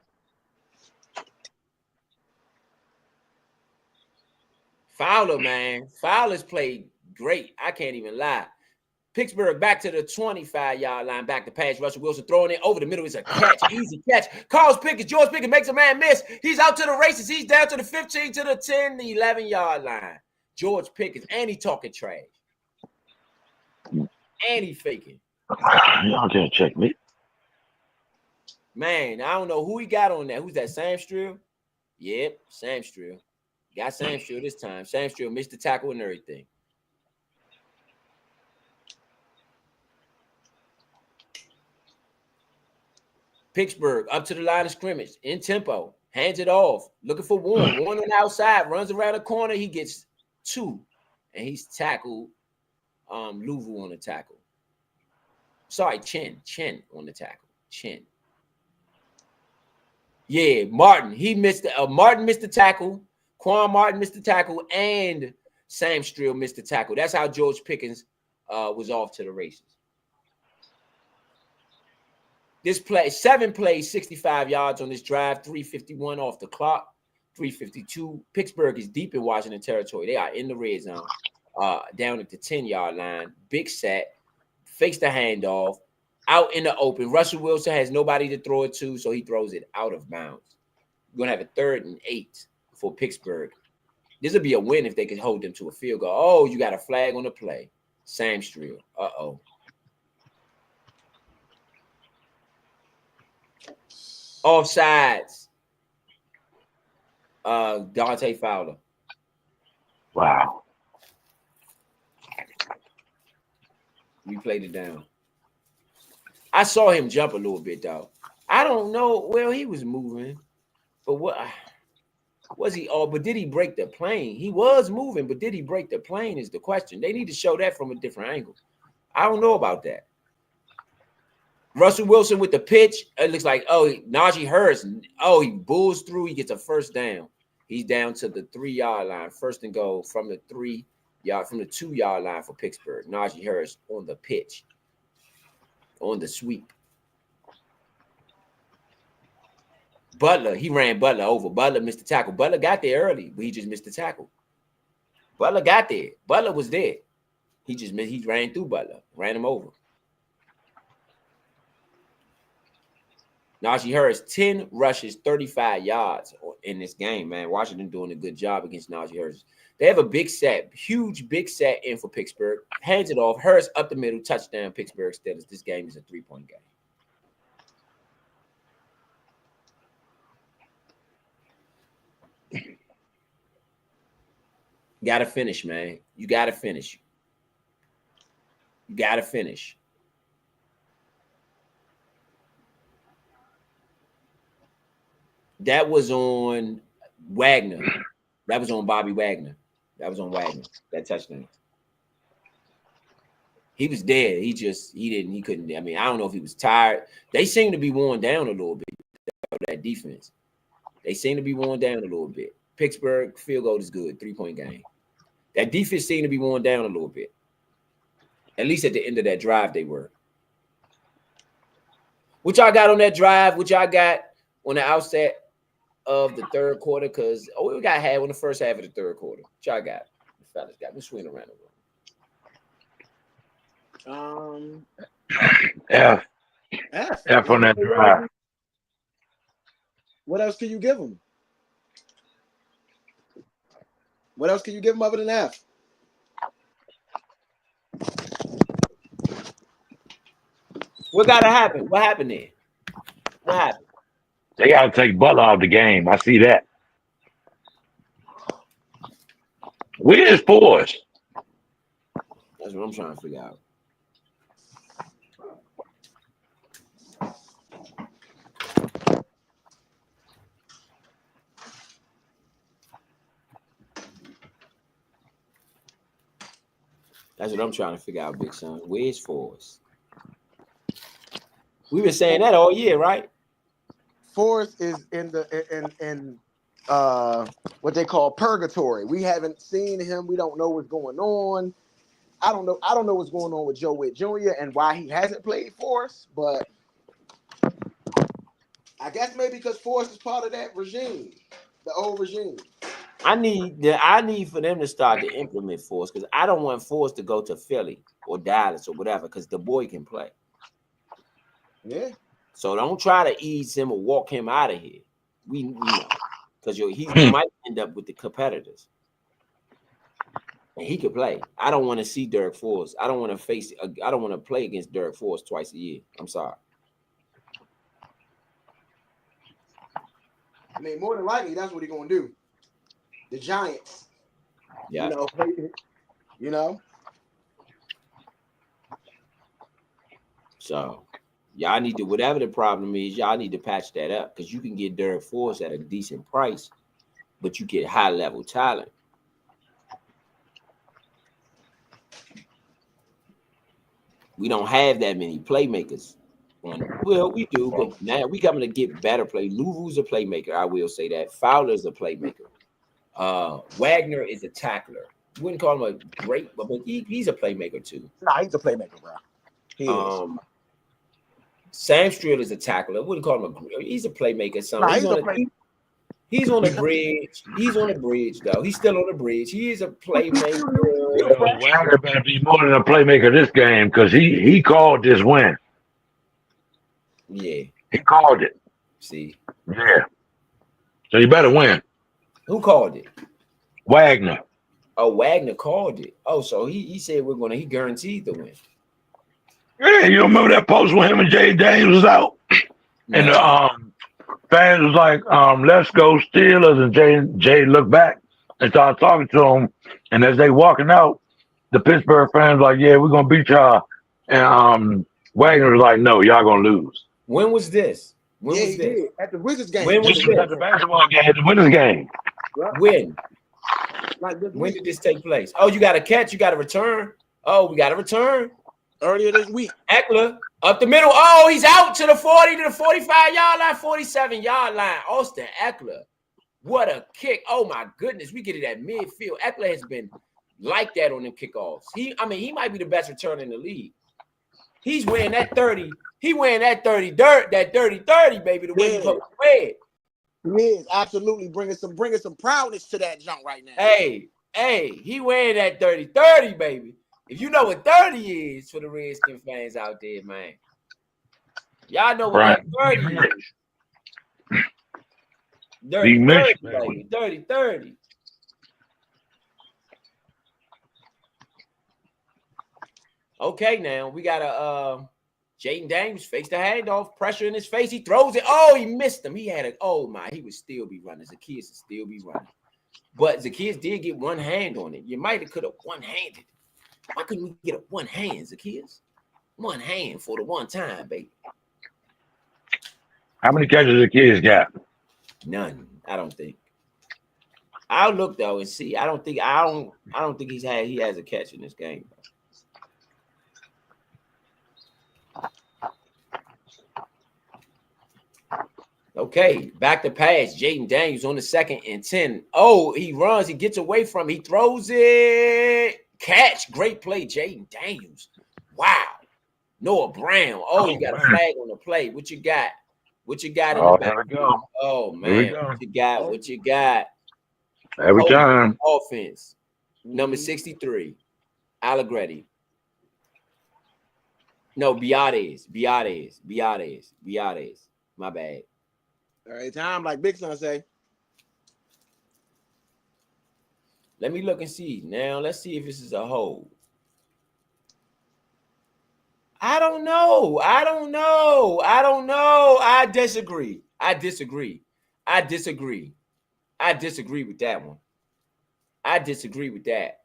Fowler, man. Fowler's played great. I can't even lie. Pittsburgh back to the 25-yard line, back to pass. Russell Wilson throwing it over the middle. It's a catch, easy catch. George Pickens makes a man miss. He's out to the races. He's down to the 15, to the 10, the 11-yard line. George Pickens, and he talking trash. And he faking. Y'all can't check me. Man, I don't know who he got on that. Who's that, Sam Strill? Yep, Sam Strill. Got Sam Strill this time. Sam Strill missed the tackle and everything. Pittsburgh up to the line of scrimmage in tempo, hands it off, looking for Warren. Warren on the outside, runs around the corner. He gets 2, and he's tackled. Louvu on the tackle. Sorry, Chin on the tackle. Chin. Yeah, Martin. He missed. Martin missed the tackle. Quan Martin missed the tackle, and Sam Strill missed the tackle. That's how George Pickens was off to the races. This play, 7 plays, 65 yards on this drive, 3:51 off the clock, 3:52. Pittsburgh is deep in Washington territory. They are in the red zone, down at the 10-yard line. Big set, fakes the handoff, out in the open. Russell Wilson has nobody to throw it to, so he throws it out of bounds. We're going to have a 3rd and 8 for Pittsburgh. This would be a win if they could hold them to a field goal. Oh, you got a flag on the play. Sam Strill. Uh-oh. Offsides. Dante Fowler. Wow. We played it down. I saw him jump a little bit, though. I don't know. Well, he was moving. But what? Was he? Oh, but did he break the plane? He was moving, but did he break the plane? Is the question. They need to show that from a different angle. I don't know about that. Russell Wilson with the pitch. It looks like, Najee Harris. He bulls through. He gets a first down. He's down to the 3-yard line. First and goal from the 2-yard line for Pittsburgh. Najee Harris on the pitch, on the sweep. Butler, he ran Butler over. Butler missed the tackle. Butler got there early, but he just missed the tackle. Butler got there. Butler was there. He ran through Butler, ran him over. Najee Harris, 10 rushes, 35 yards in this game, man. Washington doing a good job against Najee Harris. They have a big set, huge big set in for Pittsburgh. Hands it off. Harris up the middle, touchdown, Pittsburgh Steelers. This game is a 3-point game. Got to finish, man. You got to finish. You got to finish. That was on Wagner. That was on Bobby Wagner. That was on Wagner. That touchdown. He was dead. He couldn't. I mean, I don't know if he was tired. They seem to be worn down a little bit, that defense. They seem to be worn down a little bit. Pittsburgh field goal is good. 3-point game. That defense seemed to be worn down a little bit. At least at the end of that drive, they were. What y'all got on that drive? What y'all got on the outset of the third quarter? Because we got half on the first half of the third quarter. What y'all got? The fellas got me swinging around the room. F on that drive. What else can you give them? What else can you give them other than F? What got to happen? What happened there? What happened? They got to take Butler out of the game. I see that. Where's Forrest? That's what I'm trying to figure out. That's what I'm trying to figure out, Big Son. Where's Forrest? We've been saying that all year, right? Forrest is in what they call purgatory. We haven't seen him. We don't know what's going on. I don't know what's going on with Joe Witt Jr. and why he hasn't played Forrest, but I guess maybe because Forrest is part of that regime, the old regime. I need for them to start to implement Forrest because I don't want Forrest to go to Philly or Dallas or whatever because the boy can play. Yeah. So don't try to ease him or walk him out of here. We know because he might end up with the competitors. And he could play. I don't want to see Derek Forrest. I don't want to play against Derek Forrest twice a year. I'm sorry. I mean, more than likely, that's what he's gonna do. The Giants. Yeah. You know. So y'all need to, whatever the problem is, y'all need to patch that up because you can get Derek Forrest at a decent price, but you get high level talent. We don't have that many playmakers. Well, we do, but now we coming to get better play. Luvu's a playmaker, I will say that. Fowler's a playmaker. Wagner is a tackler. You wouldn't call him a great, but he's a playmaker too. Nah, he's a playmaker, bro. He is. Sam Strill is a tackler. I wouldn't call him he's a playmaker. He's on the bridge. He's on the bridge, though. He's still on the bridge. He is a playmaker. Wagner better be more than a playmaker this game because he called this win. Yeah. He called it. See? Yeah. So you better win. Who called it? Wagner. Oh, Wagner called it. Oh, so he said he guaranteed the win. Yeah, you remember that post when him and Jay Daniels was out? No. And the fans was like, let's go Steelers. And Jay looked back and started talking to him. And as they walking out, the Pittsburgh fans like, yeah, we're going to beat y'all. And Wagner was like, no, y'all going to lose. When was this? At the Wizards game. When was this? At the basketball game, at the Wizards game. When? Like this When week. did this take place? Oh, you got a catch. You got a return. Oh, we got a return. Earlier this week. Eckler up the middle. Oh, he's out to the 40 to the 45-yard line, 47-yard line. Austin Eckler. What a kick. Oh, my goodness. We get it at midfield. Eckler has been like that on them kickoffs. He might be the best returner in the league. He's wearing that 30. He wearing that 30 dirt, that dirty 30, baby, the way you put it. He is absolutely bringing some proudness to that junk right now. Hey, he wearing that 30, baby. If you know what 30 is for the Redskins fans out there, man. Y'all know what that 30 is. Dirty 30, baby. Dirty 30. Okay, now we got a Jaden Daniels face the handoff, pressure in his face. He throws it. Oh, he missed him. He had a he would still be running. Zacchaeus would still be running. But Zacchaeus did get one hand on it. You might have could have one-handed. Why couldn't we get a one hand, Zacchaeus? One hand for the one time, baby. How many catches Zacchaeus got? None, I don't think. I'll look though and see. I don't think he has a catch in this game. Okay, back to pass. Jaden Daniels on the 2nd and 10. Oh, he runs. He gets away from it. He throws it. Catch. Great play, Jaden Daniels. Wow. Noah Brown. Oh, you got a flag on the play. What you got? What you got in the back? There we go. Oh, man. What you got? What you got? Every time. Offense. Number 63. Allegretti. No, Biades. My bad. Every time, like Big Son say. Let me look and see. Now, let's see if this is a hold. I don't know. I disagree with that one. I disagree with that.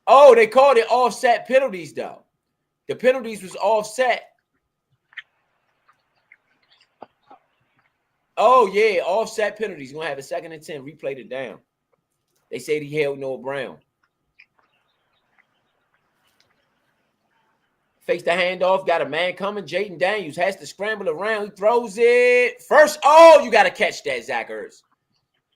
Oh, they called it offset penalties, though. The penalties was offset. Oh, yeah, offset penalties. Going to have a 2nd and 10. Replayed it down. They said he held Noah Brown. Face the handoff. Got a man coming. Jaden Daniels has to scramble around. He throws it. First, you got to catch that, Zach Ertz.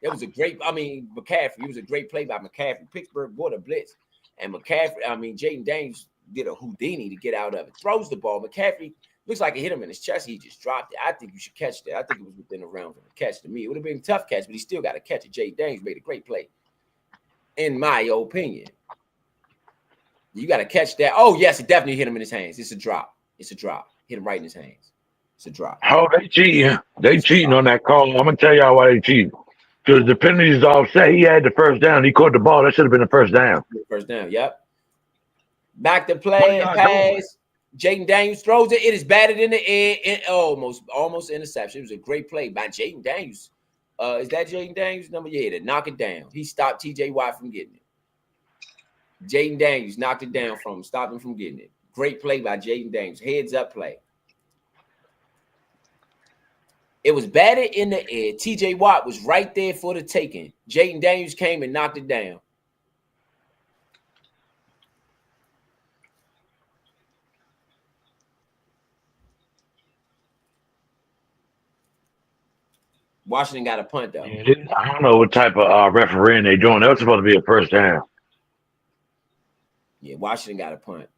It was a great, McCaffrey. It was a great play by McCaffrey. Pittsburgh bought a blitz. And Jaden Daniels did a Houdini to get out of it. Throws the ball. McCaffrey looks like it hit him in his chest. He just dropped it. I think you should catch that. I think it was within the realms of a catch to me. It would have been a tough catch, but he still got to catch it. Jaden Daniels made a great play, in my opinion. You got to catch that. Oh, yes, it definitely hit him in his hands. It's a drop. Hit him right in his hands. It's a drop. Oh, they cheating. They cheating on that call. I'm going to tell y'all why they cheating. Because the penalty is offset. He had the first down. He caught the ball. That should have been the first down. First down, yep. Back to play and pass. Jaden Daniels throws it. It is batted in the air. Almost interception. It was a great play by Jaden Daniels. Is that Jaden Daniels' number? Yeah, to knock it down. He stopped TJ Watt from getting it. Jaden Daniels knocked it down from him, stopped him from getting it. Great play by Jaden Daniels. Heads up play. It was batted in the air. TJ Watt was right there for the taking. Jaden Daniels came and knocked it down. Washington got a punt, though. I don't know what type of refereeing they doing. That was supposed to be a first down. Yeah, Washington got a punt.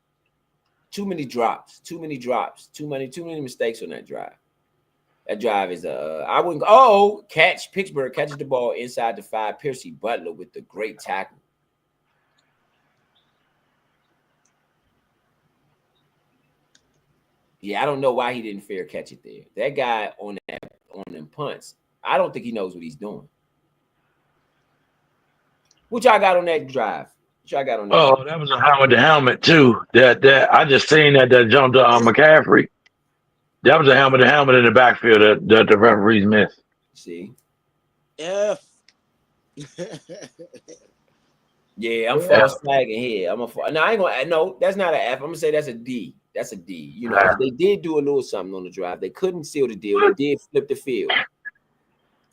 Too many drops. Too many mistakes on that drive. That drive is catch. Pittsburgh catches the ball inside the 5. Piercy Butler with the great tackle. Yeah, I don't know why he didn't fair catch it there. That guy on them punts, I don't think he knows what he's doing. What y'all got on that drive? Oh, that was a helmet to helmet too. That I just seen that jumped to McCaffrey. That was a helmet to helmet in the backfield that the referees missed. See? F. Yeah, I'm false flagging here. I ain't gonna. No, that's not an F. I'm gonna say that's a D. That's a D. You know, they did do a little something on the drive. They couldn't seal the deal. They did flip the field.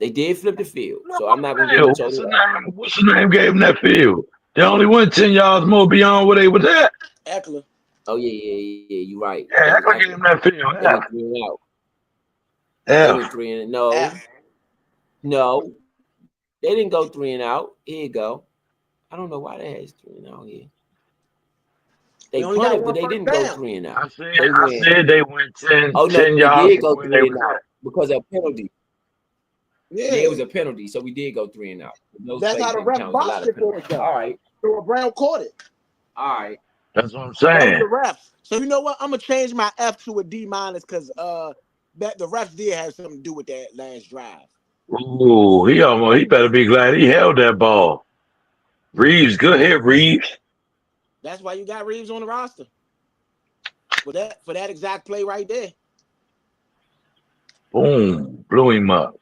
They did flip the field, so I'm not gonna give them total. What's the name gave him that field? They only went 10 yards more beyond where they was at. Eckler. Oh yeah. You're right. Yeah, That was Eckler gave him that field. They went 3 and out. They went 3 and no. They didn't go 3 and out. Here you go. I don't know why they had 3 and out here. They punted, but they didn't go 3 and out. I said they went 10, oh, no, 10 they yards did go from 3 and out because of a penalty. Yeah, it was a penalty, so we did go 3 and out. That's how the ref boxed it for us. All right. So Brown caught it. All right. That's what I'm saying. The refs. So you know what? I'm gonna change my F to a D- because that the refs did have something to do with that last drive. Ooh, he better be glad he held that ball. Reeves, good hit, Reeves. That's why you got Reeves on the roster. For that exact play right there. Boom, blew him up.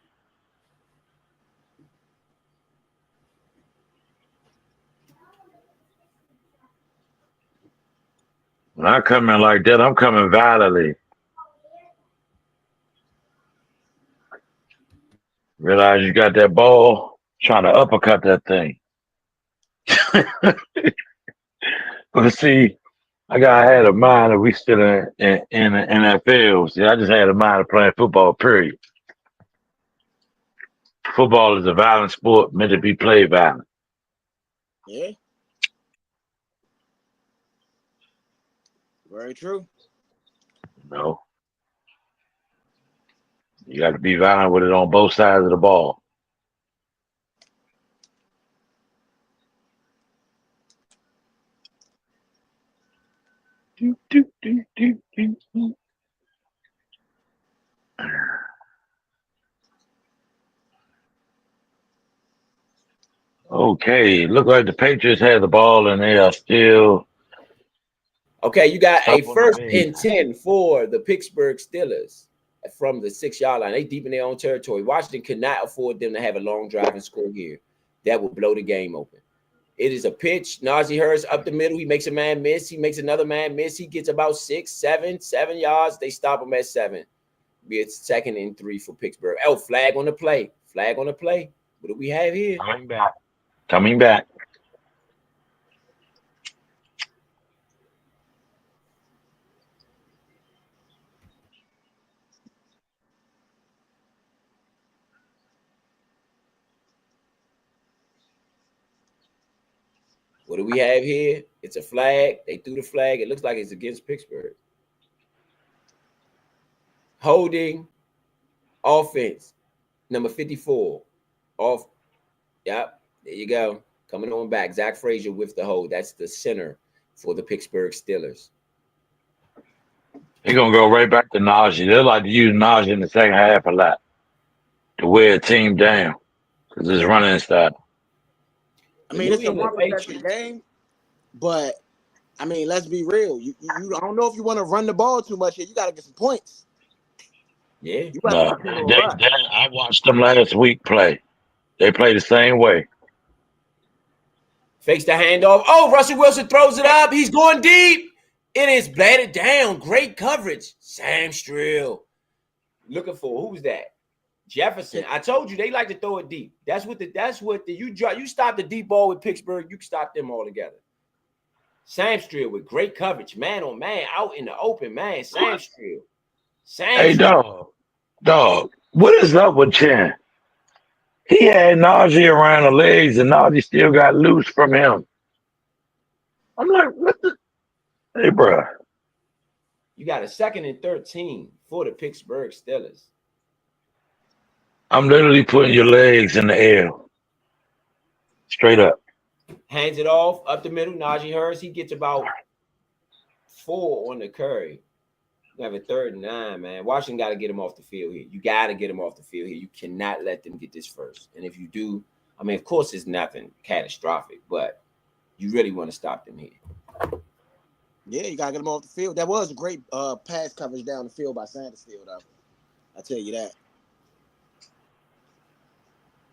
When I come in like that, I'm coming violently. Realize you got that ball, trying to uppercut that thing. But see, I had a mind that we still in the NFL. See, I just had a mind of playing football, period. Football is a violent sport meant to be played violent. Yeah. Very true. No. You got to be violent with it on both sides of the ball. Okay, look like the Patriots had the ball and they are still. Okay, you got a 1st and 10 for the Pittsburgh Steelers from the 6-yard line. They deep in their own territory. Washington could not afford them to have a long drive and score here. That will blow the game open. It is a pitch. Najee Harris up the middle. He makes a man miss. He makes another man miss. He gets about 7 yards. They stop him at 7. It's 2nd and 3 for Pittsburgh. Oh, flag on the play. Flag on the play. What do we have here? Coming back. What do we have here? It's a flag. They threw the flag. It looks like it's against Pittsburgh. Holding offense, number 54. Off. Yep. There you go. Coming on back. Zach Frazier with the hold. That's the center for the Pittsburgh Steelers. They're going to go right back to Najee. They like to use Najee in the second half a lot to wear a team down because it's running style. I mean, it's a 1% game, but I mean, let's be real. You I don't know if you want to run the ball too much here. You got to get some points. Yeah. I watched them last week play. They play the same way. Fakes the handoff. Oh, Russell Wilson throws it up. He's going deep. It is batted down. Great coverage. Sam Strill. Looking for who's that? Jefferson. I told you they like to throw it deep. You stop the deep ball with Pittsburgh, you can stop them all together. Sam Strill with great coverage, man on man, out in the open, man. Sam Strill. Hey, dog. What is up with Chan? He had Najee around the legs, and Najee still got loose from him. I'm like, what the? Hey, bro. You got a 2nd and 13 for the Pittsburgh Steelers. I'm literally putting your legs in the air. Straight up. Hands it off up the middle. Najee Harris, he gets about 4 on the curry. You have a 3rd and 9, man. Washington got to get him off the field here. You got to get him off the field here. You cannot let them get this first. And if you do, I mean, of course, it's nothing catastrophic, but you really want to stop them here. Yeah, you got to get them off the field. That was a great pass coverage down the field by Sandersfield, though. I tell you that.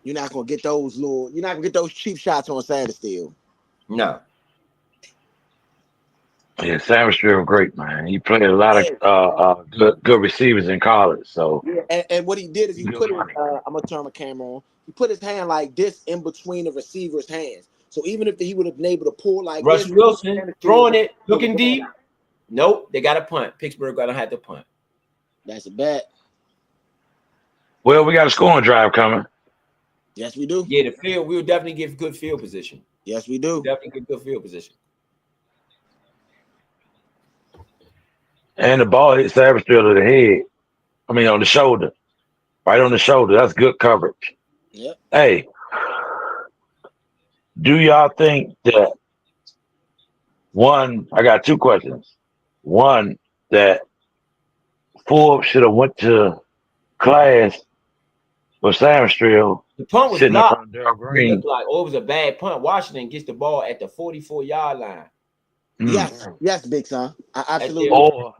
You're not gonna get those cheap shots on Sandersfield. No. Yeah, Sam Strill, great man. He played a lot of good receivers in college. So Yeah, and what he did is he good put his money. I'm gonna turn my camera on. He put his hand like this in between the receiver's hands. So even if he would have been able to pull like this, Russell Wilson throwing it, looking deep. Nope, they got a punt. Pittsburgh gonna have to punt. That's a bet. Well, we got a scoring drive coming. Yes, we do. Yeah, the field. We'll definitely give good field position. Yes, we do. Definitely get good field position. And the ball hit Savage to the head. I mean, on the shoulder. Right on the shoulder. That's good coverage. Yep. Hey, do y'all think that I got two questions. One, that Forbes should have went to class with Sam Strill The punt was sitting up blocked. on Darryl It Green. looked like it was a bad punt. Washington gets the ball at the 44-yard line. Yes, big son. I absolutely. Or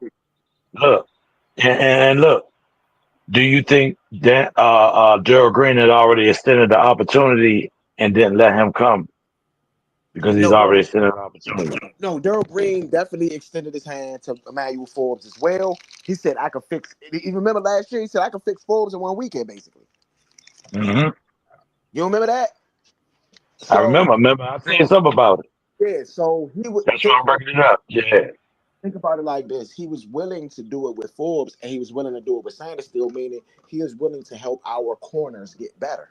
look, and look, do you think that Darryl Green had already extended the opportunity and didn't let him come because he's already extended the opportunity? No, Darryl Green definitely extended his hand to Emmanuel Forbes as well. He said, I could fix it. You remember last year? He said, I could fix Forbes in 1 weekend, basically. Mm-hmm. You remember that? I remember. I seen something about it. Yeah, so he would. That's why I'm bringing it up. Yeah. Think about it like this. He was willing to do it with Forbes, and he was willing to do it with Sanders still, meaning he is willing to help our corners get better.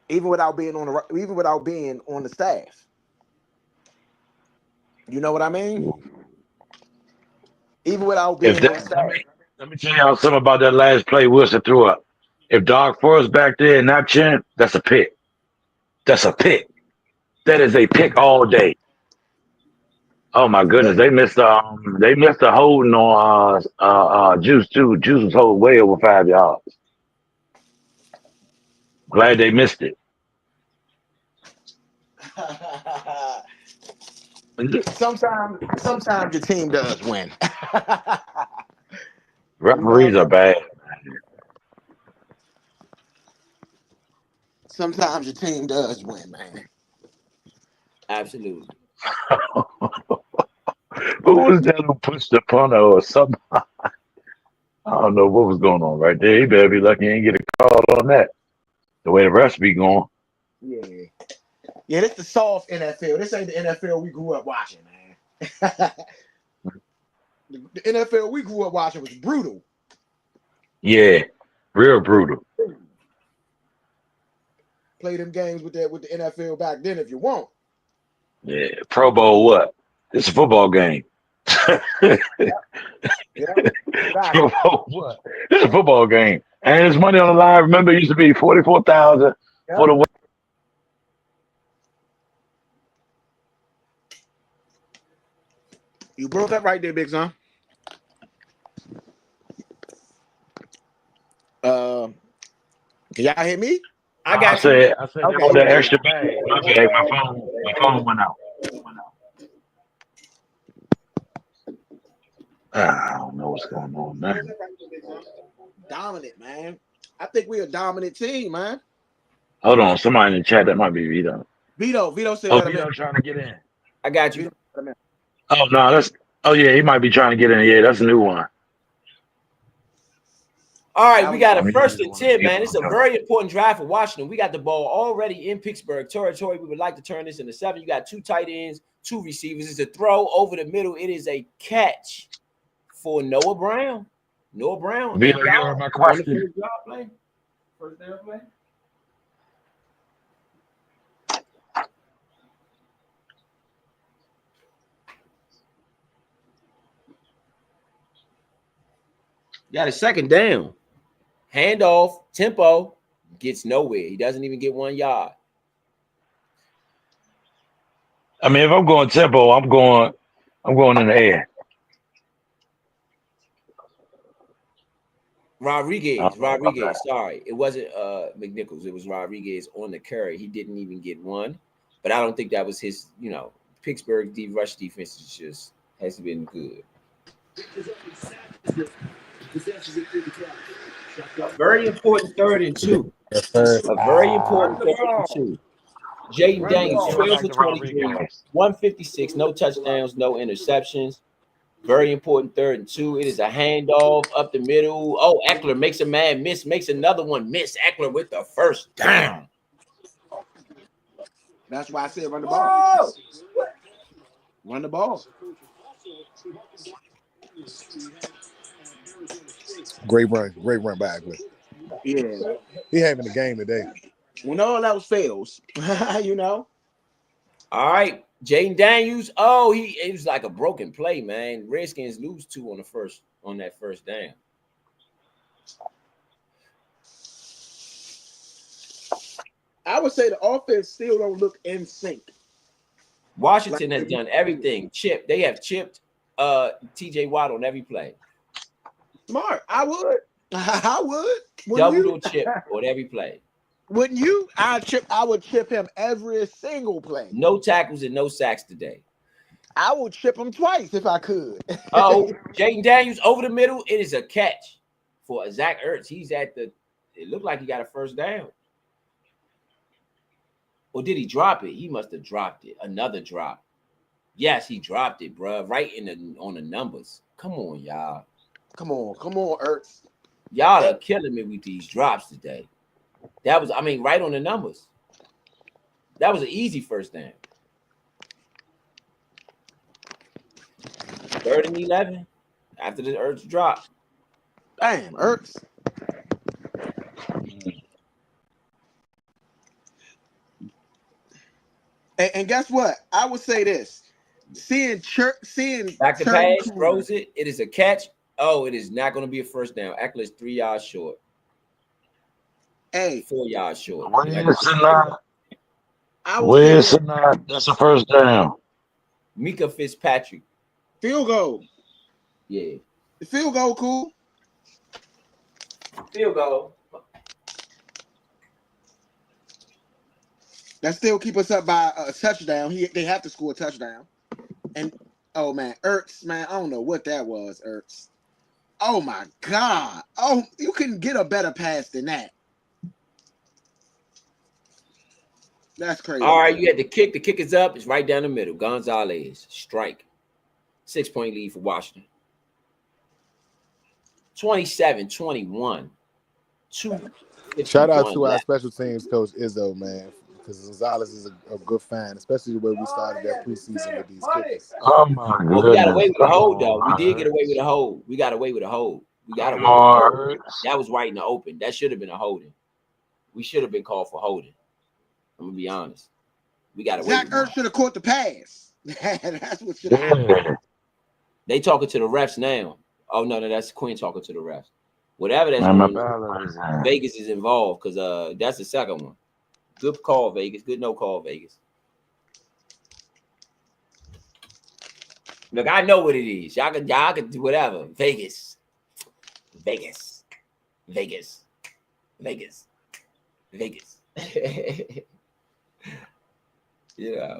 Even without being on the staff. You know what I mean? Even without being on the staff. Let me tell y'all something about that last play Wilson threw up. If Dog Forrest back there and not Chin, that's a pick. That's a pick. That is a pick all day. Oh my goodness, they missed the holding on Juice too. Juice was holding way over 5 yards. Glad they missed it. Sometimes your team does win. Referees are bad. Sometimes your team does win, man. Absolutely. Who was that who pushed the punter or something? I don't know what was going on right there. He better be lucky he ain't get a call on that. The way the refs be going. Yeah. Yeah, this is the soft NFL. This ain't the NFL we grew up watching, man. The NFL we grew up watching was brutal. Yeah, real brutal. Play them games with the NFL back then if you want. Yeah, Pro Bowl what? It's a football game. Yeah. Pro Bowl what? It's a football game. And there's money on the line. Remember, it used to be 44,000 for the win. You broke up right there, big son. Can y'all hear me? I got you. I said okay. That was the extra bag. My bag, my phone went out. I don't know what's going on, man. Dominant, man. I think we're a dominant team, man. Hold on, somebody in the chat, that might be Vido. Vido said Vido trying to get in. I got you. Oh no, yeah, he might be trying to get in. Yeah, that's a new one. All right, we got a 1st and 10, man. It's a very important drive for Washington. We got the ball already in Pittsburgh territory. We would like to turn this into 7. You got 2 tight ends, 2 receivers. It's a throw over the middle. It is a catch for Noah Brown. Noah Brown. Vido, you heard my question. First down play. Got a 2nd down. Handoff, tempo, gets nowhere. He doesn't even get 1 yard. I mean, if I'm going tempo, I'm going in the air. Rodriguez, sorry. It wasn't McNichols. It was Rodriguez on the carry. He didn't even get 1. But I don't think that was his, Pittsburgh rush defense has been good. A very important 3rd and 2. A very important 3rd and 2. Jaden Run the Daniels, ball. 12 for 23, 156, no touchdowns, no interceptions. Very important 3rd and 2. It is a handoff up the middle. Oh, Eckler makes a man miss, makes another one miss. Eckler with the first down. That's why I said run the ball. Run the ball. Great run by Eckler. Yeah. He having a game today. When all else fails, you know. All right, Jaden Daniels. Oh, it was like a broken play, man. Redskins lose 2 on that first down. I would say the offense still don't look in sync. Washington has done everything. They have chipped TJ Watt on every play. Smart. I would. Double chip on every play. Wouldn't you? I would chip him every single play. No tackles and no sacks today. I would chip him twice if I could. Oh, Jaden Daniels over the middle. It is a catch for Zach Ertz. It looked like he got a first down. Or did he drop it? He must have dropped it. Another drop. Yes, he dropped it, bro. Right on the numbers. Come on, y'all. Come on, Ertz. Y'all are killing me with these drops today. That was, right on the numbers. That was an easy first down. 3rd and 11 after the Ertz drop. Damn, Ertz. And guess what? I would say this. Seeing back to pass, throws it. It is a catch. Oh, it is not going to be a first down. Eckler is 3 yards short. Hey, 4 yards short. Where's not? That's a first down. Mika Fitzpatrick. Field goal. Yeah. The field goal, cool. Field goal. That still keep us up by a touchdown. They have to score a touchdown. And oh man, Ertz, man, I don't know what that was, Ertz. Oh my God. Oh, you couldn't get a better pass than that. That's crazy. All right, you had the kick. The kick is up. It's right down the middle. Gonzalez, strike. 6-point lead for Washington. 27-21. Shout out to our special teams coach Izzo, man, because Gonzalez is a good fan, especially the way we started that preseason with these kickers. Oh my goodness. We got away with a hold, though. We did get away with a hold. We got away with a hold. That was right in the open. That should have been a holding. We should have been called for holding. I'm gonna be honest. We got away. Zach Ertz should have caught the pass. That's what should have happened. They talking to the refs now. Oh no, that's Quinn talking to the refs. Whatever that's going on, Vegas is involved because that's the second one. Good call, Vegas. Good no call, Vegas. Look, I know what it is. Y'all can do whatever. Vegas. Yeah.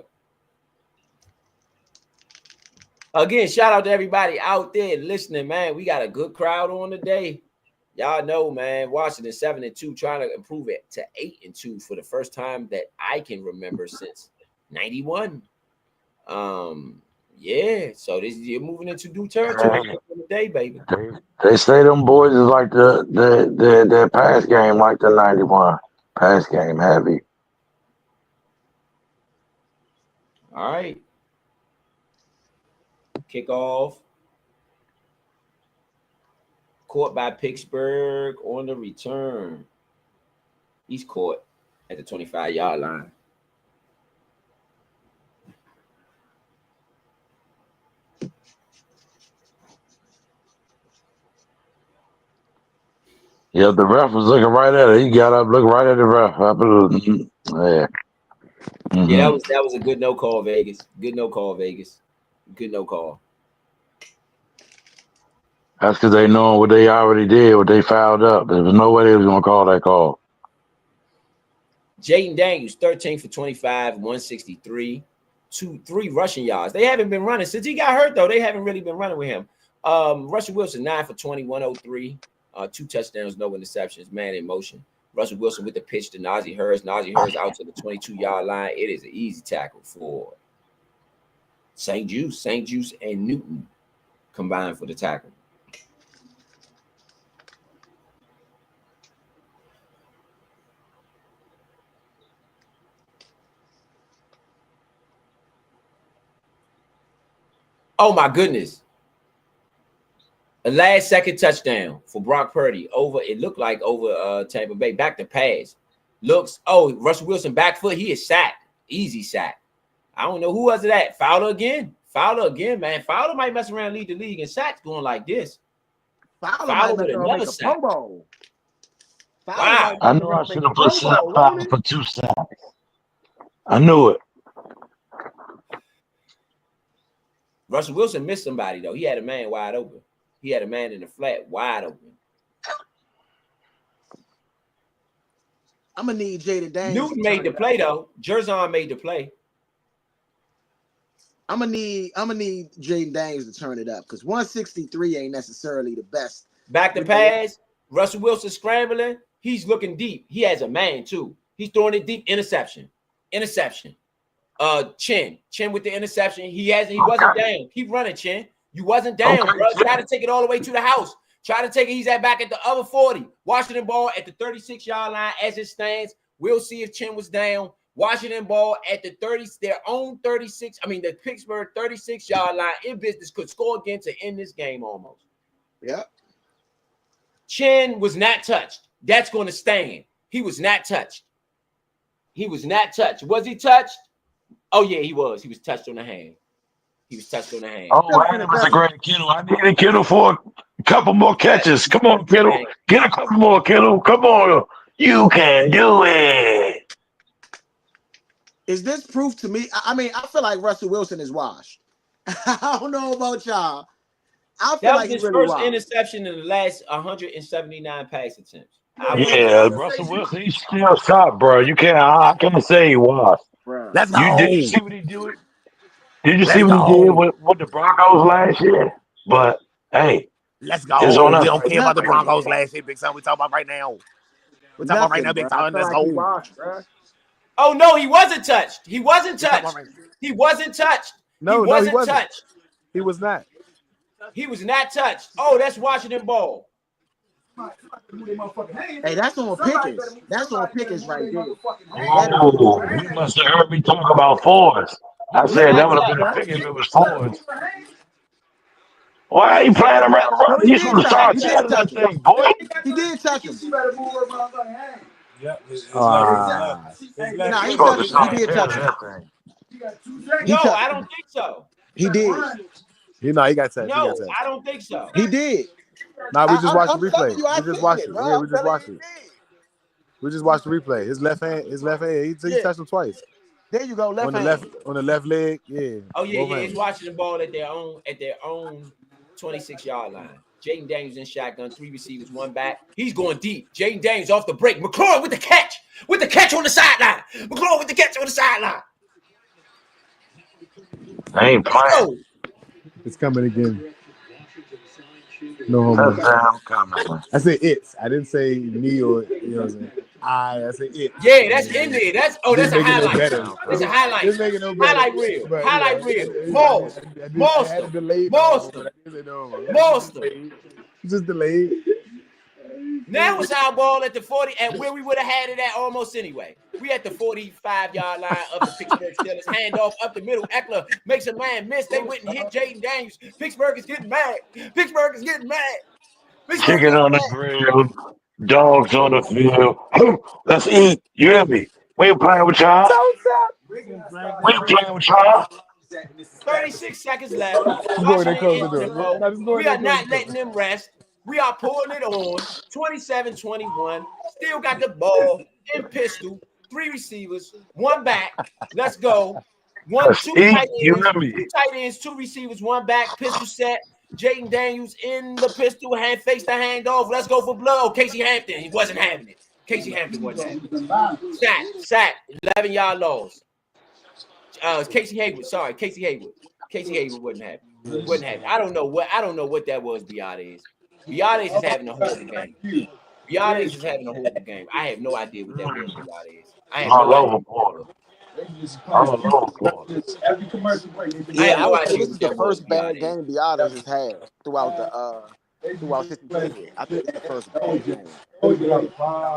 Again, shout out to everybody out there listening, man. We got a good crowd on today. Y'all know, man, Washington 7-2, trying to improve it to 8-2 for the first time that I can remember since 91. Yeah, so you're moving into new territory today, baby. They say them boys is like the pass game, like the 91 pass game heavy. All right. Kickoff. Caught by Pittsburgh on the return. He's caught at the 25-yard line. Yeah, the ref was looking right at it. He got up, looked right at the ref. Yeah. Mm-hmm. Yeah, that was a good no call, Vegas. Good no call, Vegas. Good no call. That's because they know what they already did, what they fouled up. There was no way they was going to call that call. Jaden Daniels, 13 for 25, 163, 3 rushing yards. They haven't been running since he got hurt, though. They haven't really been running with him. Russell Wilson, 9 for 20, 103, 2 touchdowns, no interceptions, man in motion. Russell Wilson with the pitch to Najee Harris. Najee Harris out to the 22-yard line. It is an easy tackle for St. Juice. St. Juice and Newton combined for the tackle. Oh my goodness. A last second touchdown for Brock Purdy over, it looked like over Tampa Bay. Back to pass. Russell Wilson back foot. He is sacked. Easy sack. I don't know who was it at. Fowler again, man. Fowler might mess around, lead the league in sacks going like this. Fowler with another sack. Wow. I knew I should have put Fowler for 2 sacks. I knew it. Russell Wilson missed somebody, though. He had a man wide open. He had a man in the flat wide open. I'm gonna need Jaden Daniels. Newton made the play, though. Jerzon made the play. I'm gonna need Jaden Daniels to turn it up because 163 ain't necessarily the best. Back to pass. Russell Wilson scrambling. He's looking deep. He has a man too. He's throwing it deep. Interception. Chin with the interception. He wasn't down. Keep running, Chin. You wasn't down, bro. Try to take it all the way to the house. Try to take it. He's back at the other 40. Washington ball at the 36-yard line as it stands. We'll see if Chin was down. Washington ball at the 30, their own 36. I mean, the Pittsburgh 36-yard line in business, could score again to end this game almost. Yep. Chin was not touched. That's going to stand. He was not touched. Was he touched? Oh, yeah, he was. He was touched on the hand. Oh, that was a great Kittle. I needed Kittle for a couple more catches. Come on, Kittle. Get a couple more, Kittle. Come on. You can do it. Is this proof to me? I mean, I feel like Russell Wilson is washed. I don't know about y'all. I feel like his really first washed. Interception in the last 179 pass attempts. Yeah, Russell Wilson, he's still sharp, bro. I can't say he was. Let's go. Did you see what he did? Did you see what he did with the Broncos last year? But hey, let's go. We don't care about the Broncos last year, big son. We talking about right now. We're talking about right now, big son. Let's go. Oh no, he wasn't touched. He wasn't touched. No, he wasn't touched. He was not. He was not touched. Oh, that's Washington ball. Hey, that's on Pickens. That's on Pickens right there. Oh, you must have heard me talk about Fords. I said that would have been a pick if it was Fords. Why are you playing around? You should have started that thing, boy. He did touch him. Yep. He did touch him. No, I don't think so. He did. He got touched. No, I don't think so. He did. Nah, we just watched the replay. We just watched it. Yeah, we just watched it. We just watched the replay. His left hand. He touched him twice. There you go, left hand. On the left leg. Yeah. Oh yeah. He's watching the ball at their own 26-yard line. Jaden Daniels in shotgun, 3 receivers, 1 back. He's going deep. Jaden Daniels off the break. McLaurin with the catch. With the catch on the sideline. I ain't playing. It's coming again. No homo. I said it's. I didn't say me or you know what I'm saying. I said it. Yeah, that's in there. That's a highlight. It's a highlight. Just making no better. Highlight reel. But, highlight reel. Monster. Just delayed. Now it's our ball at the 40, and where we would have had it at almost anyway. We at the 45-yard line of the Pittsburgh Steelers. Handoff up the middle. Eckler makes a man miss. They went and hit Jaden Daniels. Pittsburgh is getting mad. Chicken on the grill. Dogs on the field. Let's eat. You hear me? We ain't playing with y'all. 36 seconds left. We are not letting them rest. We are pulling it on. 27-21. Still got the ball in pistol. 3 receivers, 1 back. Let's go. 2 tight ends, 2 receivers, 1 back. Pistol set. Jaden Daniels in the pistol, face the handoff. Let's go for blood. Oh, Casey Hampton. He wasn't having it. Casey Hampton wasn't having it. Sack. 11-yard loss. Casey Hayward. Sorry, Casey Hayward. Casey Hayward wasn't having it. I don't know what that was. Biades is having a horrible game. Beyonce is having a horrible game. I have no idea what that was. Beyonce. I have no All idea over what that Florida. was. All over Florida. Every commercial break, I Yeah, have I no would say idea this what is the that was. first bad Beyonce. game Beyonce has had throughout his career. I think this is the first bad game. You gotta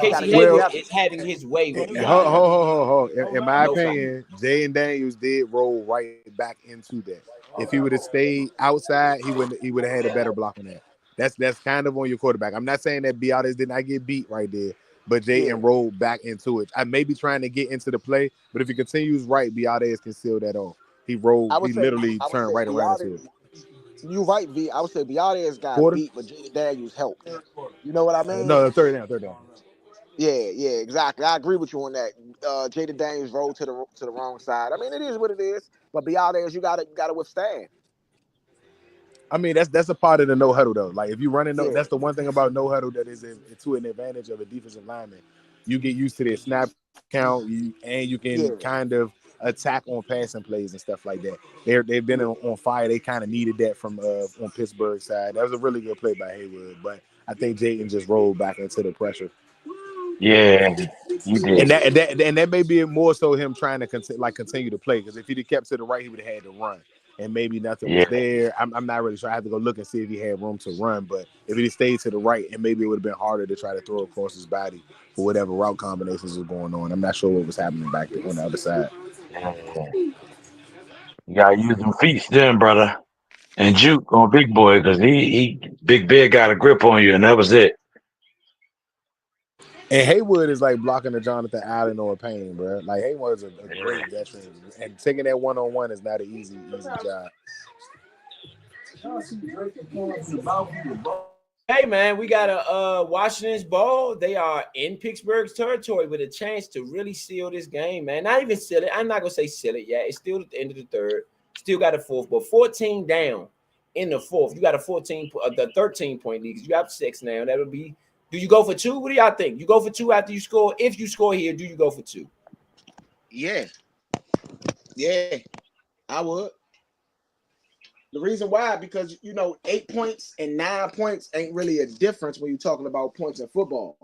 Casey give Hayward Well, Beyonce. is having his way with and hold, Beyonce. hold, hold, hold, hold. In my No comment. opinion, Jay and Daniels did roll right back into that. If he would have stayed outside, he would have had a better block on that. That's kind of on your quarterback. I'm not saying that Beyonce did not get beat right there, but Yeah, Jayden rolled back into it. I may be trying to get into the play, but if he continues right, Beyonce can seal that off. He rolled, he literally I would turned say right around into it. Beyonce. You right, V. I would say Beyonce got Quarter? beat, but Jaden Daniels helped. You know what I mean? No, third down, third down. Yeah, exactly. I agree with you on that. Jaden Daniels rolled to the wrong side. I mean, it is what it is. But Beyonce, you gotta withstand. I mean, that's a part of the no huddle though. Like if you running no, Yeah, that's the one thing about no huddle that is to an advantage of a defensive lineman. You get used to their snap count, and you can yeah. kind of attack on passing plays and stuff like that. They've been on fire. They kind of needed that from on Pittsburgh side. That was a really good play by Haywood, but I think Jayden just rolled back into the pressure. Yeah, you And did. that may be more so him trying to continue to play, because if he'd have kept to the right, he would have had to run, and maybe nothing was Yeah, there. I'm not really sure. I have to go look and see if he had room to run, but if he stayed to the right, and maybe it would have been harder to try to throw across his body for whatever route combinations was going on. I'm not sure what was happening back there on the other side. yeah. You gotta use them feet then, brother. And juke on big boy because he big big got a grip on you, and that was it. And Haywood is like blocking a Jonathan Allen or a Payne, bro. Like Haywood is a Yeah. great veteran, and taking that one-on-one is not an easy job. Hey man, we got a Washington's ball. They are in Pittsburgh's territory with a chance to really seal this game, man. Not even seal it. I'm not gonna say seal it yet. It's still at the end of the third. Still got a fourth, but 14 down in the fourth. You got a 13-point lead. You got 6 now. That would be. Do you go for 2? What do y'all think? You go for 2 after you score? If you score here, do you go for 2? Yeah, I would. The reason why, because 8 points and 9 points ain't really a difference when you're talking about points in football.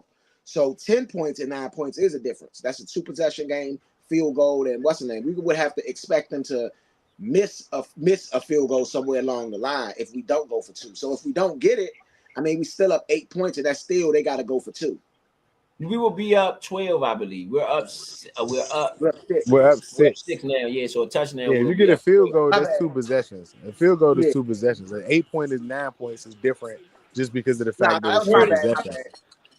So 10 points and 9 points is a difference. That's a 2-possession game, field goal, and what's the name? We would have to expect them to miss a field goal somewhere along the line if we don't go for 2. So if we don't get it, I mean, we still up 8 points, and that's still they got to go for 2. We will be up 12, I believe. We're up. We're up. We're up 6. We're up We're up 6. 6 now. Yeah, so a touchdown. Yeah, if Will you be get a up field 12. goal, My that's bad. 2 possessions. A field goal is Yeah. 2 possessions. An 8 point is 9 points is different just because of the Nah, fact that that it's was my 2 bad. My possessions. bad. That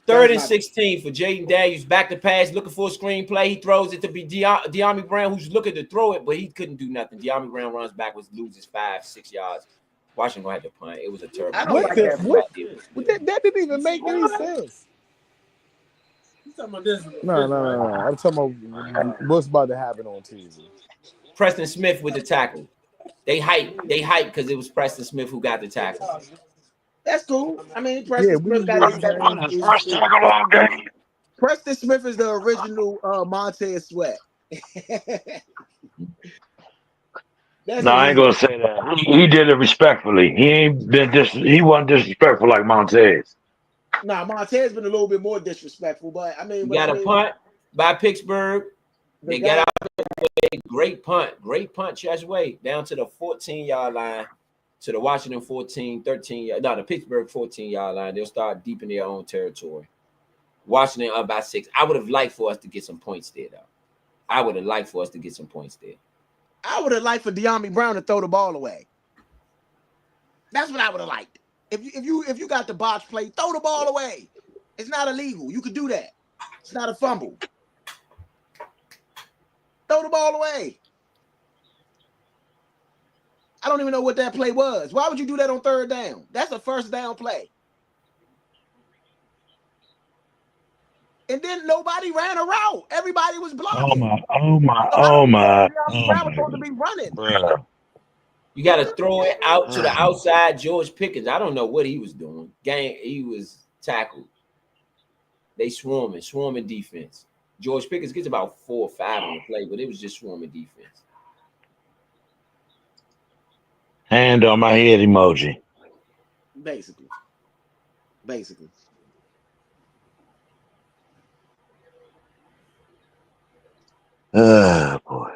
Third was and my bad. 16 for Jaden Daniels. Back to pass, looking for a screenplay. He throws it to be De'Ami Brown, who's looking to throw it, but he couldn't do nothing. De'Ami Brown runs backwards, loses 5-6 yards. Washington had to punt. It was a terrible. I don't What like the that. what that didn't even make any sense. You talking about this? No. I'm talking about what's about to happen on TV. Preston Smith with the tackle. They hype because it was Preston Smith who got the tackle. That's cool. I mean, Yeah, Preston we Smith was got getting his the On same. his first tackle all game. Preston Smith is the original Montez Sweat. That's No, what I he ain't gonna say that. He did it respectfully. He wasn't disrespectful like Montez. Nah, Montez been a little bit more disrespectful, but I mean, You got a punt by Pittsburgh. They got out a great punt, Cheshway, down to the 14-yard line, to the Washington 14, 13, the Pittsburgh 14-yard line. They'll start deep in their own territory. Washington up by 6. I would have liked for us to get some points there, though. I would have liked for us to get some points there. I would have liked for De'Ami Brown to throw the ball away. That's what I would have liked. If you got the botch play, throw the ball away. It's not illegal. You could do that. It's not a fumble. Throw the ball away. I don't even know what that play was. Why would you do that on 3rd down? That's a 1st down play. And then nobody ran a route. Everybody was blocking. Oh my. Brown was supposed to be running. Bruh. You got to throw it out to the outside. George Pickens, I don't know what he was doing. He was tackled. They swarming defense. George Pickens gets about 4 or 5 on the play, but it was just swarming defense. Hand on my head emoji. Basically. Boy.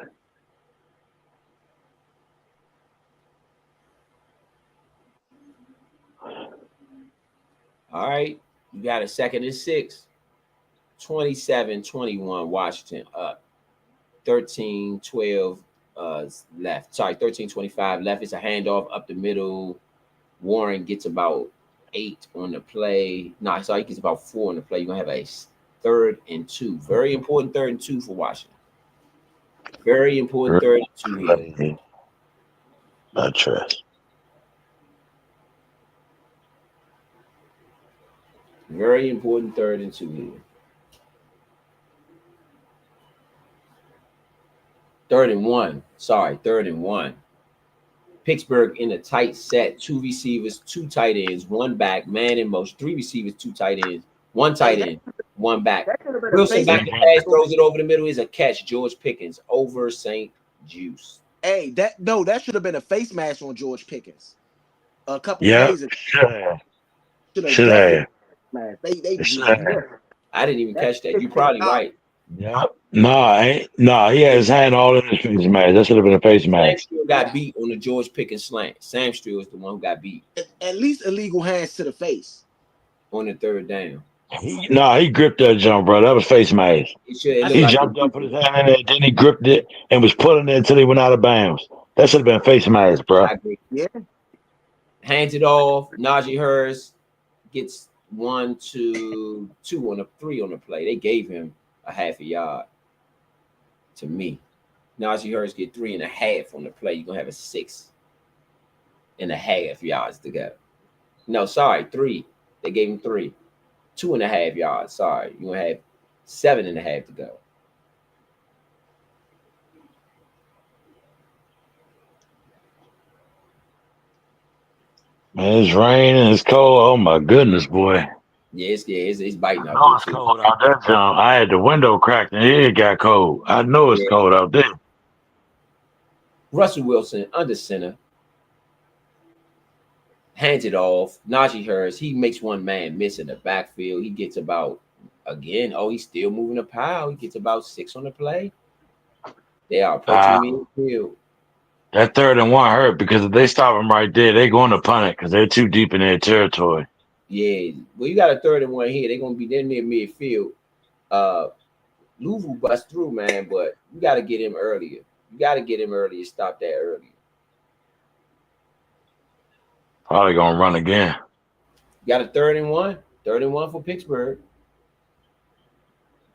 All right. You got a 2nd and 6. 27-21 Washington up. 13-12 left. Sorry, 13-25 left. It's a handoff up the middle. Warren gets about 8 on the play. No, sorry, he gets about 4 on the play. You're going to have a 3rd and 2. Very important 3rd and 2 for Washington. Very important 3rd and 2 here. Not trust. Very important 3rd and 2 here. 3rd and 1. Sorry, 3rd and 1. Pittsburgh in a tight set. 2 receivers, 2 tight ends, 1 back, man in motion. 3 receivers, 2 tight ends, 1 tight end, 1 back. Wilson back to pass, throws it over the middle. Is a catch. George Pickens over St. Juice. Hey, that should have been a face mask on George Pickens a couple days ago. Should have. I didn't even catch that. You're probably right. Yeah. No, he had his hand all in his face mask. That should have been a face mask. Sam got beat on the George Pickens slant. Sam Steele is the one who got beat. At least illegal hands to the face. On the 3rd down. He gripped that jump, bro. That was face mask. He jumped up, put his hand in there, then he gripped it and was pulling it until he went out of bounds. That should have been face mask, bro. Yeah. Hands it off. Najee Harris gets 1, 2, 2 on the 3 on the play. They gave him a half a yard. To me, Najee Harris get 3.5 on the play. You're gonna have a 6.5 yards to go. No, sorry, 3. They gave him 3. 2.5 yards. Sorry, you're gonna have 7.5 to go. Man, it's raining, it's cold. Oh my goodness, boy. Yeah, it's biting out there. It's cold out there, John. I had the window cracked and it got cold. I know it's cold out there. Russell Wilson under center. Hands it off. Najee Harris, he makes 1 man miss in the backfield. He gets about, again, he's still moving the pile. He gets about 6 on the play. They are approaching midfield. That 3rd and 1 hurt because if they stop him right there, they're going to punt it because they're too deep in their territory. Yeah, well, you got a 3rd and 1 here. They're going to be there near midfield. Louisville bust through, man, but you got to get him earlier. You got to get him earlier. Stop that earlier. Probably going to run again. You got a 3rd and 1. 3rd and 1 for Pittsburgh.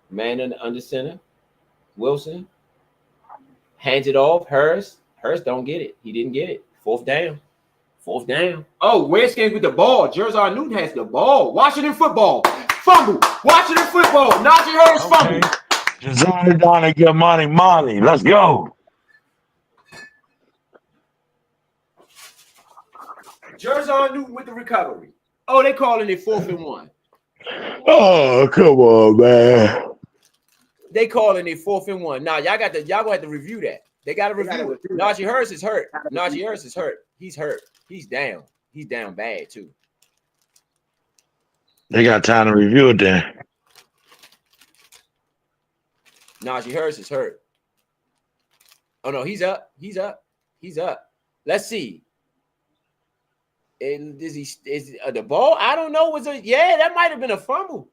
Man under center. Wilson. Hands it off. Harris don't get it. He didn't get it. 4th down. 4th down. Oh, Redskins with the ball. Jersey Newton has the ball. Washington football. Fumble. Washington football. Najee Harris fumble. Jazani Donna get money. Let's go. Jersey Newton with the recovery. Oh, they calling it 4th and 1. Oh, come on, man. They calling it 4th and 1. Now y'all gonna have to review that. They got to review it. Najee Harris is hurt. Najee Harris is hurt. He's hurt. He's down. He's down bad too. They got time to review it then. Najee Harris is hurt. Oh no, he's up. He's up. Let's see. And is the ball? I don't know. That might have been a fumble.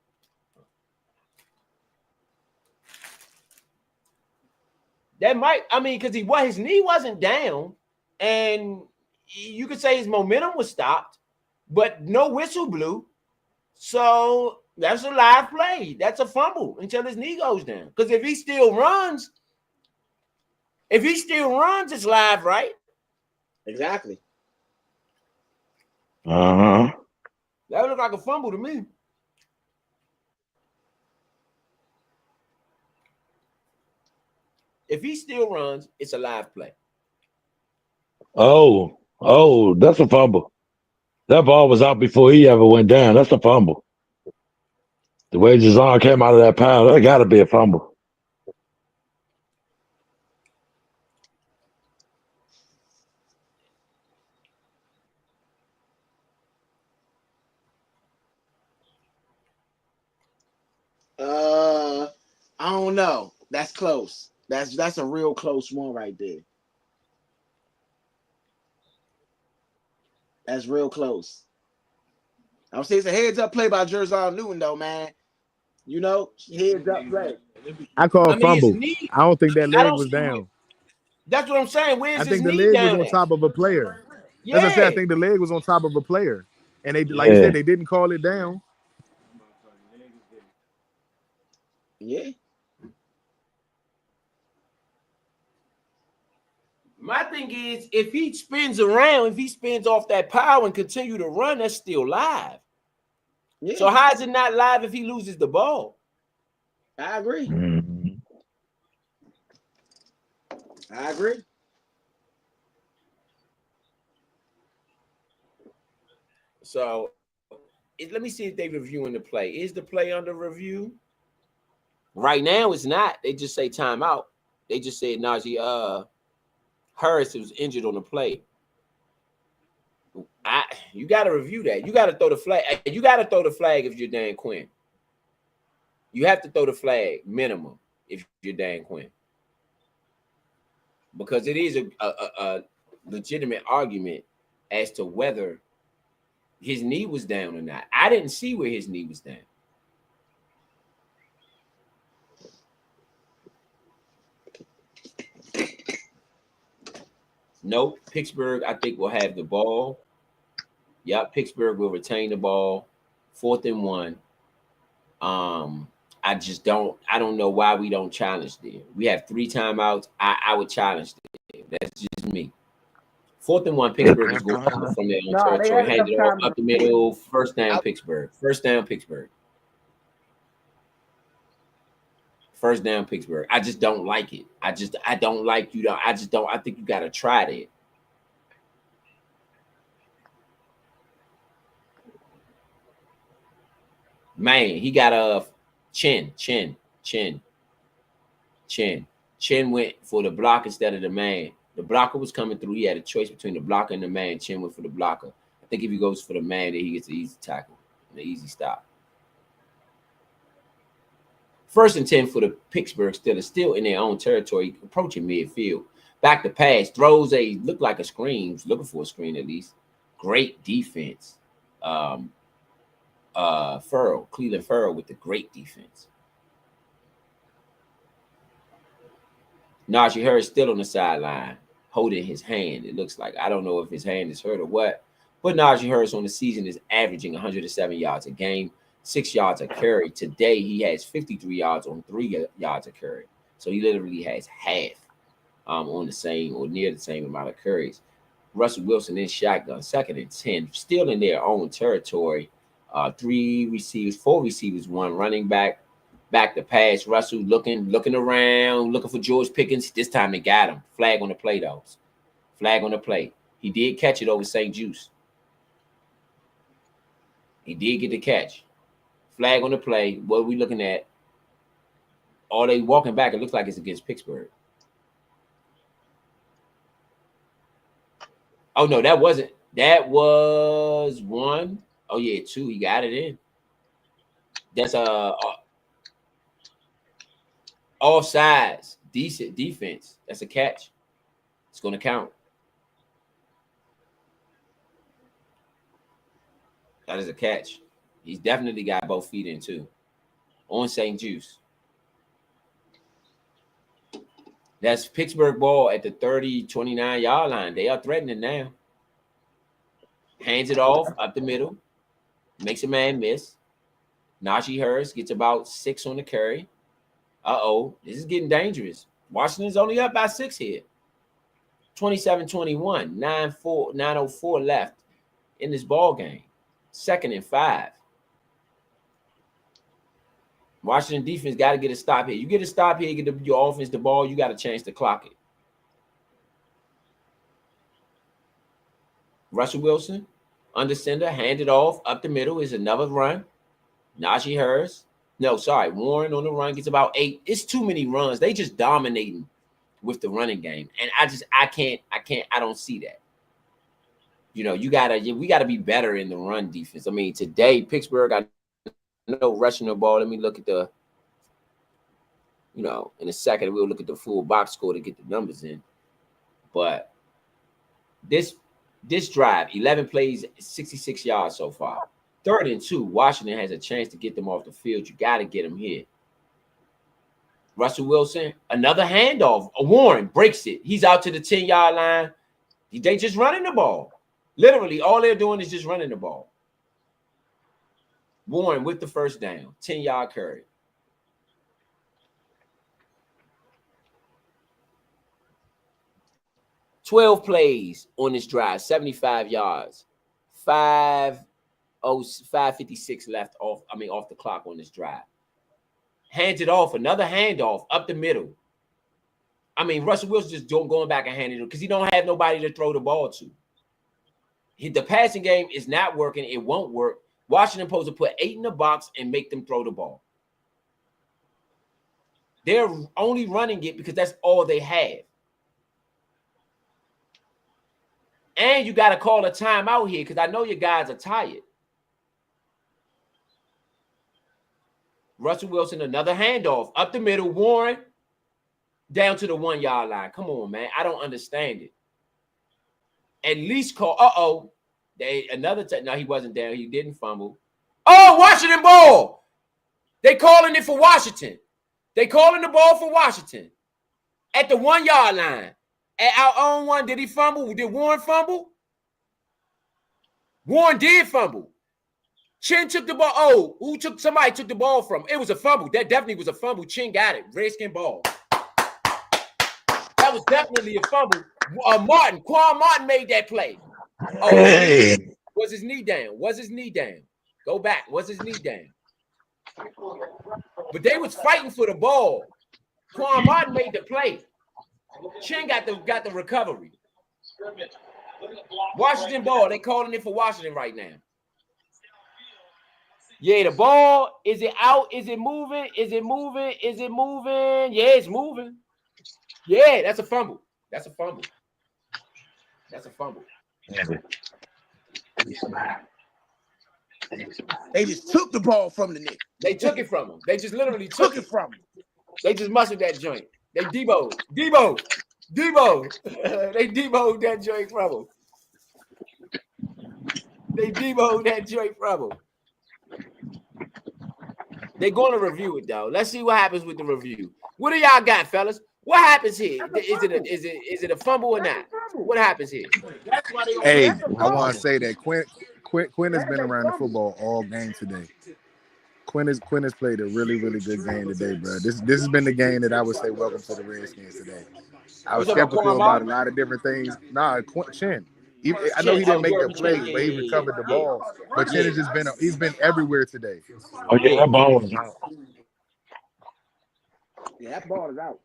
That might, because his knee wasn't down, and you could say his momentum was stopped, but no whistle blew. So that's a live play. That's a fumble until his knee goes down. Because if he still runs, it's live, right? Exactly. Uh-huh. That looked like a fumble to me. If he still runs, it's a live play. Oh, that's a fumble. That ball was out before he ever went down. That's a fumble. The way Jazan came out of that pile, that got to be a fumble. I don't know. That's close. That's a real close one right there. That's real close. I'm saying it's a heads up play by Jerzon Newton though, man. You know, heads up play. I call I mean, his fumble. knee. I don't think that I leg don't was see. down. That's what I'm saying. I Where's his think the knee leg was down on at? top of a player. As I said, I Yeah. think the leg was on top of a player. And they, like you said, they didn't call it down. Yeah. My thing is, if he spins around, if he spins off that power and continue to run, that's still live. Yeah. So how is it not live if he loses the ball? I agree. I agree. So let me see if they're reviewing the play. Is the play under review? Right now, it's not. They just say timeout. They just said Najee Harris was injured on the play. You got to review that. You got to throw the flag. You got to throw the flag if you're Dan Quinn. You have to throw the flag minimum if you're Dan Quinn, because it is a legitimate argument as to whether his knee was down or not. I didn't see where his knee was down. Nope. Pittsburgh, I think, will have the ball. Yep, Pittsburgh will retain the ball. 4th and 1. I don't know why we don't challenge there. We have 3 timeouts. I would challenge them. That's just me. 4th and 1, Pittsburgh is going from their own territory. Hand it off up the middle. First down, Pittsburgh. First down, Pittsburgh. First down, Pittsburgh. I just don't like it. I don't like you. I think you got to try it. Man, he got a Chin went for the block instead of the man. The blocker was coming through. He had a choice between the blocker and the man. Chin went for the blocker. I think if he goes for the man, then he gets the easy tackle, the easy stop. 1st and 10 for the Pittsburgh Steelers, still in their own territory, approaching midfield. Back to pass, throws look like a screen, looking for a screen at least. Great defense. Cleveland Farrell with the great defense. Najee Harris still on the sideline, holding his hand. It looks like, I don't know if his hand is hurt or what, but Najee Harris on the season is averaging 107 yards a game, 6 yards a carry. Today, he has 53 yards on 3 yards a carry. So he literally has half on the same or near the same amount of carries. Russell Wilson in shotgun, 2nd and 10, still in their own territory. 4 receivers, 1 running back to pass. Russell looking around, looking for George Pickens. This time they got him. Flag on the play, though. Flag on the play. He did catch it over St. Juice. He did get the catch. Flag on the play. What are we looking at? Are they walking back? It looks like it's against Pittsburgh. Oh, no, that wasn't. That was 1. Oh, yeah, 2. He got it in. That's offsides. Decent defense. That's a catch. It's going to count. That is a catch. He's definitely got both feet in, too. On St. Juice. That's Pittsburgh ball at the 29-yard line. They are threatening now. Hands it off up the middle. Makes a man miss. Najee Harris gets about 6 on the carry. Uh-oh. This is getting dangerous. Washington's only up by 6 here. 27-21. 9:04 left in this ball game. 2nd and 5. Washington defense got to get a stop here. You get a stop here, get your offense the ball, you got a chance to clock it. Russell Wilson, under center, hand it off. Up the middle is another run. Najee Harris. No, sorry. Warren on the run gets about 8. It's too many runs. They just dominating with the running game. And I don't see that. You know, we gotta be better in the run defense. I mean, today, Pittsburgh, I know rushing the ball. Let me look at You know, in a second we'll look at the full box score to get the numbers in. But this drive, 11 plays, 66 yards so far. 3rd and 2, Washington has a chance to get them off the field. You got to get them here. Russell Wilson, another handoff. Warren breaks it. He's out to the 10-yard line. They just running the ball. Literally, all they're doing is just running the ball. Warren with the first down, 10-yard carry. $12 plays on this drive, 75 yards, 5:56 left off the clock on this drive. Hands it off, another handoff up the middle. Russell Wilson just going back and handing it because he don't have nobody to throw the ball to. The passing game is not working. It won't work. Washington supposed to put 8 in the box and make them throw the ball. They're only running it because that's all they have. And you got to call a timeout here because I know your guys are tired. Russell Wilson, another handoff up the middle. Warren down to the 1-yard line. Come on, man. I don't understand it. At least call. No, he wasn't down. He didn't fumble. Oh, Washington ball. They calling it for Washington. They calling the ball for Washington at the 1-yard line. At our own one, did he fumble? Did Warren fumble? Warren did fumble. Chin took the ball. Oh, somebody took the ball from? It was a fumble. That definitely was a fumble. Chin got it. Redskin ball. That was definitely a fumble. Quan Martin made that play. Oh, Hey. Was his knee down? Go back. Was his knee down? But they was fighting for the ball. Quan Martin made the play. Chin got the recovery. Washington ball. They calling it for Washington right now. Yeah, the ball. Is it out? Is it moving? Yeah, it's moving. Yeah, that's a fumble. They just took the ball from the Knicks. They took it from him. They just literally took it from him. They just muscled that joint. They Debo. They Debo'd that joint from him. They're going to review it, though. Let's see what happens with the review. What do y'all got, fellas? What happens here? Is it a fumble or not? What happens here? Hey, I want to say that Quinn has been around the football all game today. Quinn has played a really, really good game today, bro. This has been the game that I would say welcome to the Redskins today. I was skeptical about a lot of different things. Nah, Chin. I know he didn't make the play, but he recovered the ball. But Chin has just he's been everywhere today. Oh yeah, that ball was out. Yeah, that ball is out.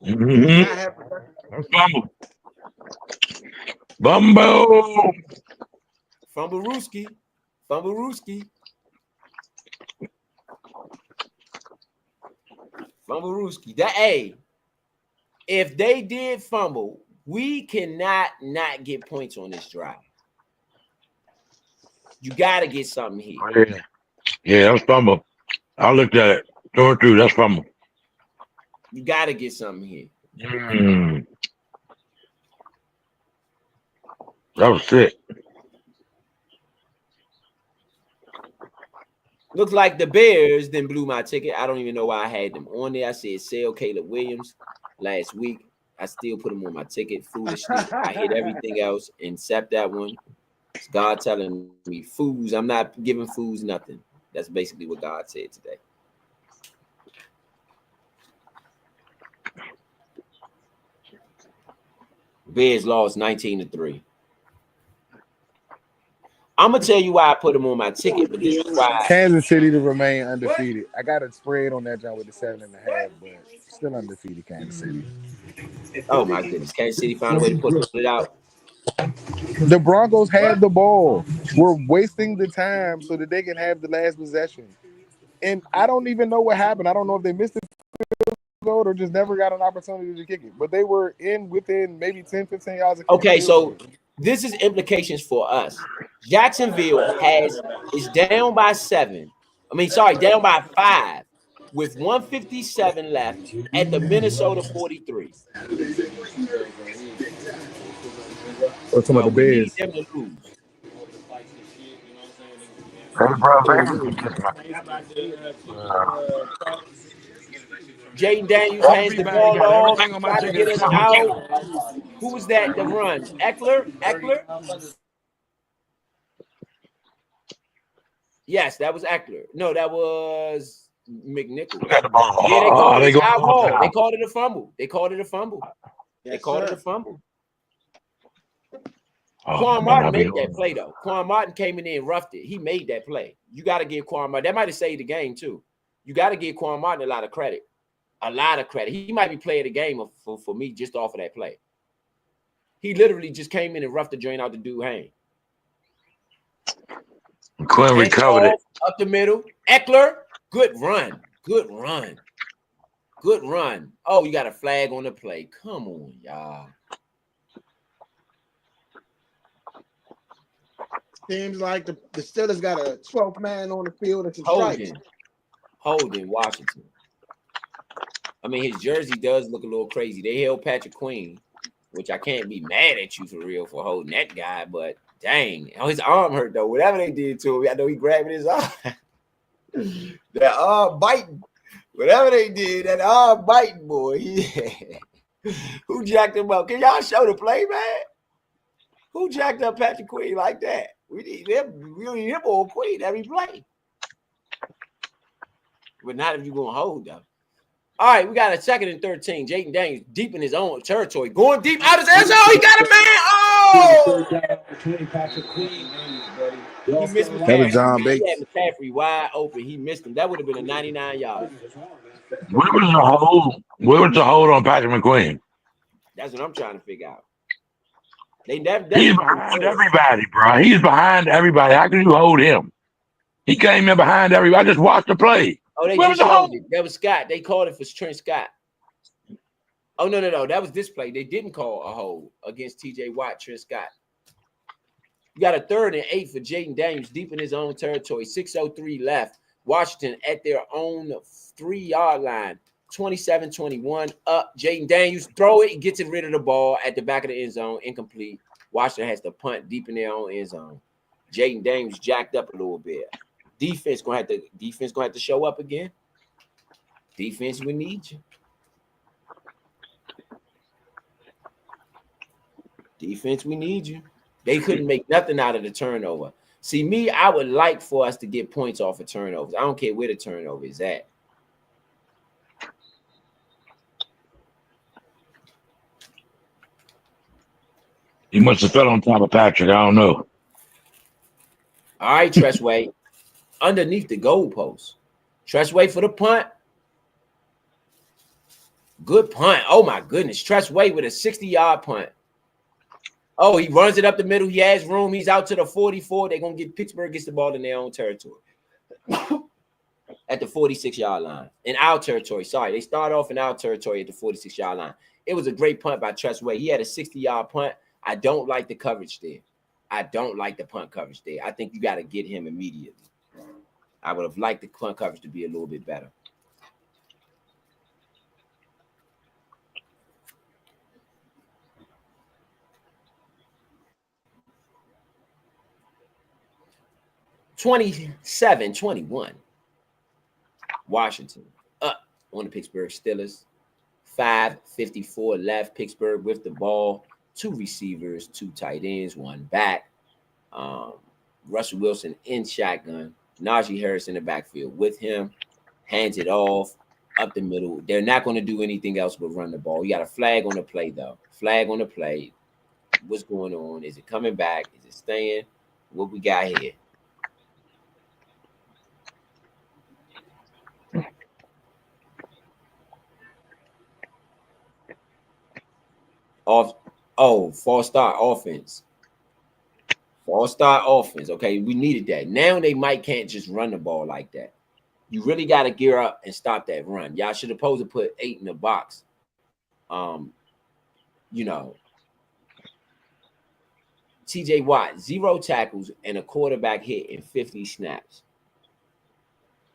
Mm-hmm. Bumbo. Fumble-rooski. If they did fumble, we cannot not get points on this drive. You got to get something here. Oh, yeah, that's fumble. I looked at it. Through, that's fumble. You got to get something here. That was sick. Looks like the Bears then blew my ticket. I don't even know why I had them on there. I said sell Caleb Williams last week. I still put him on my ticket foolishly. I hit everything else except that one. It's God telling me, fools, I'm not giving fools nothing. That's basically what God said today. Bears lost 19-3. I'm gonna tell you why I put him on my ticket, but this is why Kansas City to remain undefeated. I got a spread on that jump with the 7.5, but still undefeated Kansas City. Oh my goodness, Kansas City found a way to put it out. The Broncos had the ball. We're wasting the time so that they can have the last possession. And I don't even know what happened. I don't know if they missed the field goal or just never got an opportunity to kick it. But they were within maybe 10, 15 yards of Okay, so this is implications for us. Jacksonville is down by 7. Down by 5 with 157 left at the Minnesota 43. Or some of the We need Bears. them to lose. Hey, bro, Oh, Vegas yeah. is just Jaden Daniels hands the everybody ball got off, everything on my trying to ticket get us except for out. you. Who was that that runs? Eckler? Yes, that was Eckler. No, that was McNichols. We got the ball. Yeah, they called it. They It's going our to ball. They overtime. called it a fumble. They called it a fumble. Oh, Quan that better Martin not be made that on. play, though. Quan Martin came in there and roughed it. He made that play. You got to give Quan Martin. That might have saved the game, too. You got to give Quan Martin a lot of credit. A lot of credit. He might be player of the game for me just off of that play. He literally just came in and roughed the joint out the dude hang. Quinn recovered it. Up the middle. Eckler, good run. Good run. Good run. Oh, you got a flag on the play. Come on, y'all. Seems like the Steelers got a 12th man on the field. It's a strike. Holding Washington. I mean, his jersey does look a little crazy. They held Patrick Queen, which I can't be mad at you for real for holding that guy, but dang. Oh, his arm hurt, though. Whatever they did to him, I know he grabbing his arm. That arm biting. Whatever they did, that arm biting, boy. Who jacked him up? Can y'all show the play, man? Who jacked up Patrick Queen like that? We need him. We need him on Queen every play. But not if you're going to hold, though. All right, we got a 2nd and 13. Jaden Daniels deep in his own territory. Going deep out his end zone. He got a man. Oh! He missed McCaffrey. That was John He had Bates. McCaffrey wide open. He missed him. That would have been a 99 yard. Where was the hold? Where was the hold on Patrick McQueen? That's what I'm trying to figure out. He's behind everybody, bro. He's behind everybody. How can you hold him? He came in behind everybody. I just watched the play. Oh, they Where just was the held hold? it. That was Scott. They called it for Trent Scott. Oh, no. That was this play. They didn't call a hold against TJ Watt, Trent Scott. You got a 3rd and 8 for Jaden Daniels deep in his own territory. 6:03 left. Washington at their own 3-yard line. 27-21 up. Jaden Daniels throw it. He gets rid of the ball at the back of the end zone. Incomplete. Washington has to punt deep in their own end zone. Jaden Daniels jacked up a little bit. Defense gonna have to show up again. Defense, we need you. Defense, we need you. They couldn't make nothing out of the turnover. See, me, I would like for us to get points off of turnovers. I don't care where the turnover is at. He must have fell on top of Patrick. I don't know. All right, Tressway. Underneath the goalpost. Tressway for the punt. Good punt. Oh, my goodness. Tressway with a 60-yard punt. Oh, he runs it up the middle. He has room. He's out to the 44. They're going to get Pittsburgh gets the ball in their own territory. At the 46-yard line. In our territory. Sorry, they start off in our territory at the 46-yard line. It was a great punt by Tressway. He had a 60-yard punt. I don't like the coverage there. I don't like the punt coverage there. I think you got to get him immediately. I would have liked the punt coverage to be a little bit better. (27-21) Washington up on the Pittsburgh Steelers. 5:54 left. Pittsburgh with the ball. 2 receivers, 2 tight ends, 1 back. Russell Wilson in shotgun. Najee Harris in the backfield with him. Hands it off up the middle. They're not going to do anything else but run the ball. You got a flag on the play, though. Flag on the play. What's going on? Is it coming back? Is it staying? What we got here? False start offense. False start offense. Okay, we needed that. Now they can't just run the ball like that. You really got to gear up and stop that run. Y'all should have supposed to put 8 in the box. TJ Watt, 0 tackles and a quarterback hit in 50 snaps.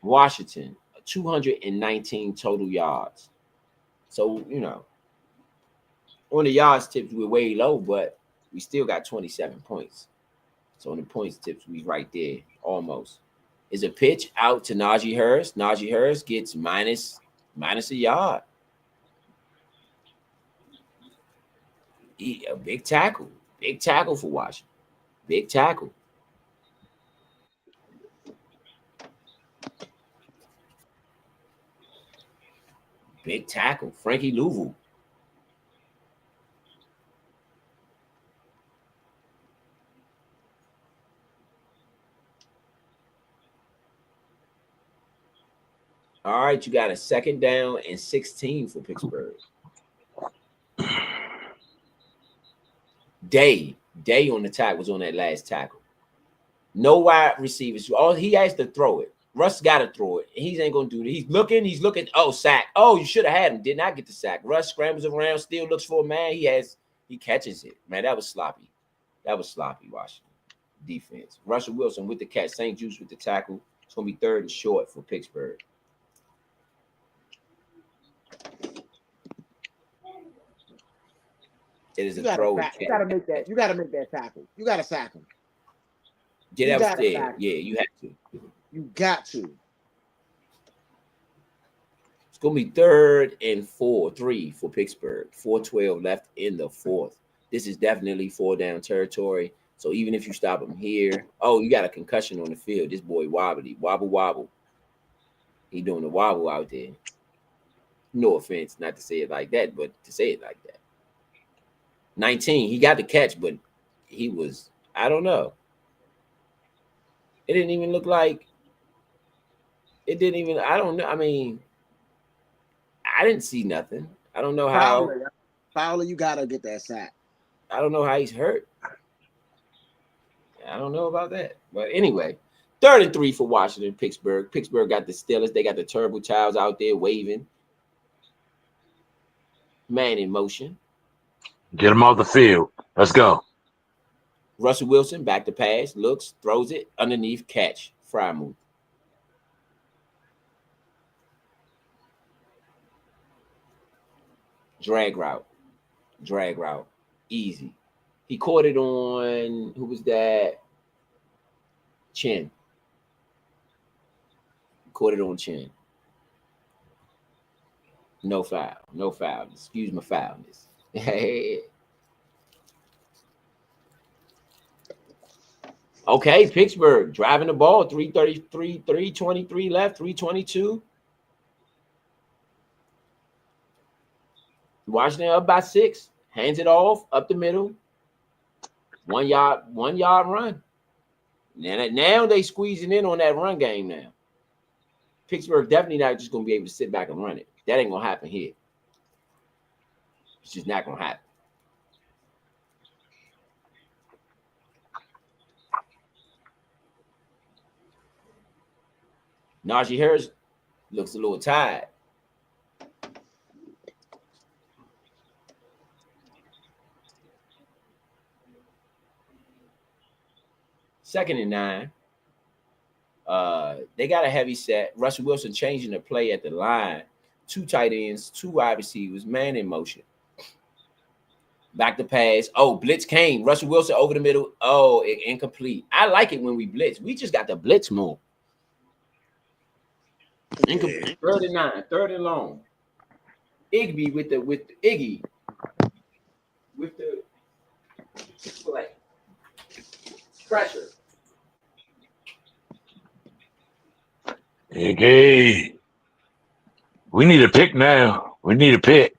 Washington, 219 total yards. So, on the yards tips, we're way low, but we still got 27 points. So on the points tips, we right there, almost. Is a pitch out to Najee Harris. Najee Harris gets minus a yard. A big tackle for Washington. Big tackle. Big tackle. Frankie Louisville. All right, you got a 2nd down and 16 for Pittsburgh. Day on the tackle was on that last tackle. No wide receivers. All he has to throw it. Russ got to throw it. He ain't gonna do it. He's looking. Oh, sack. Oh, you should have had him. Did not get the sack. Russ scrambles around, still looks for a man. He catches it. Man, that was sloppy. Washington defense. Russell Wilson with the catch. St. Juice with the tackle. It's gonna be 3rd and short for Pittsburgh. It is a throw. You gotta make that. You gotta make that tackle. You gotta sack him. Yeah, that was there. Yeah, you have to. You got to. It's gonna be 3rd and 3 for Pittsburgh. 4:12 left in the 4th. This is definitely 4-down territory. So even if you stop him here, you got a concussion on the field. This boy wobbly, wobble. He doing the wobble out there. No offense, not to say it like that, but to say it like that. 19, he got the catch, but he was, I don't know. It didn't even look like, I don't know. I mean, I didn't see nothing. I don't know how. Fowler, you got to get that sack. I don't know how he's hurt. I don't know about that. But anyway, 3rd and 3 for Washington, Pittsburgh. Pittsburgh got the Steelers. They got the Turbo Childs out there waving. Man in motion. Get him off the field. Let's go. Russell Wilson, back to pass, looks, throws it, underneath, catch. Frymouth. Drag route. Easy. He caught it on, who was that? Chin. Caught it on Chin. No foul. Excuse my foulness. Okay, Pittsburgh driving the ball. 3:33, 3:23 left, 3:22. Washington up by 6. Hands it off up the middle. 1 yard run. Now they squeezing in on that run game now. Pittsburgh definitely not just going to be able to sit back and run it. That ain't going to happen here. It's just not going to happen. Najee Harris looks a little tired. Second and 9. They got a heavy set. Russell Wilson changing the play at the line. 2 tight ends, 2 wide receivers, man in motion. Back to pass. Oh, blitz came. Russell Wilson over the middle. Oh, incomplete. I like it when we blitz. We just got the blitz more. Incomplete. 3rd and 9. 3rd and long. Igby with the Iggy. With the play. Pressure. Iggy. We need a pick now. We need a pick.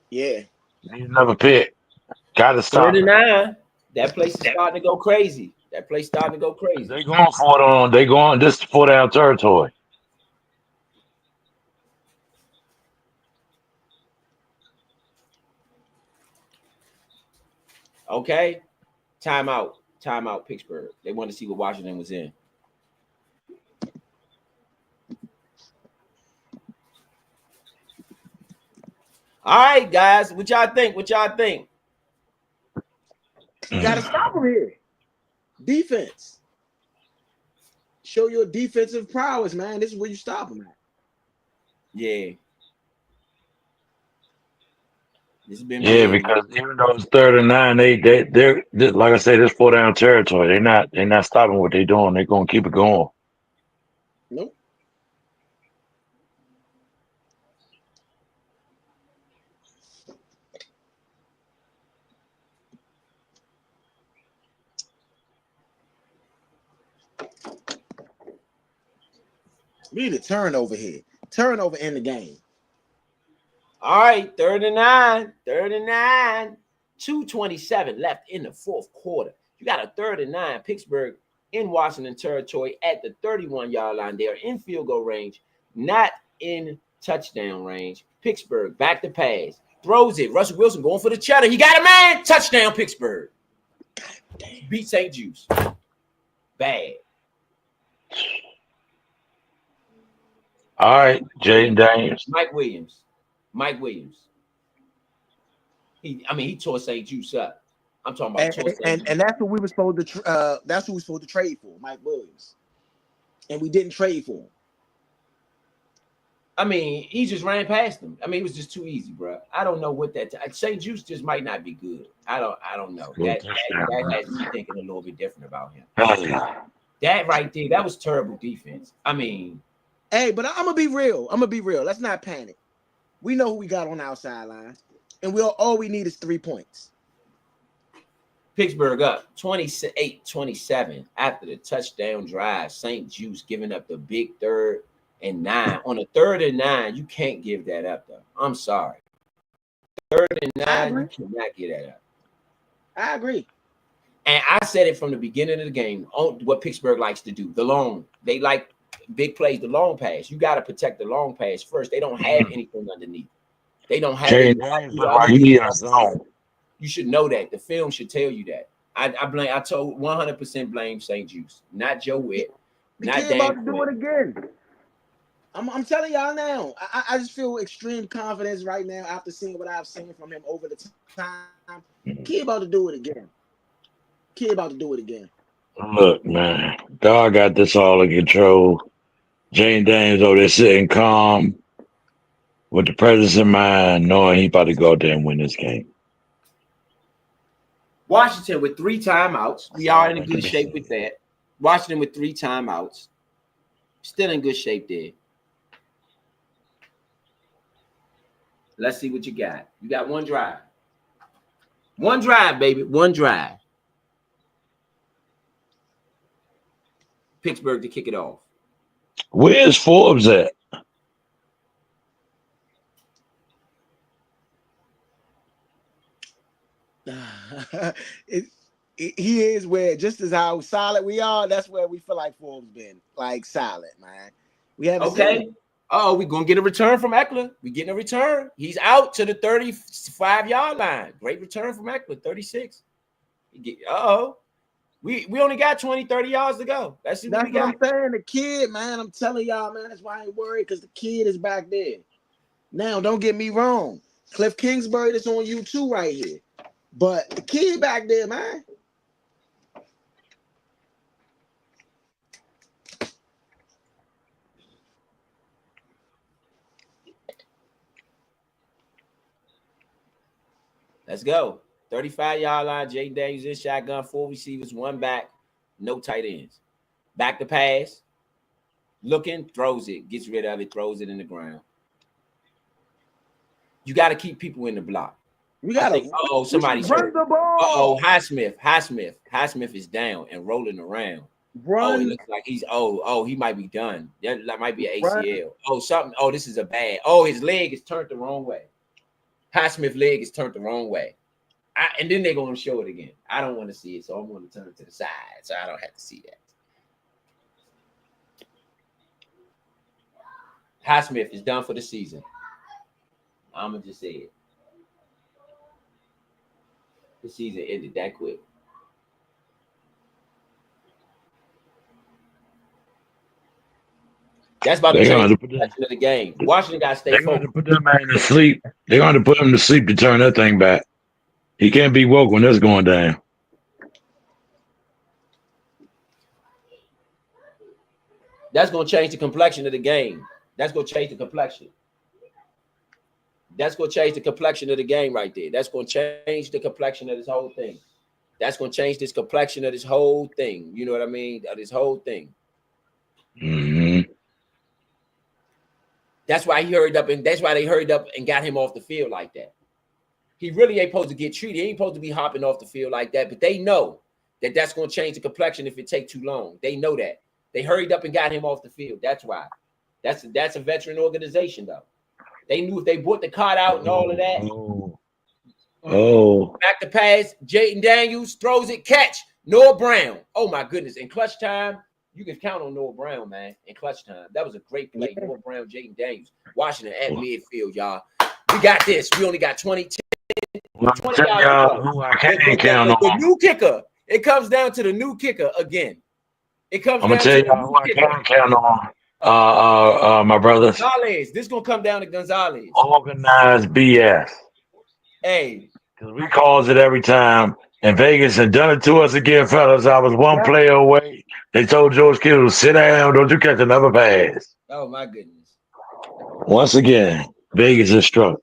Yeah. Need another pick. Gotta stop. 3rd and 9. That place is starting to go crazy. They going for it on. They going this 4-down territory. Okay. Timeout, Pittsburgh. They want to see what Washington was in. All right, guys. What y'all think? You got to stop him here. Defense. Show your defensive prowess, man. This is where you stop him at. Yeah. This has been Yeah, big. because even though it's 3rd and 9, they're like I say, this 4-down territory. They're not stopping what they're doing. They're gonna keep it going. Nope. We need a turnover here. Turnover in the game. All right, 3rd and 9. 3rd and 9. 2:27 left in the 4th quarter. You got a 3rd and 9. Pittsburgh in Washington territory at the 31-yard line. They are in field goal range, not in touchdown range. Pittsburgh back to pass. Throws it. Russell Wilson going for the cheddar. He got a man. Touchdown, Pittsburgh. Beat St. Juice. Bad. All right, Jaden Daniels. Mike Williams. He tore St. Juice up. I'm talking about and that's what we were supposed to that's who we were supposed to trade for, Mike Williams. And we didn't trade for him. I mean, he just ran past him. I mean, it was just too easy, bro. I don't know what that St. Juice just might not be good. I don't know. That has me thinking a little bit different about him. That right there, that was terrible defense. I mean, hey, but I'm gonna be real. Let's not panic. We know who we got on the outside line, and all we need is 3 points. Pittsburgh up 28-27 after the touchdown drive. St. Juice giving up the big 3rd and 9. On a 3rd and 9, you can't give that up, though. I'm sorry. 3rd and 9, you cannot give that up. I agree. And I said it from the beginning of the game, what Pittsburgh likes to do. The long. They like big plays, the long pass. You got to protect the long pass first. They don't have anything underneath. They don't have You should know that. The film should tell you that. I 100% blame St. Juice, not Joe Witt, not Dan. About to do it again. I'm telling y'all now. I just feel extreme confidence right now after seeing what I've seen from him over the time. Kid about to do it again. Look, man, God got this all in control. Jane Daniels over there sitting calm with the presence in mind, knowing he about to go out there and win this game. Washington with 3 timeouts. We are in good shape with that. Washington with 3 timeouts. Still in good shape there. Let's see what you got. You got 1 drive. 1 drive, baby. 1 drive. Pittsburgh to kick it off. Where's Forbes at? He is where, just as how solid we are, that's where we feel like Forbes been, like solid, man. We have okay. Oh, we're gonna get a return from Eckler. We're getting a return. He's out to the 35-yard line. Great return from Eckler, 36. We only got 20, 30 yards to go. That's what I'm saying. The kid, man, I'm telling y'all, man, that's why I ain't worried, because the kid is back there. Now, don't get me wrong. Cliff Kingsbury, that's on YouTube right here. But the kid back there, man. Let's go. 35-yard line. Jay Daniels in shotgun. 4 receivers, 1 back. No tight ends. Back to pass. Looking, throws it. Gets rid of it. Throws it in the ground. You got to keep people in the block. We got to. Somebody's hurt. The ball. Highsmith is down and rolling around. Run. It looks like he's he might be done. That might be an ACL. Run. This is a bad. His leg is turned the wrong way. Highsmith's leg is turned the wrong way. And then they're going to show it again. I don't want to see it, so I'm going to turn it to the side so I don't have to see that. Highsmith is done for the season. I'm going to just say it. The season ended that quick. That's about to change the game. Washington got to stay focused. They're going to put that man to sleep. They're going to put him to sleep to turn that thing back. He can't be woke when that's going down. That's going to change the complexion of the game. That's going to change the complexion. That's going to change the complexion of the game right there. That's going to change the complexion of this whole thing. That's going to change this complexion of this whole thing. You know what I mean? Of this whole thing. Mm-hmm. That's why he hurried up, and that's why they hurried up and got him off the field like that. He really ain't supposed to get treated. He ain't supposed to be hopping off the field like that. But they know that that's going to change the complexion if it takes too long. They know that. They hurried up and got him off the field. That's why. That's a veteran organization, though. They knew if they brought the card out and all of that. Oh. Back to pass. Jaden Daniels throws it, catch. Noah Brown. Oh, my goodness. In clutch time, you can count on Noah Brown, man. In clutch time. That was a great play. Noah Brown, Jaden Daniels. Washington at midfield, y'all. We got this. We only got 20 yards. The new kicker. It comes down to the new kicker again. It comes down to the new kicker. I can't count on. My brothers. Gonzalez. This gonna come down to Gonzalez. Organized BS. Hey. Because we calls it every time. And Vegas had done it to us again, fellas. I was one player away. They told George Kittle, sit down, don't you catch another pass. Oh my goodness. Once again, Vegas is struck.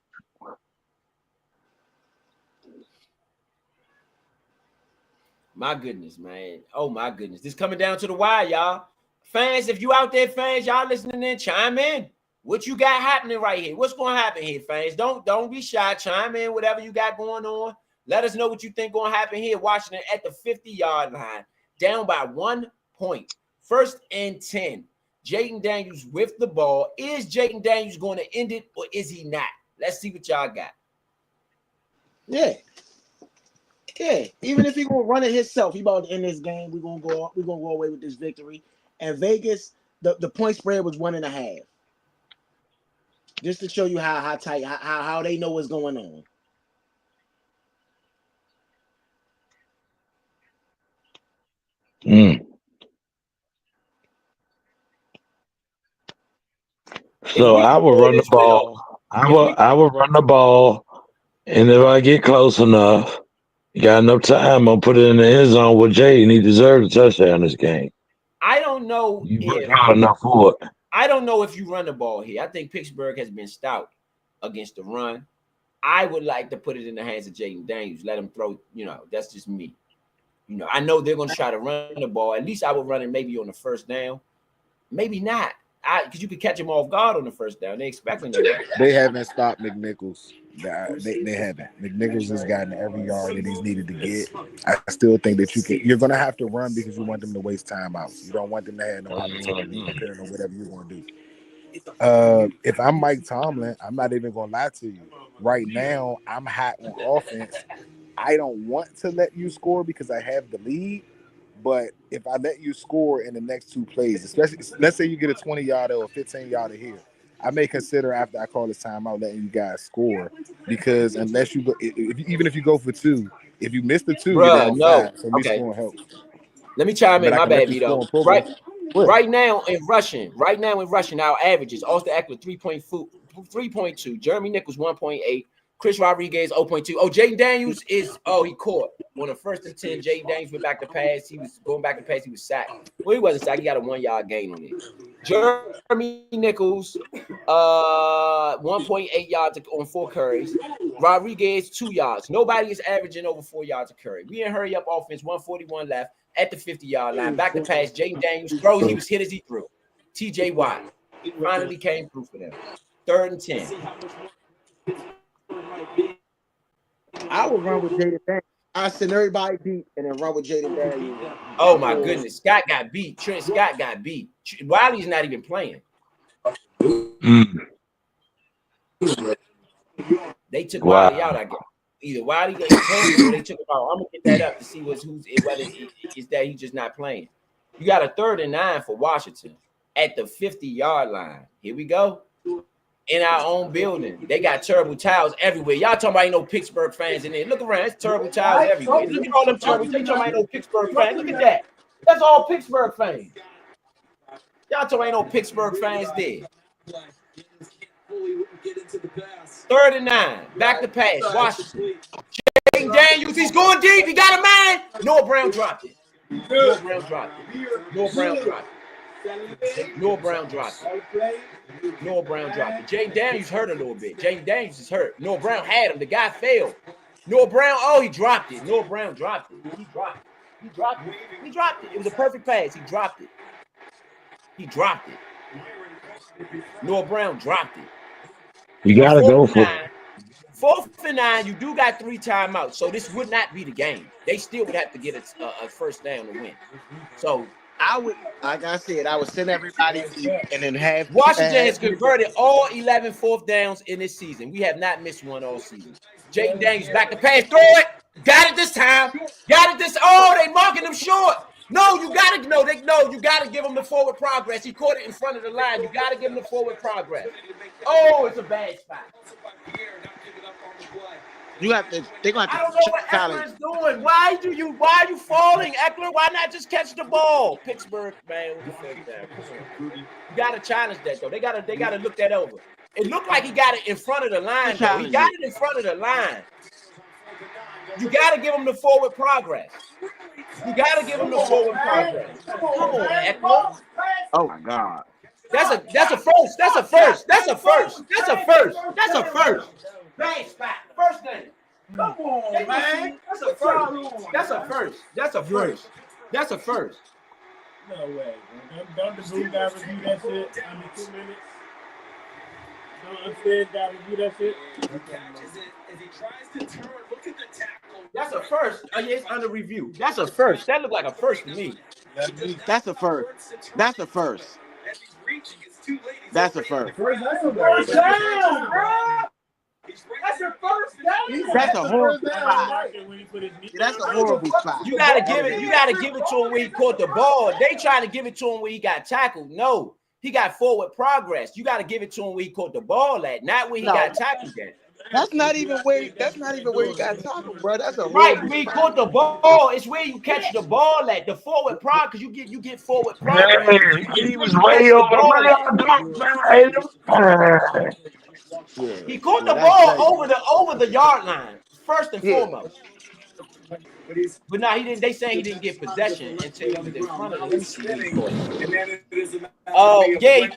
My goodness, man. Oh my goodness. This coming down to the wire, y'all. Fans, if you out there, fans, y'all listening in, chime in. What you got happening right here? What's going to happen here, fans? Don't be shy. Chime in, whatever you got going on. Let us know what you think going to happen here. Washington at the 50-yard line, down by 1 point. 1st and 10. Jaden Daniels with the ball. Is Jaden Daniels going to end it, or is he not? Let's see what y'all got. Yeah. Yeah. Even if he gonna run it himself, he about to end this game. We're gonna go away with this victory. And Vegas, the point spread was 1.5. Just to show you how tight, how they know what's going on. So I will run the ball. I will run the ball, and if I get close enough, you got enough time, I'll put it in the end zone with Jay, and he deserves a touchdown this game. I don't know enough for it. I don't know if you run the ball here. I think Pittsburgh has been stout against the run. I would like to put it in the hands of Jaden Daniels. Let him throw, that's just me. I know they're going to try to run the ball. At least I would run it maybe on the first down. Maybe not. Because you could catch him off guard on the first down. They expecting them. They haven't stopped McNichols. They haven't. McNichols has gotten every yard that he's needed to get. I still think that you're going to have to run because you want them to waste timeouts. You don't want them to have no opportunity depending on whatever you're going to do. If I'm Mike Tomlin, I'm not even going to lie to you. Right now, I'm hot on offense. I don't want to let you score because I have the lead. But if I let you score in the next 2 plays, especially let's say you get a 20-yarder or a 15-yarder here, I may consider after I call this timeout letting you guys score because unless you go, even if you go for 2, if you miss the 2, you're down 5. So me scoring helps. Let me chime in. My bad, Vido. Right now in rushing, our averages: Austin Eckler 3.2, Jeremy Nichols 1.8, Chris Rodriguez 0.2. Oh, Jaden Daniels he caught on the 1st and 10. Jaden Daniels went back to pass. He was going back to pass. He was sacked. Well, he wasn't sacked. He got a 1-yard gain on it. Jeremy Nichols, 1.8 yards on 4 carries. Rodriguez 2 yards. Nobody is averaging over 4 yards a carry. We in hurry up offense. 141 left at the 50-yard line. Back to pass. Jaden Daniels throws. He was hit as he threw. T.J. Watt finally came through for them. 3rd and 10. I would run with Jaden Daniels. I send everybody beat and then run with Jaden Daniels. Oh my goodness. Scott got beat. Trent Scott got beat. Wiley's not even playing. They took Wiley out, I guess. Either Wiley got hurt or they took him out. I'm gonna get that up to see whether it's that he's just not playing. You got a 3rd and 9 for Washington at the 50-yard line. Here we go. In our own building. They got terrible towels everywhere. Y'all talking about ain't no Pittsburgh fans in there. Look around. It's terrible towels everywhere. Look at all them terrible. They talking about ain't no Pittsburgh fans. Look at that. That's all Pittsburgh fans. Y'all talking about ain't no Pittsburgh fans there. 3rd and 9. Back to pass. Washington. Jaden Daniels. He's going deep. He got a man. Noah Brown dropped it. Noah Brown dropped it. Noah Brown dropped it. Noah Brown dropped it. Jaden Daniels hurt a little bit. Jaden Daniels is hurt. Noah Brown had him. The guy failed. Noah Brown, he dropped it. Noah Brown dropped it. He dropped it. He dropped it. He dropped it. It was a perfect pass. He dropped it. He dropped it. Noah Brown dropped it. You gotta go for it. 4th and 9, you do got 3 timeouts, so this would not be the game. They still would have to get a first down to win. So I would, like I said, I would send everybody and then have Washington has converted all 11 4th downs in this season. We have not missed one all season. Jaden Daniels back to pass, throw it, got it this time, got it this. Oh, they marking him short. No, you gotta you gotta give him the forward progress. He caught it in front of the line. You gotta give him the forward progress. Oh, it's a bad spot. You have to. They're gonna have to. I don't know what Eckler's doing. Why are you falling, Eckler? Why not just catch the ball? Pittsburgh, man, you gotta challenge that though. They gotta look that over. It looked like he got it in front of the line. Though. He got it in front of the line. You gotta give him the forward progress. You gotta give him the forward progress. Come on, Eckler. Oh my God. That's a first. That's a first. That's a first. That's a first. That's a first. Bad spot. First thing. Come on, man. That's a first. That's a first. That's a first. That's a first. No way. Don't the blue guy review that shit? I mean, 2 minutes. Don't upstairs guy review that shit? As he tries to turn, look at the tackle. That's a first. Oh, yeah, it's under review. That's a first. That looked like a first to me. That's a first. That's a first. That's a first. First down, bro. That's a first down. That's a horrible spot. That's a horrible spot. You gotta give it. You gotta give it to him when he caught the ball. They trying to give it to him when he got tackled. No, he got forward progress. You gotta give it to him when he caught the ball at, not when he got tackled at. That's not even where. That's not even where he got tackled, bro. That's a right. When he caught the ball, it's where you catch the ball at. The forward progress, because you get forward progress. Man, he was way over the He caught the ball over the yard line, first and foremost. But now he didn't. They saying he didn't get possession until he was in front of them. Let me see. Oh yeah.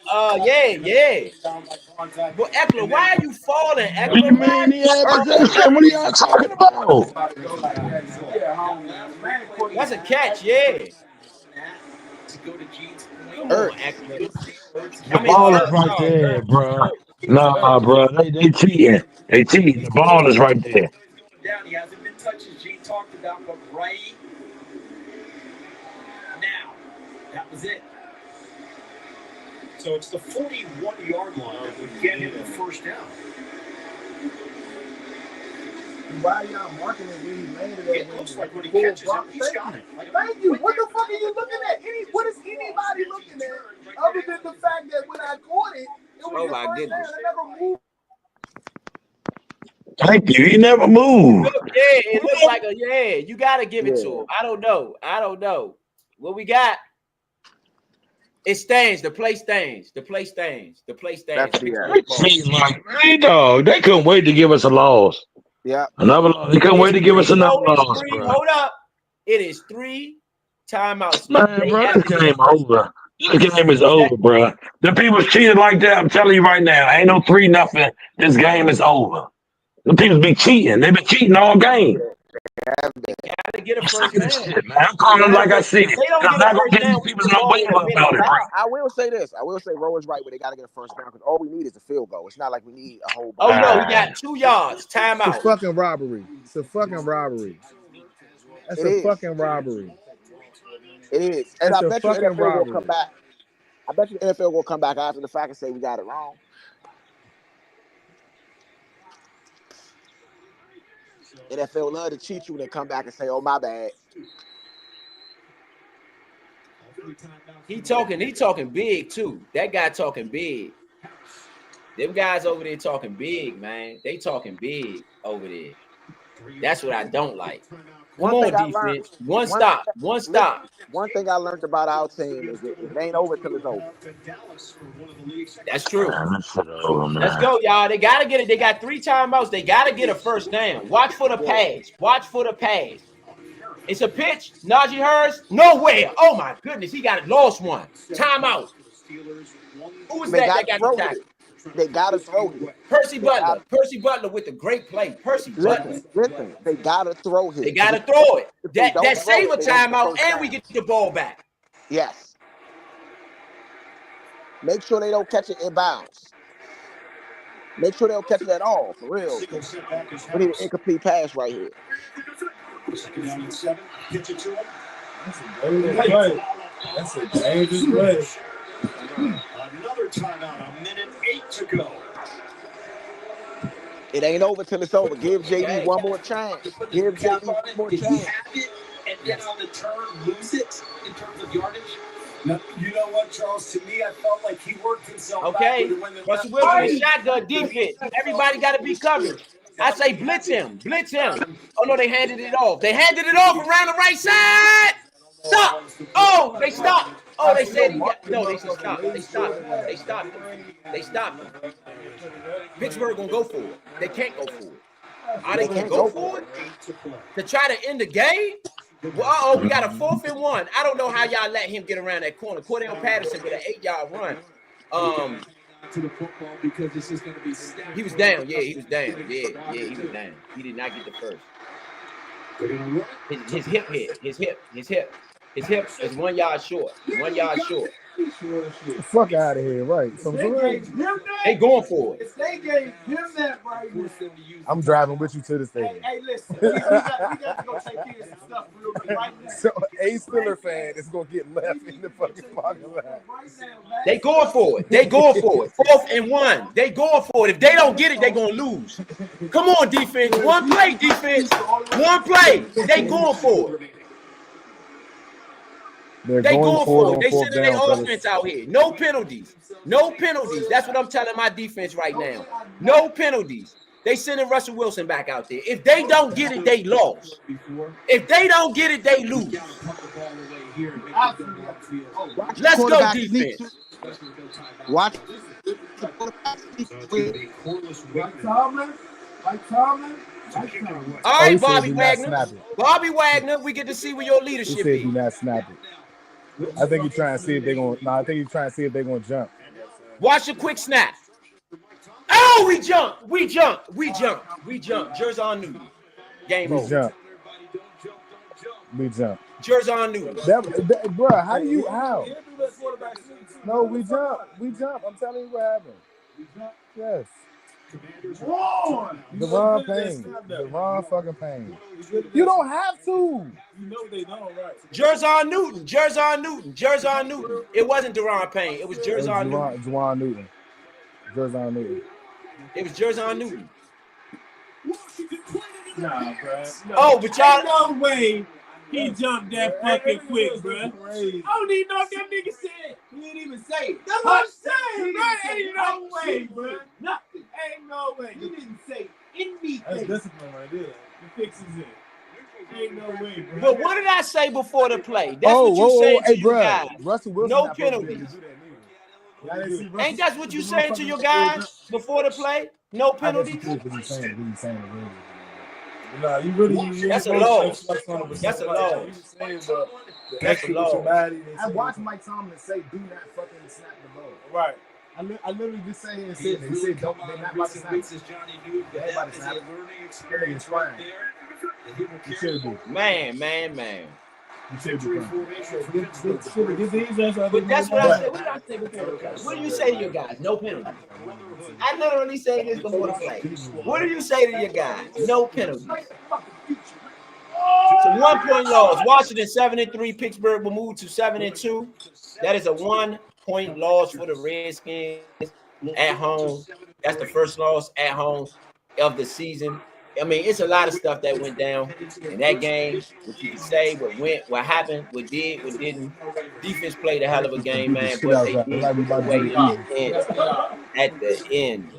But Eckler, why are you falling, Eckler? What do you mean he had possession? What are y'all talking about? That's a catch, yeah. Come on, Eckler. The ball is right there, bro. Nah, bro, they cheating. They cheating. The ball is right there. Down, he hasn't been touched, as Gene talked about, but right now, that was it. So it's the 41-yard line that would get him the first down. Why y'all marking it when he made it? It looks like when he catches it, he's got it. Thank you. What the fuck are you looking at? What is anybody looking at other than the fact that when I caught it, it was the first down. I never moved. Thank you. He never moved. It looks like you gotta give it to him. I don't know. What we got? It stains. The play stains. The play stains. Hey, dog, they couldn't wait to give us a loss. Yeah. Another loss. They couldn't wait to give us another loss, bro. Hold up. It is 3 timeouts. Man, bro, this game over. This game is over, bro. The people cheating like that, I'm telling you right now, ain't no 3-0. This game is over. The people be cheating. They've been cheating all game. Gotta get a first down. Shit, man. I'm calling them like I see it. I'm not going to get these people no way about it. I will say this. I will say Rowan's right, but they got to get a first down because all we need is a field goal. It's not like we need a whole. Oh, no, we got 2 yards. Timeout. It's a fucking robbery. It's a fucking robbery. That's a fucking robbery. It is. And I bet you the NFL will come back. I bet you the NFL will come back after the fact and say we got it wrong. NFL love to cheat you when they come back and say, "Oh, my bad." He talking big too. That guy talking big. Them guys over there talking big, man. They talking big over there. That's what I don't like. Come on, defense. One stop. One thing I learned about our team is it ain't over till it's over. That's true. Let's go, y'all. They got to get it. They got 3 timeouts. They got to get a first down. Watch for the pass. It's a pitch. Najee Harris, nowhere. Oh my goodness, he got lost one. Timeout. Who was that got the tackle? They gotta throw him. Percy Butler. Percy Butler with the great play. Percy Butler. Listen. They gotta throw him. They gotta throw it. That save a timeout, and we get the ball back. Yes. Make sure they don't catch it in bounds. Make sure they don't catch it at all, for real. We need an incomplete pass right here. Second down and 7. Pitch it to him. That's a dangerous play. Another timeout. A minute 8 to go. It ain't over till it's over. Give JD one more chance. Give JD one more chance. And then on the turn, lose it in terms of yardage. No, you know what, Charles? To me, I felt like he worked himself. Okay, Russell Wilson is shotgun defense. Everybody got to be covered. I say blitz him, blitz him. Oh no, they handed it off. They handed it off around the right side. Stop! Oh, they stopped. Oh, they said no. They stopped. They stopped. They stopped him. They stopped him. Pittsburgh gonna go for it. They can't go for it. Are they gonna go for it to try to end the game? Well, we got a 4th and 1. I don't know how y'all let him get around that corner. Cordell Patterson with an 8-yard run. To the football because this is going to be he was down. Yeah, he was down. Yeah, he was down. He did not get the first. His hip hit. His hip is 1 yard short. 1 yard short. The fuck out of here, right? They going for it. If they gave him that right, I'm driving with you to the stadium. Hey, listen, we got to go take care of some stuff real quick right now. So a Steeler fan is gonna get left in the fucking parking lot. They going for it. They going for it. 4th and 1. They going for it. If they don't get it, they gonna lose. Come on, defense. One play, defense. One play. They going for it. They going for it. They sending their offense out here. No penalties. No penalties. That's what I'm telling my defense right now. No penalties. They sending Russell Wilson back out there. If they don't get it, they lost. If they don't get it, they lose. Let's go, defense. Watch. All right, Bobby Wagner. Bobby Wagner, we get to see where your leadership is. Do not snap it. I think he's trying to see if they're going. No, I think he's trying to see if they're going to jump. Watch a quick snap. Oh, we jumped. We jumped. Jerzon Newton. Game over. We jump. Jerzon Newton. Bro, how? No, we jump. I'm telling you what happened. Yes. The wrong fucking pain. You don't have to. You know they don't, right? Jerzon Newton. It wasn't Deron Payne. It was Jerzon Newton. It was Jerzon Newton. Nah, bro. No. Oh, but y'all. No way. He jumped that fucking quick, bro. I don't even know if that nigga said. He didn't even say it. That's what I'm saying, bro. Ain't no way, bro. Nothing. Ain't no way. He didn't say anything. That's discipline right there. He fixes it. Ain't no way, bro. But what did I say before the play? That's what you saying to you guys. Russell Wilson no penalties. Ain't that what you saying to your guys before the play? No penalties. Nah, you really. That's a loss. That's a loss. That's a loss. I watched Mike Tomlin say, "Do not fucking snap the ball." Right. I literally just say and said they said don't. They're not about to snap. Everybody snap. It's fine. You should do. Man. You should do. But that's what I said. What did I say before the play? What do you say to your guys? No penalties. I literally say this before the play. What do you say to your guys? No penalties. It's a 1 point loss. Washington 7-3. Pittsburgh will move to 7-2. That is a 1 point loss for the Redskins at home. That's the first loss at home of the season. I mean, it's a lot of stuff that went down in that game. What you can say, what went, what happened, what did, what didn't. Defense played a hell of a game, man. But they did at the end.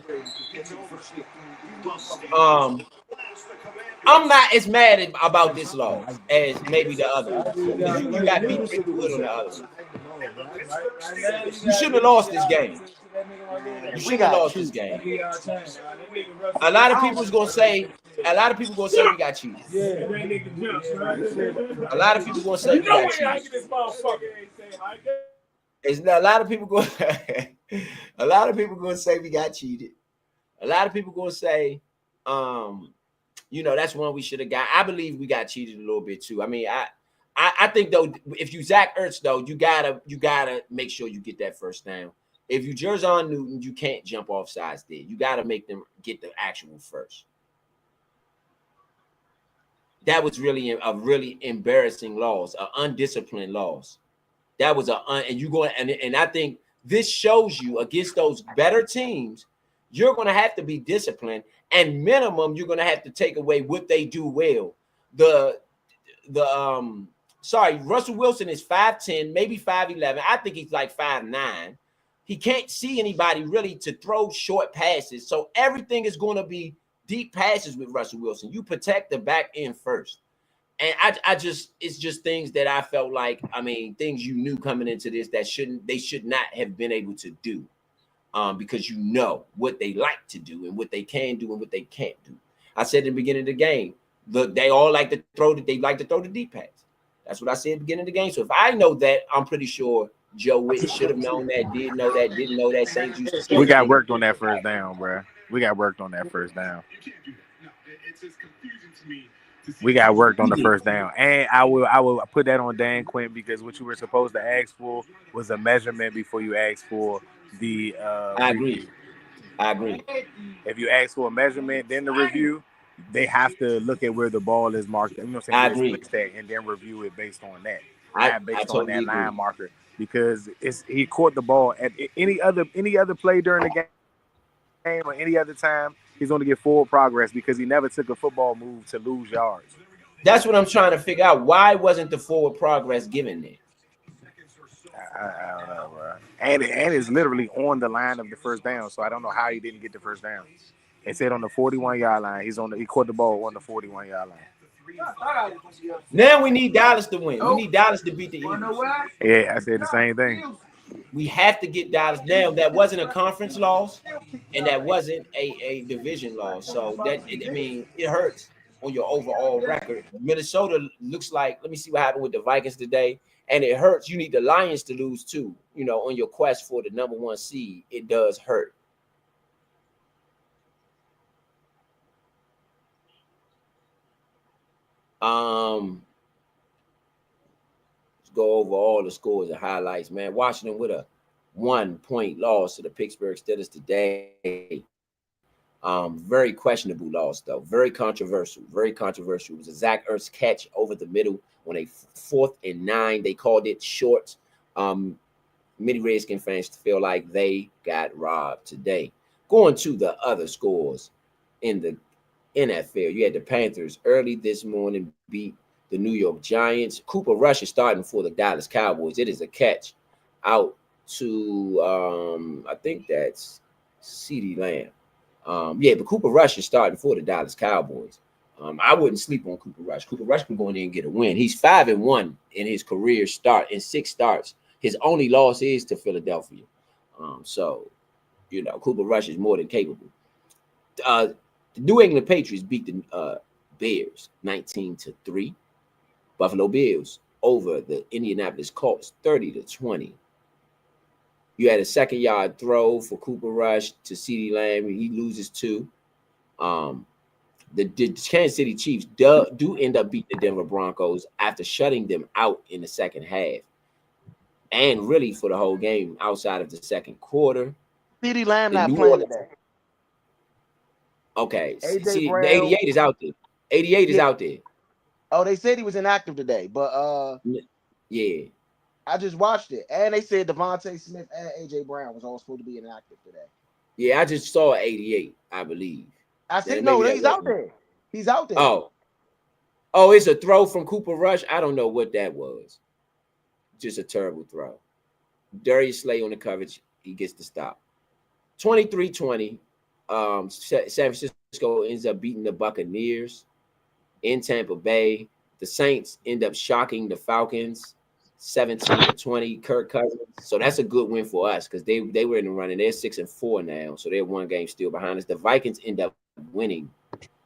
I'm not as mad about this loss as maybe the other one. You got beat pretty good on the other one. You shouldn't have lost this game. You should have lost this game. A lot of people gonna say we got cheated. A lot of people gonna say we got cheated. It's not, a lot of people going a lot of people gonna say we got cheated. A lot of people gonna say, that's one we should have got. I believe we got cheated a little bit too. I mean, I think though, if you Zach Ertz though, you gotta make sure you get that first down. If you Jerzon Newton, you can't jump off sides there. You gotta make them get the actual first. That was really a really embarrassing loss, an undisciplined loss. That was and I think this shows you against those better teams, you're gonna have to be disciplined, and minimum, you're gonna have to take away what they do well. Russell Wilson is 5'10, maybe 5'11. I think he's like 5'9. He can't see anybody really to throw short passes. So everything is going to be deep passes with Russell Wilson. You protect the back end first. And it's just things that I felt like, things you knew coming into this that they should not have been able to do, because you know what they like to do and what they can do and what they can't do. I said in the beginning of the game, they all like to throw the deep pass. That's what I said at the beginning of the game. So if I know that, I'm pretty sure Joe Witten should have known that, didn't know that. Saints used to say we got worked on that first down, bro. We got worked on that first down. We got worked on the first down, and I will put that on Dan Quinn, because what you were supposed to ask for was a measurement before you asked for the. I agree. If you ask for a measurement, then the review, they have to look at where the ball is marked. You know what I'm saying? I agree. And then review it based on that. Based on that line marker, because he caught the ball at any other play during the game or any other time. He's going to get forward progress because he never took a football move to lose yards. That's what I'm trying to figure out. Why wasn't the forward progress given there? I don't know, bro. And it's literally on the line of the first down, so I don't know how he didn't get the first down. It said on the 41-yard line. He caught the ball on the 41-yard line. Now we need Dallas to win. We need Dallas to beat the Eagles. Yeah, I said the same thing. We have to get Dallas. Now, that wasn't a conference loss, and that wasn't a division loss. So it hurts on your overall record. Minnesota looks like, let me see what happened with the Vikings today. And it hurts. You need the Lions to lose too. On your quest for the number 1 seed, it does hurt. Let's go over all the scores and highlights, man. Washington with a 1-point loss to the Pittsburgh Steelers today. Very questionable loss, though. Very controversial. It was a Zach Ertz catch over the middle on a 4th and 9. They called it short. Many Redskins fans feel like they got robbed today. Going to the other scores in the NFL, you had the Panthers early this morning beat the New York Giants. Cooper Rush is starting for the Dallas Cowboys. It is a catch out to I think that's CeeDee Lamb. But Cooper Rush is starting for the Dallas Cowboys. I wouldn't sleep on Cooper Rush. Cooper Rush can go in there and get a win. He's 5-1 in his career start in 6 starts. His only loss is to Philadelphia. Cooper Rush is more than capable. The New England Patriots beat the Bears 19-3. Buffalo Bills over the Indianapolis Colts 30-20. You had a 2nd-yard throw for Cooper Rush to CeeDee Lamb. He loses 2. The Kansas City Chiefs do end up beating the Denver Broncos after shutting them out in the second half, and really for the whole game outside of the second quarter. CeeDee Lamb not playing today. Okay, see, the 88 is out there. 88 is out there. Oh, they said he was inactive today, but yeah. I just watched it, and they said Devontae Smith and AJ Brown was all supposed to be inactive today. Yeah, I just saw 88, I believe. I said no, he's out there. He's out there. Oh, it's a throw from Cooper Rush. I don't know what that was. Just a terrible throw. Darius Slay on the coverage. He gets the stop. 23-20. San Francisco ends up beating the Buccaneers in Tampa Bay. The Saints end up shocking the Falcons 17-20. Kirk Cousins. So that's a good win for us because they were in the running. They're 6-4 now, so they're one game still behind us. The Vikings end up winning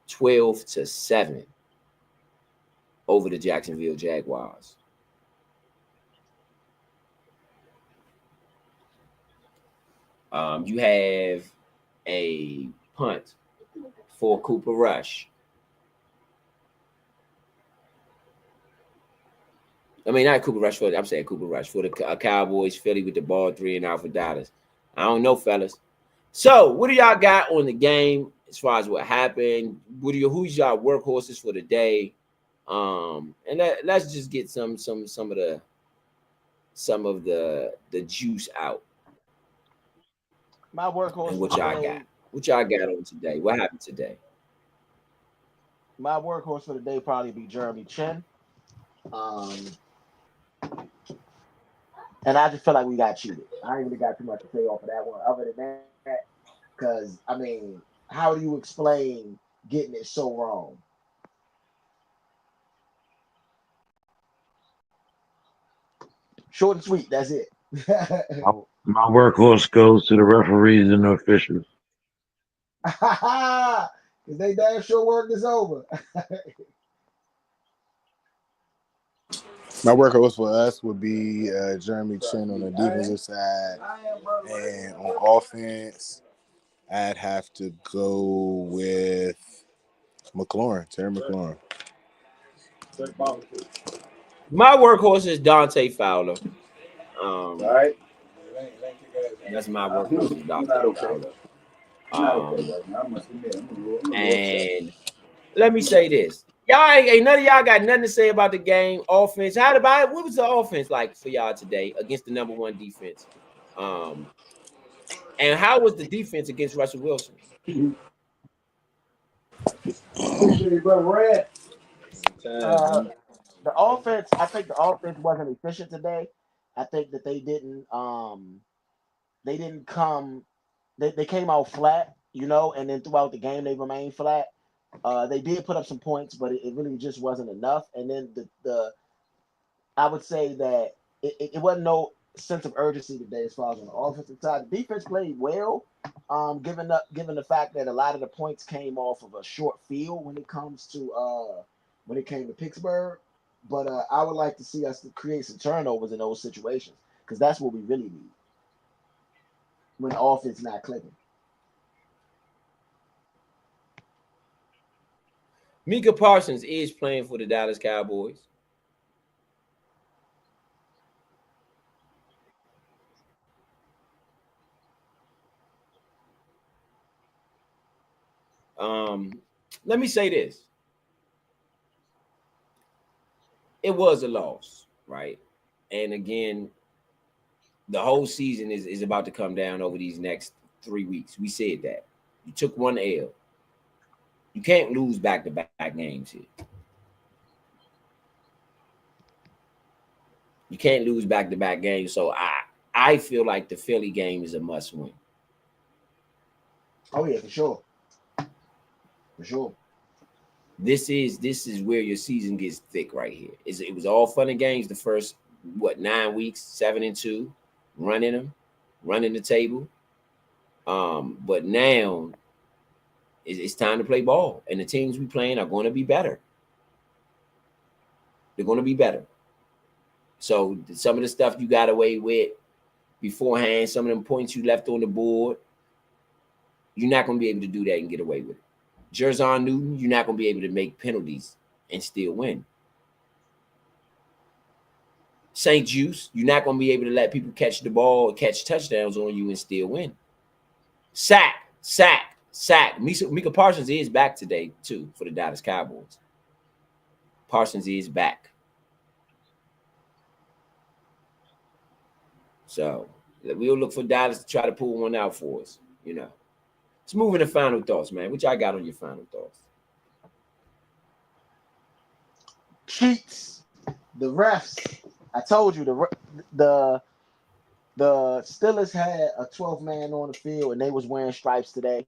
12-7 over the Jacksonville Jaguars. You have a punt for Cooper Rush. I mean, not Cooper Rush I'm saying Cooper Rush for the Cowboys. Philly with the ball 3-and-out for Dallas. I don't know, fellas. So, what do y'all got on the game as far as what happened? Who's y'all workhorses for the day? And let's just get some of the juice out. My workhorse. And what y'all got? What y'all got on today? What happened today? My workhorse for the day probably be Jeremy Chin. And I just feel like we got cheated. I ain't really got too much to say off of that one. Other than that, because I mean, how do you explain getting it so wrong? Short and sweet. That's it. My workhorse goes to the referees and the officials. Because they damn sure work is over. My workhorse for us would be Jeremy Chin on the defensive side, and on offense, I'd have to go with Terry McLaurin. My workhorse is Dante Fowler. That's my workhorse is Dante Fowler. And let me say this. Y'all ain't none of y'all got nothing to say about the game. Offense. What was the offense like for y'all today against the number one defense? And how was the defense against Russell Wilson? The offense, I think the offense wasn't efficient today. I think that they didn't come, they came out flat, and then throughout the game they remained flat. They did put up some points, but it really just wasn't enough. And then I would say that it wasn't no sense of urgency today as far as on the offensive side. The defense played well, given the fact that a lot of the points came off of a short field when it came to Pittsburgh. But I would like to see us create some turnovers in those situations because that's what we really need when the offense not clicking. Micah Parsons is playing for the Dallas Cowboys. Let me say this. It was a loss, right? And again, the whole season is about to come down over these next 3 weeks. We said that. You took one L. You can't lose back-to-back games here. You can't lose back-to-back games. So I feel like the Philly game is a must-win. Oh yeah, for sure. For sure. This is where your season gets thick right here. It was all fun and games the first 9 weeks, 7-2, running the table. But now it's time to play ball, and the teams we playing are going to be better. They're going to be better. So some of the stuff you got away with beforehand, some of them points you left on the board, you're not going to be able to do that and get away with it. Jerzon Newton, you're not going to be able to make penalties and still win. St. Juice, you're not going to be able to let people catch the ball or catch touchdowns on you and still win. Sack. Micah Parsons is back today, too, for the Dallas Cowboys. Parsons is back. So we'll look for Dallas to try to pull one out for us, Let's move into final thoughts, man. What y'all got on your final thoughts? Cheats. The refs. I told you the Steelers had a 12th man on the field and they was wearing stripes today.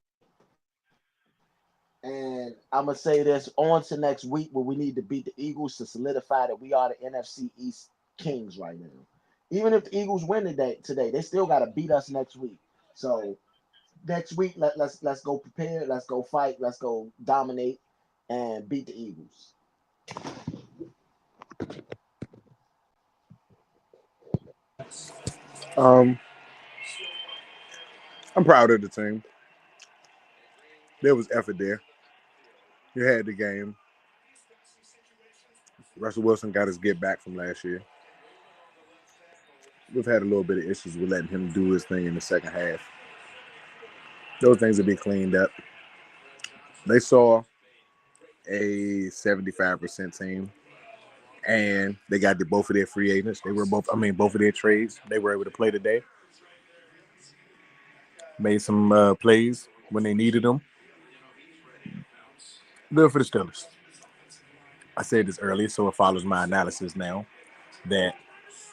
And I'm gonna say this on to next week where we need to beat the Eagles to solidify that we are the NFC East kings right now. Even if the Eagles win today, they still got to beat us next week. So next week, let's go prepare, let's go fight, let's go dominate, and beat the Eagles. I'm proud of the team. There was effort there. You had the game. Russell Wilson got his get back from last year. We've had a little bit of issues with letting him do his thing in the second half. Those things will be cleaned up. They saw a 75% team, and they got both of their free agents. Both of their trades. They were able to play today. Made some plays when they needed them. Good for the Steelers. I said this earlier, so it follows my analysis now that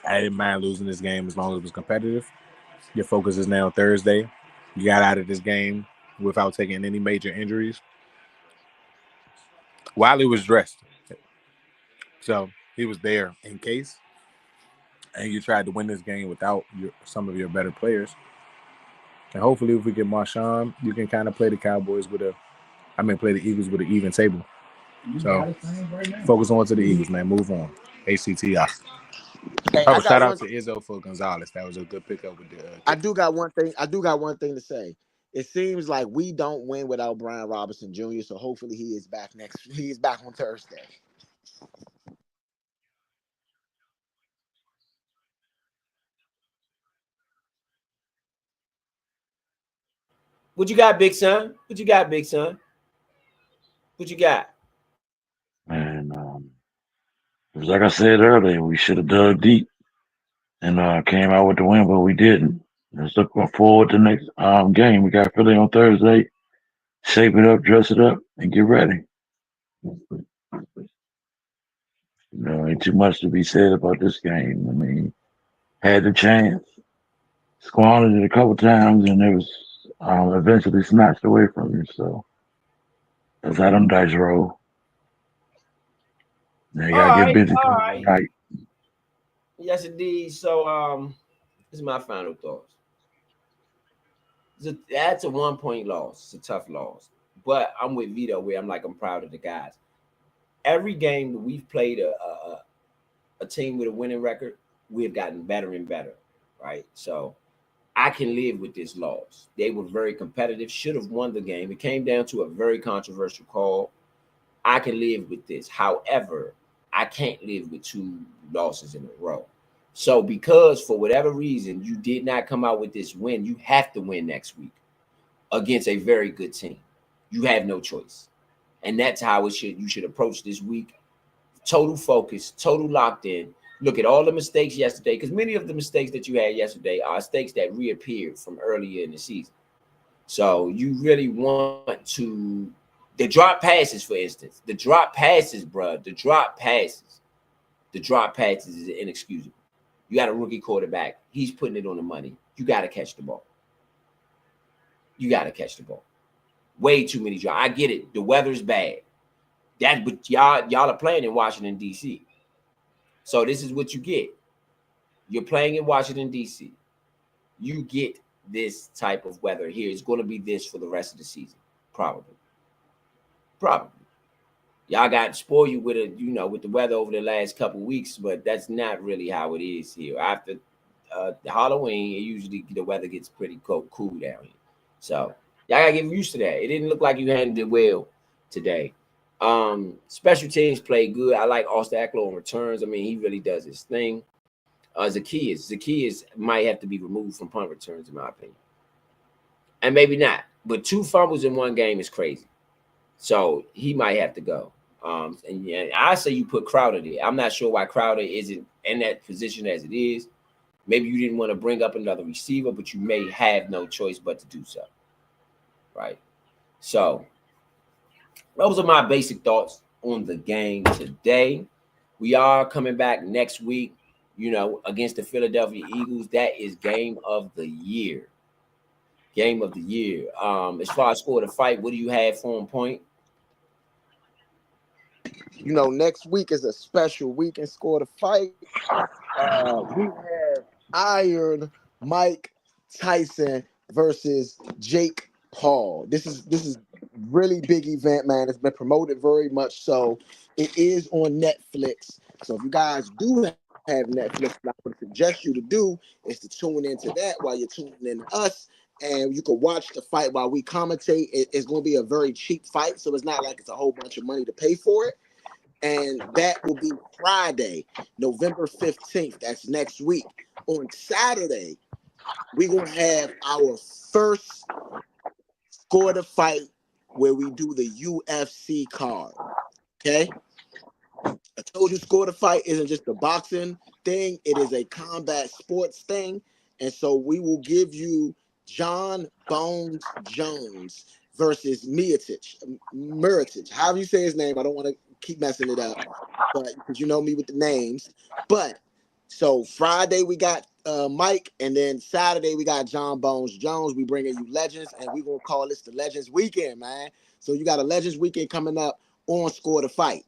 I didn't mind losing this game as long as it was competitive. Your focus is now Thursday. You got out of this game without taking any major injuries. Wiley was dressed, so he was there in case. And you tried to win this game without some of your better players. And hopefully, if we get Marshawn, you can kind of play the play the Eagles with an even table. So focus on to the Eagles, man. Move on. ACTI. Hey, Shout out to Izzo for Gonzalez. That was a good pickup with the. I do got one thing to say. It seems like we don't win without Brian Robinson Jr. So hopefully he is back on Thursday. What you got, big son? What you got, big son? What you got? And like I said earlier, we should have dug deep and came out with the win, but we didn't. Let's look forward to the next game. We got Philly on Thursday. Shape it up, dress it up, and get ready. Ain't too much to be said about this game. I mean, had the chance, squandered it a couple times, and it was eventually snatched away from you. So that's how them dice roll. Now you gotta get busy tonight. Yes, indeed. So, this is my final thoughts. That's a 1-point loss. It's a tough loss, but I'm with Vido where I'm proud of the guys. Every game that we've played a team with a winning record, we have gotten better and better, right? So I can live with this loss. They were very competitive, should have won the game. It came down to a very controversial call. I can live with this. However, I can't live with 2 losses in a row. So because for whatever reason you did not come out with this win, you have to win next week against a very good team. You have no choice. And that's how you should approach this week. Total focus, total locked in. Look at all the mistakes yesterday, because many of the mistakes that you had yesterday are mistakes that reappeared from earlier in the season. So you really want to the drop passes, for instance. The drop passes, bro. The drop passes is inexcusable. You got a rookie quarterback. He's putting it on the money. You got to catch the ball. Way too many drops. I get it. The weather's bad. But y'all are playing in Washington, D.C. So this is what you get. You're playing in Washington, D.C. You get this type of weather here. It's going to be this for the rest of the season. Probably. Y'all got spoiled with with the weather over the last couple of weeks, but that's not really how it is here. After Halloween, usually the weather gets pretty cool down here. So y'all gotta get used to that. It didn't look like you handled it well today. Special teams play good. I like Austin Eckler on returns. I mean, he really does his thing. Zacchaeus might have to be removed from punt returns, in my opinion. And maybe not. But 2 fumbles in one game is crazy. So he might have to go. And yeah, I say you put Crowder there. I'm not sure why Crowder isn't in that position as it is. Maybe you didn't want to bring up another receiver, but you may have no choice but to do so. Right? So those are my basic thoughts on the game today. We are coming back next week, against the Philadelphia Eagles. That is game of the year. As far as score the fight, what do you have for on Pointe? You know, next week is a special week in Score to Fight. We have Iron Mike Tyson versus Jake Paul. This is really big event, man. It's been promoted very much so. It is on Netflix. So if you guys do have Netflix, what I would suggest you to do is to tune into that while you're tuning in to us. And you can watch the fight while we commentate. It's going to be a very cheap fight, so it's not like it's a whole bunch of money to pay for it. And that will be Friday, November 15th. That's next week. On Saturday, we're going to have our first Score to Fight where we do the UFC card. Okay? I told you Score to Fight isn't just a boxing thing. It is a combat sports thing. And so we will give you John Bones Jones versus Miritich. However you say his name, I don't want to keep messing it up, but because you know me with the names. But so Friday we got Mike, and then Saturday we got John Bones Jones. We bringing you legends, and we're gonna call this the Legends Weekend, man. So you got a Legends Weekend coming up on Score to Fight.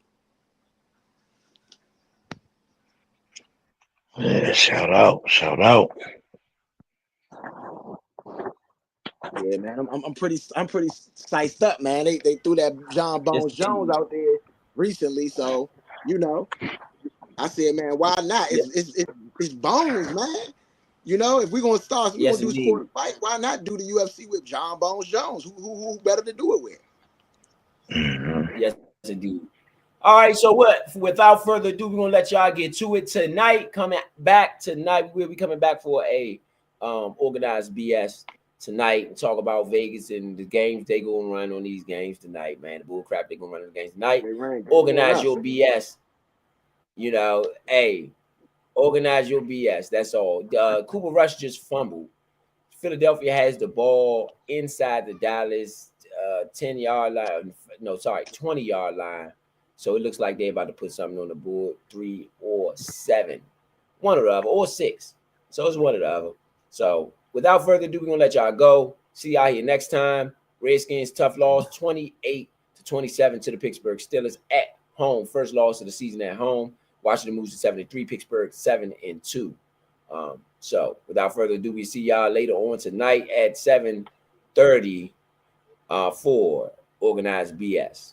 Yeah, shout out. Yeah, man, I'm pretty sized up, man. They threw that John Bones Jones out there recently, so you know, I said, man, why not? It's Bones, man. You know, if we're gonna start, we're gonna do Score to Fight. Why not do the UFC with John Bones Jones? Who better to do it with? Mm-hmm. Yes, indeed. All right, so what? Without further ado, we're gonna let y'all get to it tonight. Coming back tonight, we'll be coming back for a organized BS tonight and talk about Vegas and the games they gonna run on these games tonight, man. The bull crap they gonna run on the games tonight. Organize your BS. You know, hey, organize your BS. That's all. Cooper Rush just fumbled. Philadelphia has the ball inside the Dallas 10-yard line. No, sorry, 20-yard line. So it looks like they're about to put something on the board, 3 or 7. One or the other, or 6. So it's one or the other. So without further ado, we're going to let y'all go. See y'all here next time. Redskins, tough loss, 28-27 to the Pittsburgh Steelers at home. First loss of the season at home. Washington moves to 7-3, Pittsburgh 7-2. So without further ado, we see y'all later on tonight at 7:30 for Organized BS.